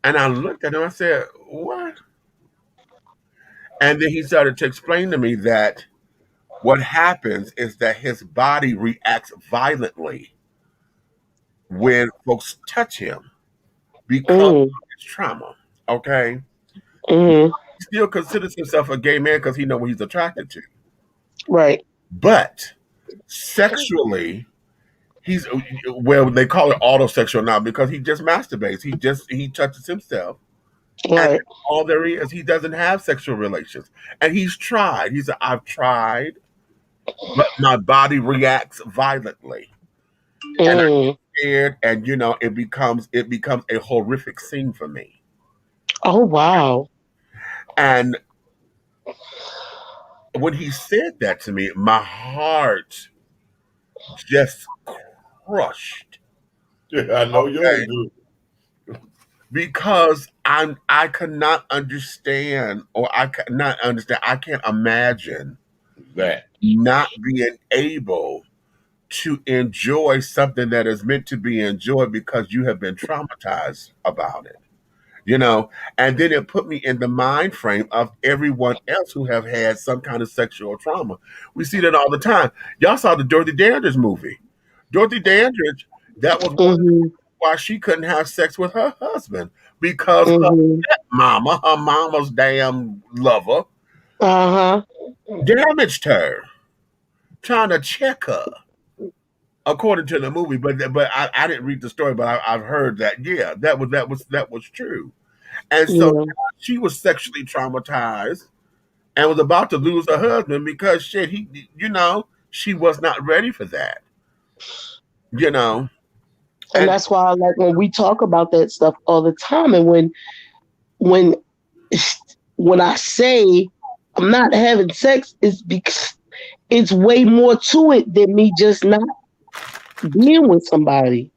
Speaker 3: And I looked at him. I said, "What?" And then he started to explain to me that what happens is that his body reacts violently when folks touch him because of his trauma. Okay.
Speaker 4: Mm-hmm.
Speaker 3: He still considers himself a gay man because he knows what he's attracted to.
Speaker 4: Right.
Speaker 3: But sexually, he's well, they call it autosexual now because he just masturbates. He touches himself.
Speaker 4: Right.
Speaker 3: And all there is, he doesn't have sexual relations. And he's tried. He said, I've tried, but my body reacts violently. And I'm scared, and it becomes a horrific scene for me.
Speaker 4: Oh wow.
Speaker 3: And when he said that to me, my heart just crushed.
Speaker 8: Yeah, I know yours do.
Speaker 3: Because I cannot understand, or I cannot understand. I can't imagine
Speaker 8: that
Speaker 3: not being able to enjoy something that is meant to be enjoyed because you have been traumatized about it. And then it put me in the mind frame of everyone else who have had some kind of sexual trauma. We see that all the time. Y'all saw the Dorothy Dandridge movie. Dorothy Dandridge, that was why she couldn't have sex with her husband because her mama's damn lover, damaged her, trying to check her. According to the movie, but I didn't read the story, but I've heard that that was true, and so she was sexually traumatized and was about to lose her husband because she was not ready for that,
Speaker 4: and that's why when we talk about that stuff all the time, and when I say I'm not having sex, it's because it's way more to it than me just not being with somebody.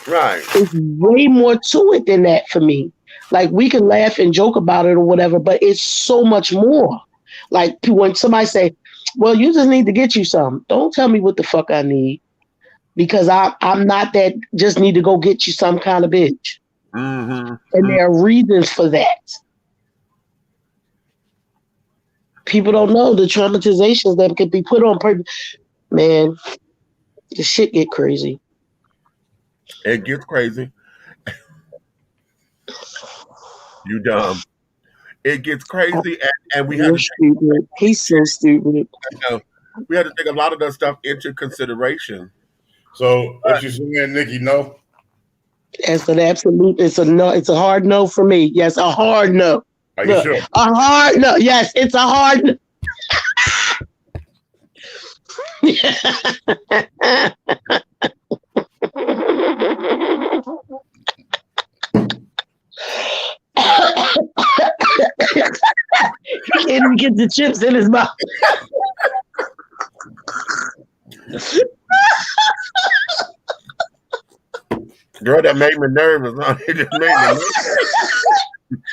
Speaker 3: Right.
Speaker 4: It's way more to it than that for me. Like, we can laugh and joke about it or whatever, but it's so much more. Like, when somebody say, well, you just need to get you some. Don't tell me what the fuck I need, because I'm not that just need to go get you some kind of bitch. And there are reasons for that. People don't know the traumatizations that can be put on people. Man, the shit get crazy.
Speaker 3: It gets crazy. You dumb. It gets crazy, and we have to
Speaker 4: stupid. He's so stupid.
Speaker 3: We had to take a lot of that stuff into consideration.
Speaker 8: So what you saying, Nikki? No.
Speaker 4: It's an absolute. It's a no. It's a hard no for me. Yes, a hard no.
Speaker 8: Are you sure?
Speaker 4: A hard no. Yes, it's a hard no. He can't even get the chips in his mouth.
Speaker 3: Girl, that made me nervous. It just made me nervous.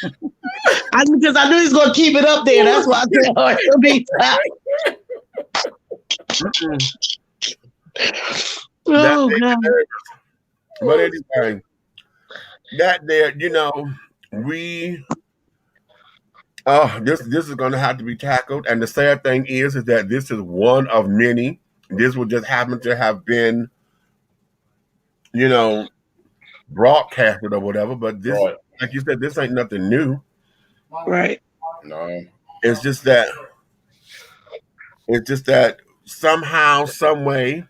Speaker 4: Because I knew he was going to keep it up there. That's why I said, oh, it'll be time. Oh, God.
Speaker 3: But anyway, that there, this is going to have to be tackled. And the sad thing is that this is one of many. This will just happen to have been, broadcasted or whatever. But this, like you said, this ain't nothing new.
Speaker 4: Right.
Speaker 8: No.
Speaker 3: It's just that somehow, some way,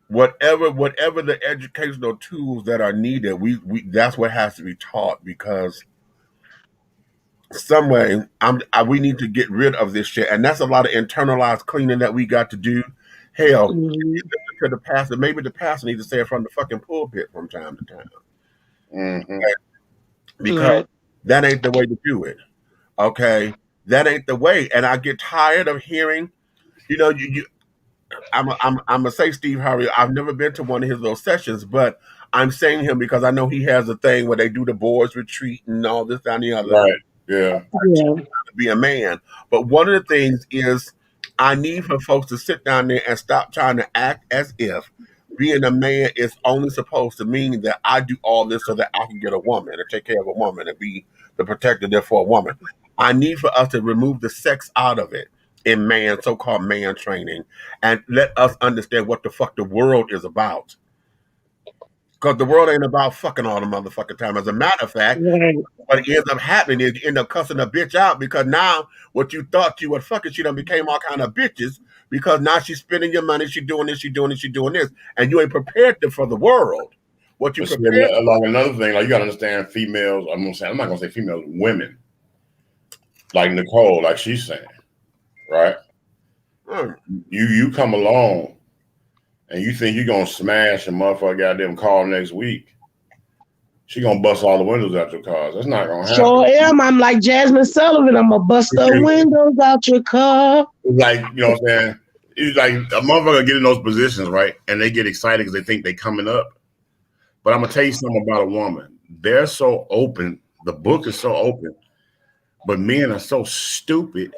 Speaker 3: whatever the educational tools that are needed, we that's what has to be taught, because some way we need to get rid of this shit, and that's a lot of internalized cleaning that we got to do. Hell, if you listen to the pastor, maybe the pastor needs to say it from the fucking pulpit from time to time. Okay? Because that ain't the way to do it. Okay, that ain't the way, and I get tired of hearing, I'm gonna say Steve Harvey. I've never been to one of his little sessions, but I'm saying him because I know he has a thing where they do the boys retreat and all this, that, and the other.
Speaker 8: Right. Yeah.
Speaker 3: To be a man. But one of the things is I need for folks to sit down there and stop trying to act as if being a man is only supposed to mean that I do all this so that I can get a woman and take care of a woman and be the protector there for a woman. I need for us to remove the sex out of it in so-called man training, and let us understand what the fuck the world is about. Because the world ain't about fucking all the motherfucking time. As a matter of fact, what ends up happening is you end up cussing a bitch out, because now what you thought you were fucking, she done became all kind of bitches because now she's spending your money, she's doing this, she's doing this, she's doing this, and you ain't prepared them for the world. What you prepared?
Speaker 8: Like another thing, like you gotta understand, females. I'm not gonna say females, women. Like Nicole, like she's saying, right? You come along, and you think you're gonna smash a motherfucker goddamn car next week. She gonna bust all the windows out your cars. That's not gonna happen.
Speaker 4: Sure am. I'm like Jasmine Sullivan. I'm gonna bust the windows out your car.
Speaker 8: Like, you know what I'm saying? It's like a motherfucker get in those positions, right? And they get excited because they think they coming up. But I'm gonna tell you something about a woman. They're so open. The book is so open. But men are so stupid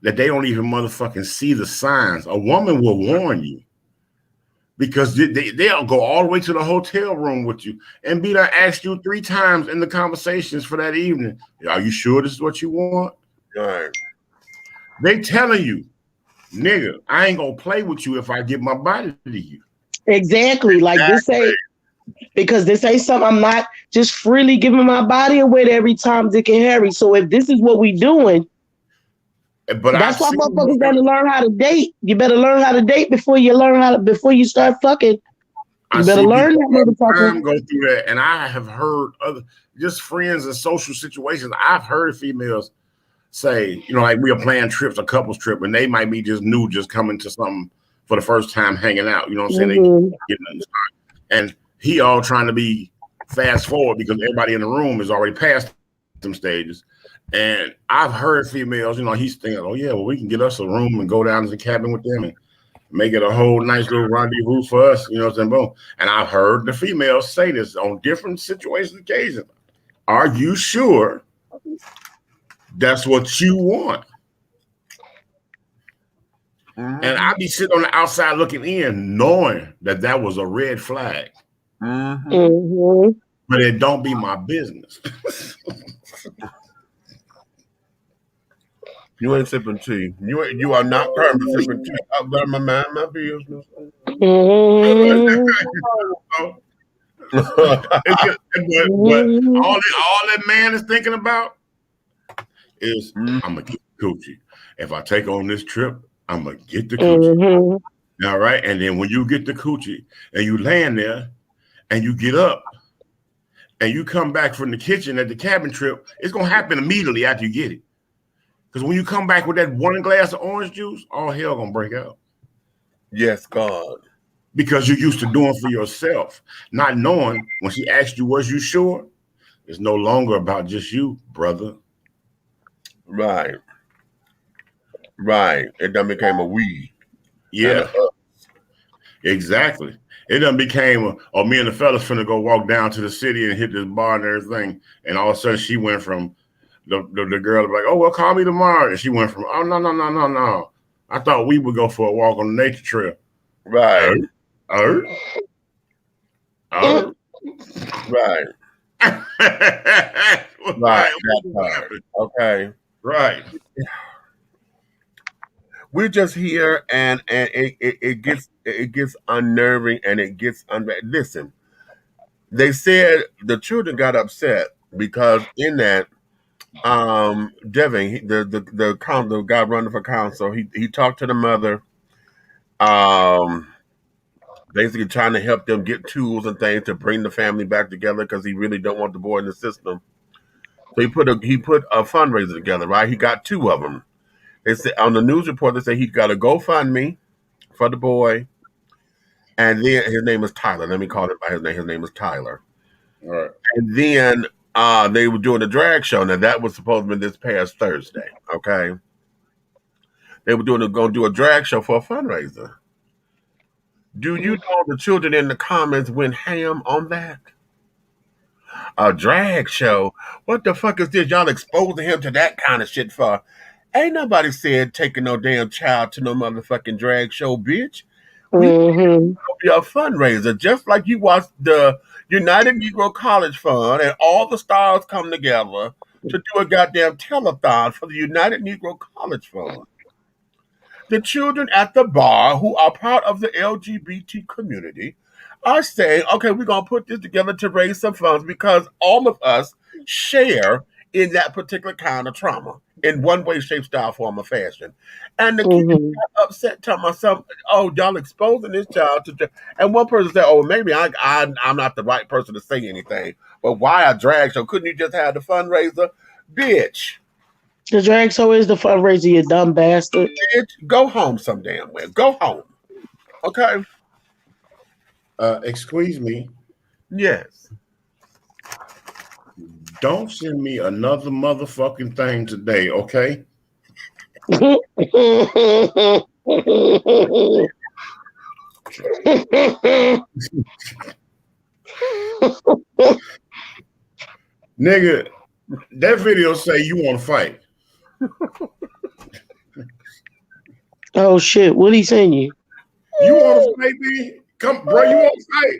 Speaker 8: that they don't even motherfucking see the signs. A woman will warn you. Because they'll go all the way to the hotel room with you and be there, ask you 3 times in the conversations for that evening. Are you sure this is what you want?
Speaker 3: Right.
Speaker 8: They telling you, nigga, I ain't gonna play with you if I give my body to you.
Speaker 4: Exactly. Like this ain't, because this ain't something I'm not just freely giving my body away to every Tom, Dick, and Harry. So if this is what we doing,
Speaker 8: but
Speaker 4: that's why motherfuckers better learn how to date. You better learn how to date before you you start fucking. You better learn that motherfucker.
Speaker 8: Go through that, and I have heard other just friends in social situations. I've heard females say, you know, like we are planning trips, a couples trip, and they might be just new, just coming to something for the first time, hanging out. You know what I'm saying?
Speaker 4: Mm-hmm.
Speaker 8: They getting in the start, and he all trying to be fast forward because everybody in the room is already past them stages. And I've heard females, you know, he's thinking, oh yeah, well, we can get us a room and go down to the cabin with them and make it a whole nice little rendezvous for us, you know what I'm saying? Boom. And I've heard the females say this on different situations, occasions. Are you sure that's what you want? And I be sitting on the outside looking in, knowing that that was a red flag.
Speaker 4: Mm-hmm.
Speaker 8: But it don't be my business.
Speaker 3: You ain't sipping tea. You are not currently sipping tea. I've got my mind, my business.
Speaker 8: But all that man is thinking about is I'm gonna get the coochie. If I take on this trip, I'm gonna get the coochie. All right, and then when you get the coochie and you land there and you get up and you come back from the kitchen at the cabin trip, it's gonna happen immediately after you get it. Because when you come back with that 1 glass of orange juice, all hell gonna break out.
Speaker 3: Yes, God.
Speaker 8: Because you're used to doing for yourself, not knowing when she asked you, was you sure? It's no longer about just you, brother.
Speaker 3: Right. Right. It done became a we.
Speaker 8: Yeah. Exactly. It done became me and the fellas finna go walk down to the city and hit this bar and everything. And all of a sudden she went from the girl like, oh, well, call me tomorrow. And she went from, oh, no. I thought we would go for a walk on the nature trail.
Speaker 3: Right.
Speaker 8: Right.
Speaker 3: Right. Okay.
Speaker 8: Right.
Speaker 3: We're just here, and it gets unnerving, and it gets listen. They said the children got upset because in that Devin, the guy running for council, he talked to the mother, basically trying to help them get tools and things to bring the family back together because he really don't want the boy in the system. So he put a fundraiser together, right? He got 2 of them. They said on the news report, they say he got a GoFundMe for the boy, and then his name is Tyler. Let me call him by his name. His name is Tyler.
Speaker 8: All right.
Speaker 3: And then they were doing a drag show. Now that was supposed to be this past Thursday. Okay. They were going to do a drag show for a fundraiser. Do you know the children in the comments went ham on that? A drag show? What the fuck is this? Y'all exposing him to that kind of shit for? Ain't nobody said taking no damn child to no motherfucking drag show, bitch. We be a fundraiser, just like you watch the United Negro College Fund and all the stars come together to do a goddamn telethon for the United Negro College Fund. The children at the bar who are part of the LGBT community are saying, okay, we're going to put this together to raise some funds because all of us share in that particular kind of trauma. in one way, shape, style, form, or fashion. And the kid got upset, telling myself, "Oh, y'all exposing this child to." And one person said, "Oh, maybe I'm not the right person to say anything, but why a drag show? Couldn't you just have the fundraiser, bitch?"
Speaker 4: The drag show is the fundraiser, you dumb bastard.
Speaker 3: Bitch, go home some damn way. Go home. Okay.
Speaker 8: Excuse me.
Speaker 3: Yes.
Speaker 8: Don't send me another motherfucking thing today, okay? Nigga, that video say you want to fight.
Speaker 4: Oh shit! What he saying you?
Speaker 8: You want to fight me? Come, bro. You want to fight?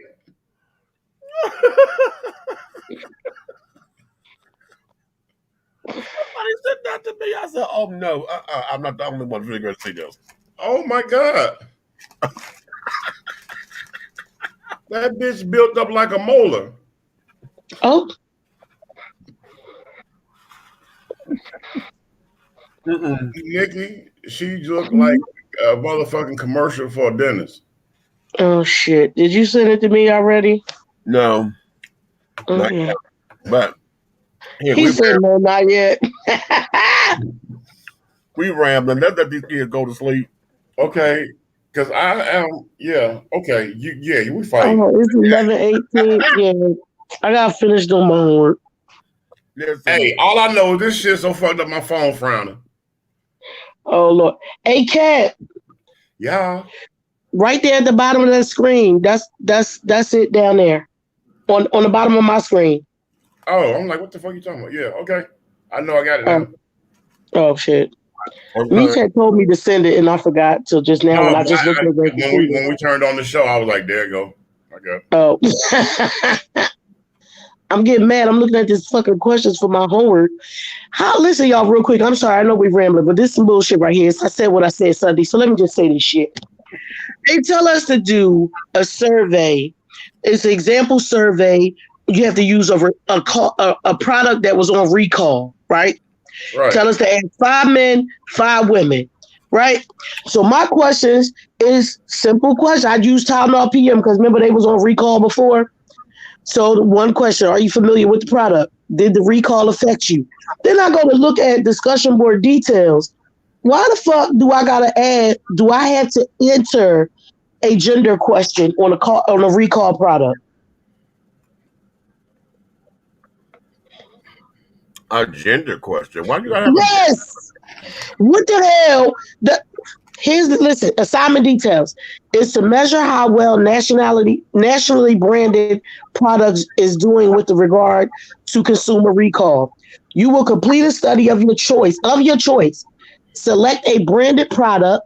Speaker 3: Somebody said that to me. I said, "Oh no, I'm not the only one figuring to see this."
Speaker 8: Oh my god, that bitch built up like a molar.
Speaker 4: Oh.
Speaker 8: Nikki, she looked like a motherfucking commercial for a dentist.
Speaker 4: Oh shit! Did you send it to me already?
Speaker 3: No. Not yet. But
Speaker 4: he said no, not yet.
Speaker 3: We rambling. Let these kids go to sleep.
Speaker 8: Okay, because I am. Yeah. Okay. We fight.
Speaker 4: Oh, it's 11:18. Yeah, I gotta finish doing my homework.
Speaker 8: Hey, all I know is this shit so fucked up my phone frowning.
Speaker 4: Oh Lord. Hey, Cat.
Speaker 8: Yeah.
Speaker 4: Right there at the bottom of that screen. That's it down there. On the bottom of my screen.
Speaker 8: Oh, I'm like, what the fuck are you talking about? Yeah, okay. I know I got it now.
Speaker 4: Oh shit. Meech had told me to send it and I forgot till just now when I just looked at it.
Speaker 8: When we turned on the show, I was like, there you go. I got it.
Speaker 4: Oh. I'm getting mad. I'm looking at these fucking questions for my homework. Listen, y'all, real quick. I'm sorry. I know we're rambling, but this is some bullshit right here. I said what I said Sunday, so let me just say this shit. They tell us to do a survey. It's an example survey. You have to use a product that was on recall, right?
Speaker 8: Right.
Speaker 4: Tell us to ask 5 men, 5 women, right? So my questions is simple question. I used Tylenol PM because remember they was on recall before. So one question, are you familiar with the product? Did the recall affect you? Then I go to look at discussion board details. Why the fuck do I have to enter a gender question on a recall product?
Speaker 3: A gender question? Why do you gotta have
Speaker 4: Yes! What the hell? Listen, assignment details is to measure how well nationally branded products is doing with regard to consumer recall. You will complete a study of your choice. Select a branded product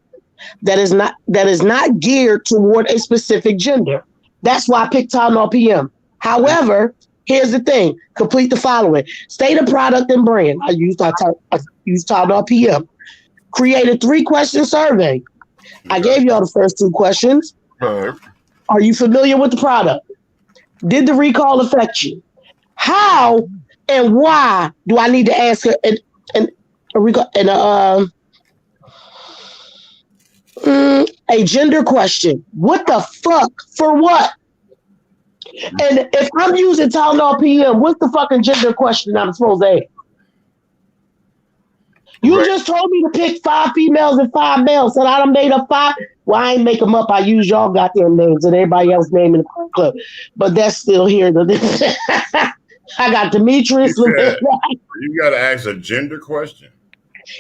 Speaker 4: that is not geared toward a specific gender. That's why I picked Tylenol PM. However, here's the thing: complete the following. State a product and brand. I used Tylenol PM. Create a 3-question survey. I gave y'all the first 2 questions. Are you familiar with the product? Did the recall affect you? How and why do I need to ask her a gender question? What the fuck? For what? And if I'm using Tylenol PM, what's the fucking gender question I'm supposed to ask? You just told me to pick 5 females and 5 males, and I done made up 5. Well, I ain't make them up. I use y'all goddamn names and everybody else's name in the club. But that's still here. I got Demetrius.
Speaker 8: You got to ask a gender question?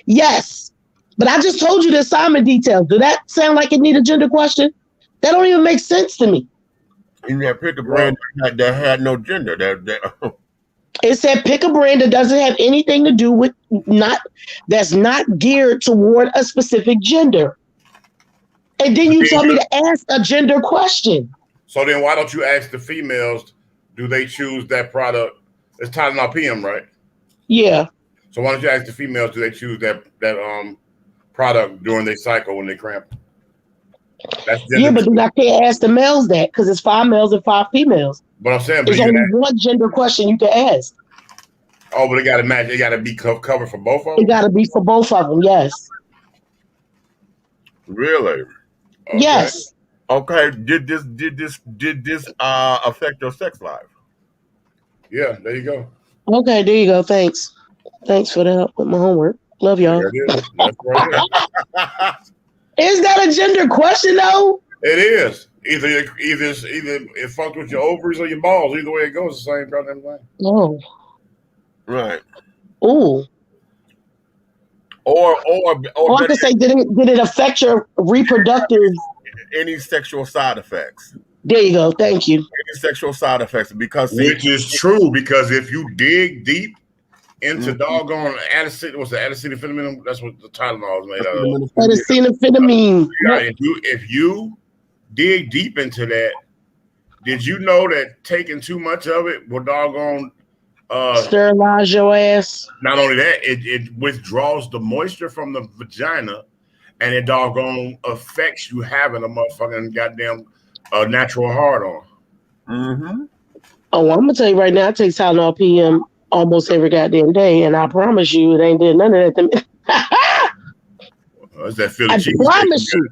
Speaker 4: Yes. But I just told you the assignment details. Do that sound like it need a gender question? That don't even make sense to me.
Speaker 3: You got to pick a brand that had no gender.
Speaker 4: It said pick a brand that doesn't have anything to do with that's not geared toward a specific gender. And then you tell me to ask a gender question.
Speaker 8: So then why don't you ask the females, do they choose that product? It's Tylenol PM, right?
Speaker 4: Yeah.
Speaker 8: So why don't you ask the females, do they choose that product during their cycle when they cramp?
Speaker 4: Yeah, but then I can't ask the males that because it's 5 males and 5 females.
Speaker 8: But I'm saying,
Speaker 4: there's only one gender question you can ask.
Speaker 8: Oh, but it got to match. It got to be covered for both of them.
Speaker 4: It got to be for both of them. Yes.
Speaker 3: Really?
Speaker 8: Okay.
Speaker 4: Yes.
Speaker 3: Okay. Did this affect your sex life?
Speaker 8: Yeah. There you go.
Speaker 4: Okay. There you go. Thanks for the help with my homework. Love y'all.
Speaker 8: There it is. That's right.
Speaker 4: Is that a gender question though?
Speaker 8: It is. Either it fucked with your ovaries or your balls. Either way it goes, the same goddamn thing.
Speaker 4: Oh.
Speaker 3: Right.
Speaker 4: Ooh.
Speaker 3: Or
Speaker 4: I could say, did it affect your reproductive?
Speaker 3: Any sexual side effects?
Speaker 4: There you go. Thank you.
Speaker 3: Any sexual side effects? Because
Speaker 8: which is true, because if you dig deep into doggone acetylphenamine, that's what the Tylenol is made out of.
Speaker 4: Acetylphenamine.
Speaker 8: Yeah, if you dig deep into that, did you know that taking too much of it will doggone
Speaker 4: sterilize your ass?
Speaker 8: Not only that, it withdraws the moisture from the vagina, and it doggone affects you having a motherfucking goddamn natural hard on.
Speaker 3: Mm-hmm.
Speaker 4: Oh, I'm gonna tell you right now, I take Tylenol PM almost every goddamn day, and I promise you, it ain't did none of that.
Speaker 8: It's that Philly cheese.
Speaker 4: I promise you.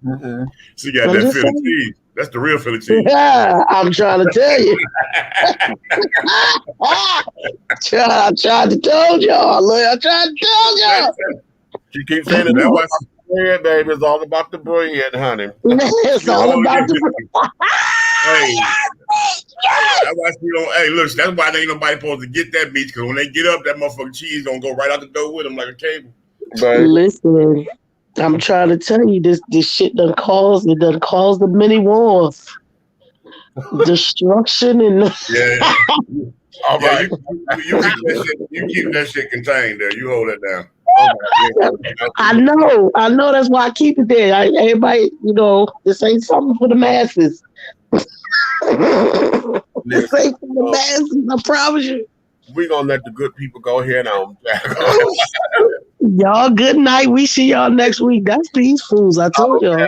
Speaker 3: Mm-hmm.
Speaker 8: She got that Philly cheese. That's the real Philly cheese.
Speaker 4: Yeah, I'm trying to tell you. I tried to tell y'all. I tried to tell y'all.
Speaker 3: She keeps saying that was bread, baby. It's all about the bread, honey.
Speaker 4: It's all about the bread.
Speaker 8: Hey, that's why she don't. Hey, look, that's why ain't nobody supposed to get that meat, because when they get up, that motherfucking cheese gonna go right out the door with them like a cable.
Speaker 4: Listen, I'm trying to tell you, this shit done caused the many wars, destruction, and
Speaker 8: yeah. All right, you keep that shit contained there. You hold that down.
Speaker 4: I know. That's why I keep it there. Everybody, this ain't something for the masses. This ain't for the masses. I promise you.
Speaker 3: We're gonna let the good people go ahead on.
Speaker 4: Y'all, good night. We see y'all next week. That's these fools. I told y'all.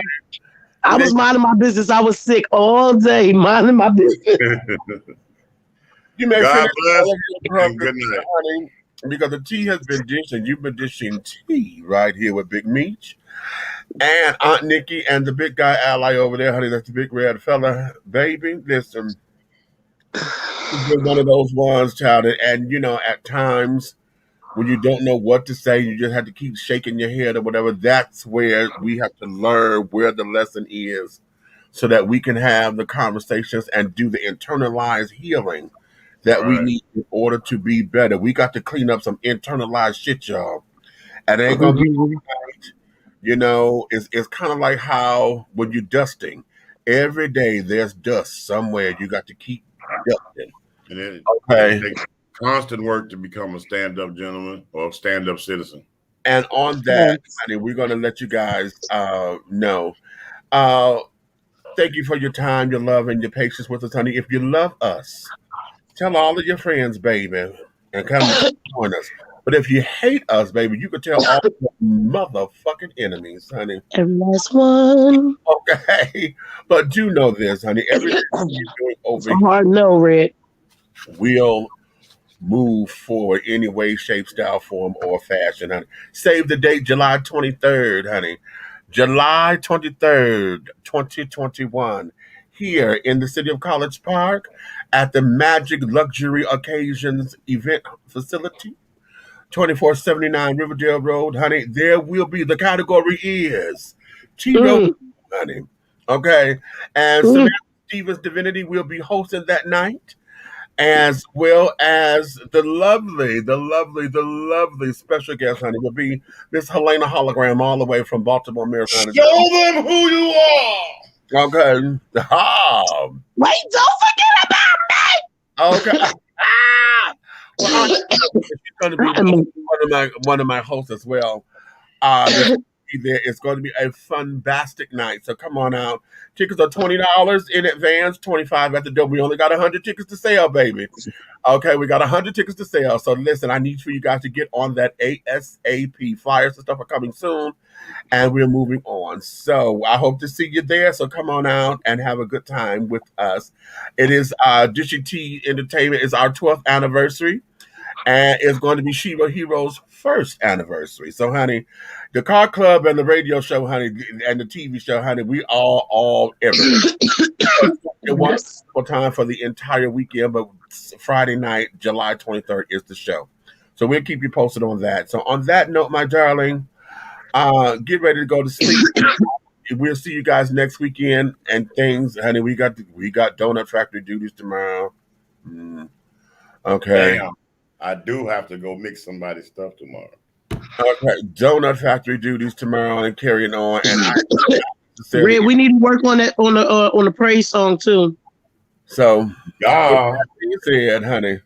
Speaker 4: I was minding my business. I was sick all day, minding my business.
Speaker 3: You may
Speaker 8: God
Speaker 3: finish
Speaker 8: bless
Speaker 3: all of your
Speaker 8: good night.
Speaker 3: honey, because the tea has been dished, and you've been dishing tea right here with Big Meech and Aunt Nikki and the big guy ally over there, honey. That's the big red fella, baby. Listen, he's been one of those ones, child, and at times when you don't know what to say, you just have to keep shaking your head or whatever. That's where we have to learn where the lesson is, so that we can have the conversations and do the internalized healing that we need in order to be better. We got to clean up some internalized shit, y'all. And it ain't gonna be right. It's kind of like how when you're dusting, every day there's dust somewhere. You got to keep dusting.
Speaker 8: And it
Speaker 3: takes
Speaker 8: constant work to become a stand-up gentleman or stand-up citizen.
Speaker 3: And on that, honey, we're gonna let you guys know. Thank you for your time, your love, and your patience with us, honey. If you love us, tell all of your friends, baby, and come join us. But if you hate us, baby, you can tell all your motherfucking enemies, honey.
Speaker 4: Every last one.
Speaker 3: Okay. But do know this, honey. Everything you're doing over
Speaker 4: here, hard no, Red.
Speaker 3: We'll move forward any way, shape, style, form, or fashion, honey. Save the date, July 23rd, honey. July 23rd, 2021. Here in the city of College Park at the Magic Luxury Occasions event facility, 2479 Riverdale Road, honey. There will be, the category is Tito, honey. Okay. And Samantha Stevens Divinity will be hosting that night, as well as the lovely special guest, honey, will be Miss Helena Hologram, all the way from Baltimore, Maryland.
Speaker 8: Show them who you are.
Speaker 3: Okay.
Speaker 4: Wait, don't forget about me.
Speaker 3: Okay. Well, she's going to be one of my hosts as well. be there. It's going to be a fun-bastic night. So come on out. Tickets are $20 in advance, $25 at the door. We only got 100 tickets to sell, baby. Okay, we got 100 tickets to sell. So listen, I need for you guys to get on that ASAP. Flyers and stuff are coming soon, and we're moving on. So I hope to see you there. So come on out and have a good time with us. It is Dishy T Entertainment. It's our 12th anniversary, and it's going to be Shiva Hero's first anniversary. So, honey, the car club and the radio show, honey, and the TV show, honey, we all everywhere. It was a time for the entire weekend, but Friday night, July 23rd, is the show. So we'll keep you posted on that. So on that note, my darling, get ready to go to sleep. We'll see you guys next weekend and things, honey. We got Donut Factory duties tomorrow. Okay.
Speaker 8: Damn, I do have to go mix somebody's stuff tomorrow.
Speaker 3: Okay, Donut Factory duties tomorrow and carrying on. And
Speaker 4: Red, we need to work on that on the praise song too.
Speaker 3: So, yeah, you said, honey.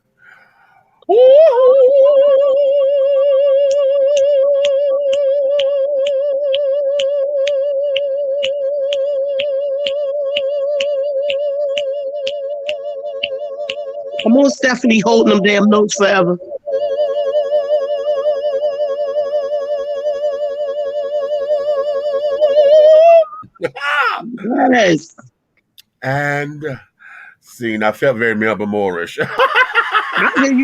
Speaker 4: Come on, Stephanie, holding them damn notes forever. Yes.
Speaker 3: And see, I felt very Melba Moorish.
Speaker 4: I hear you.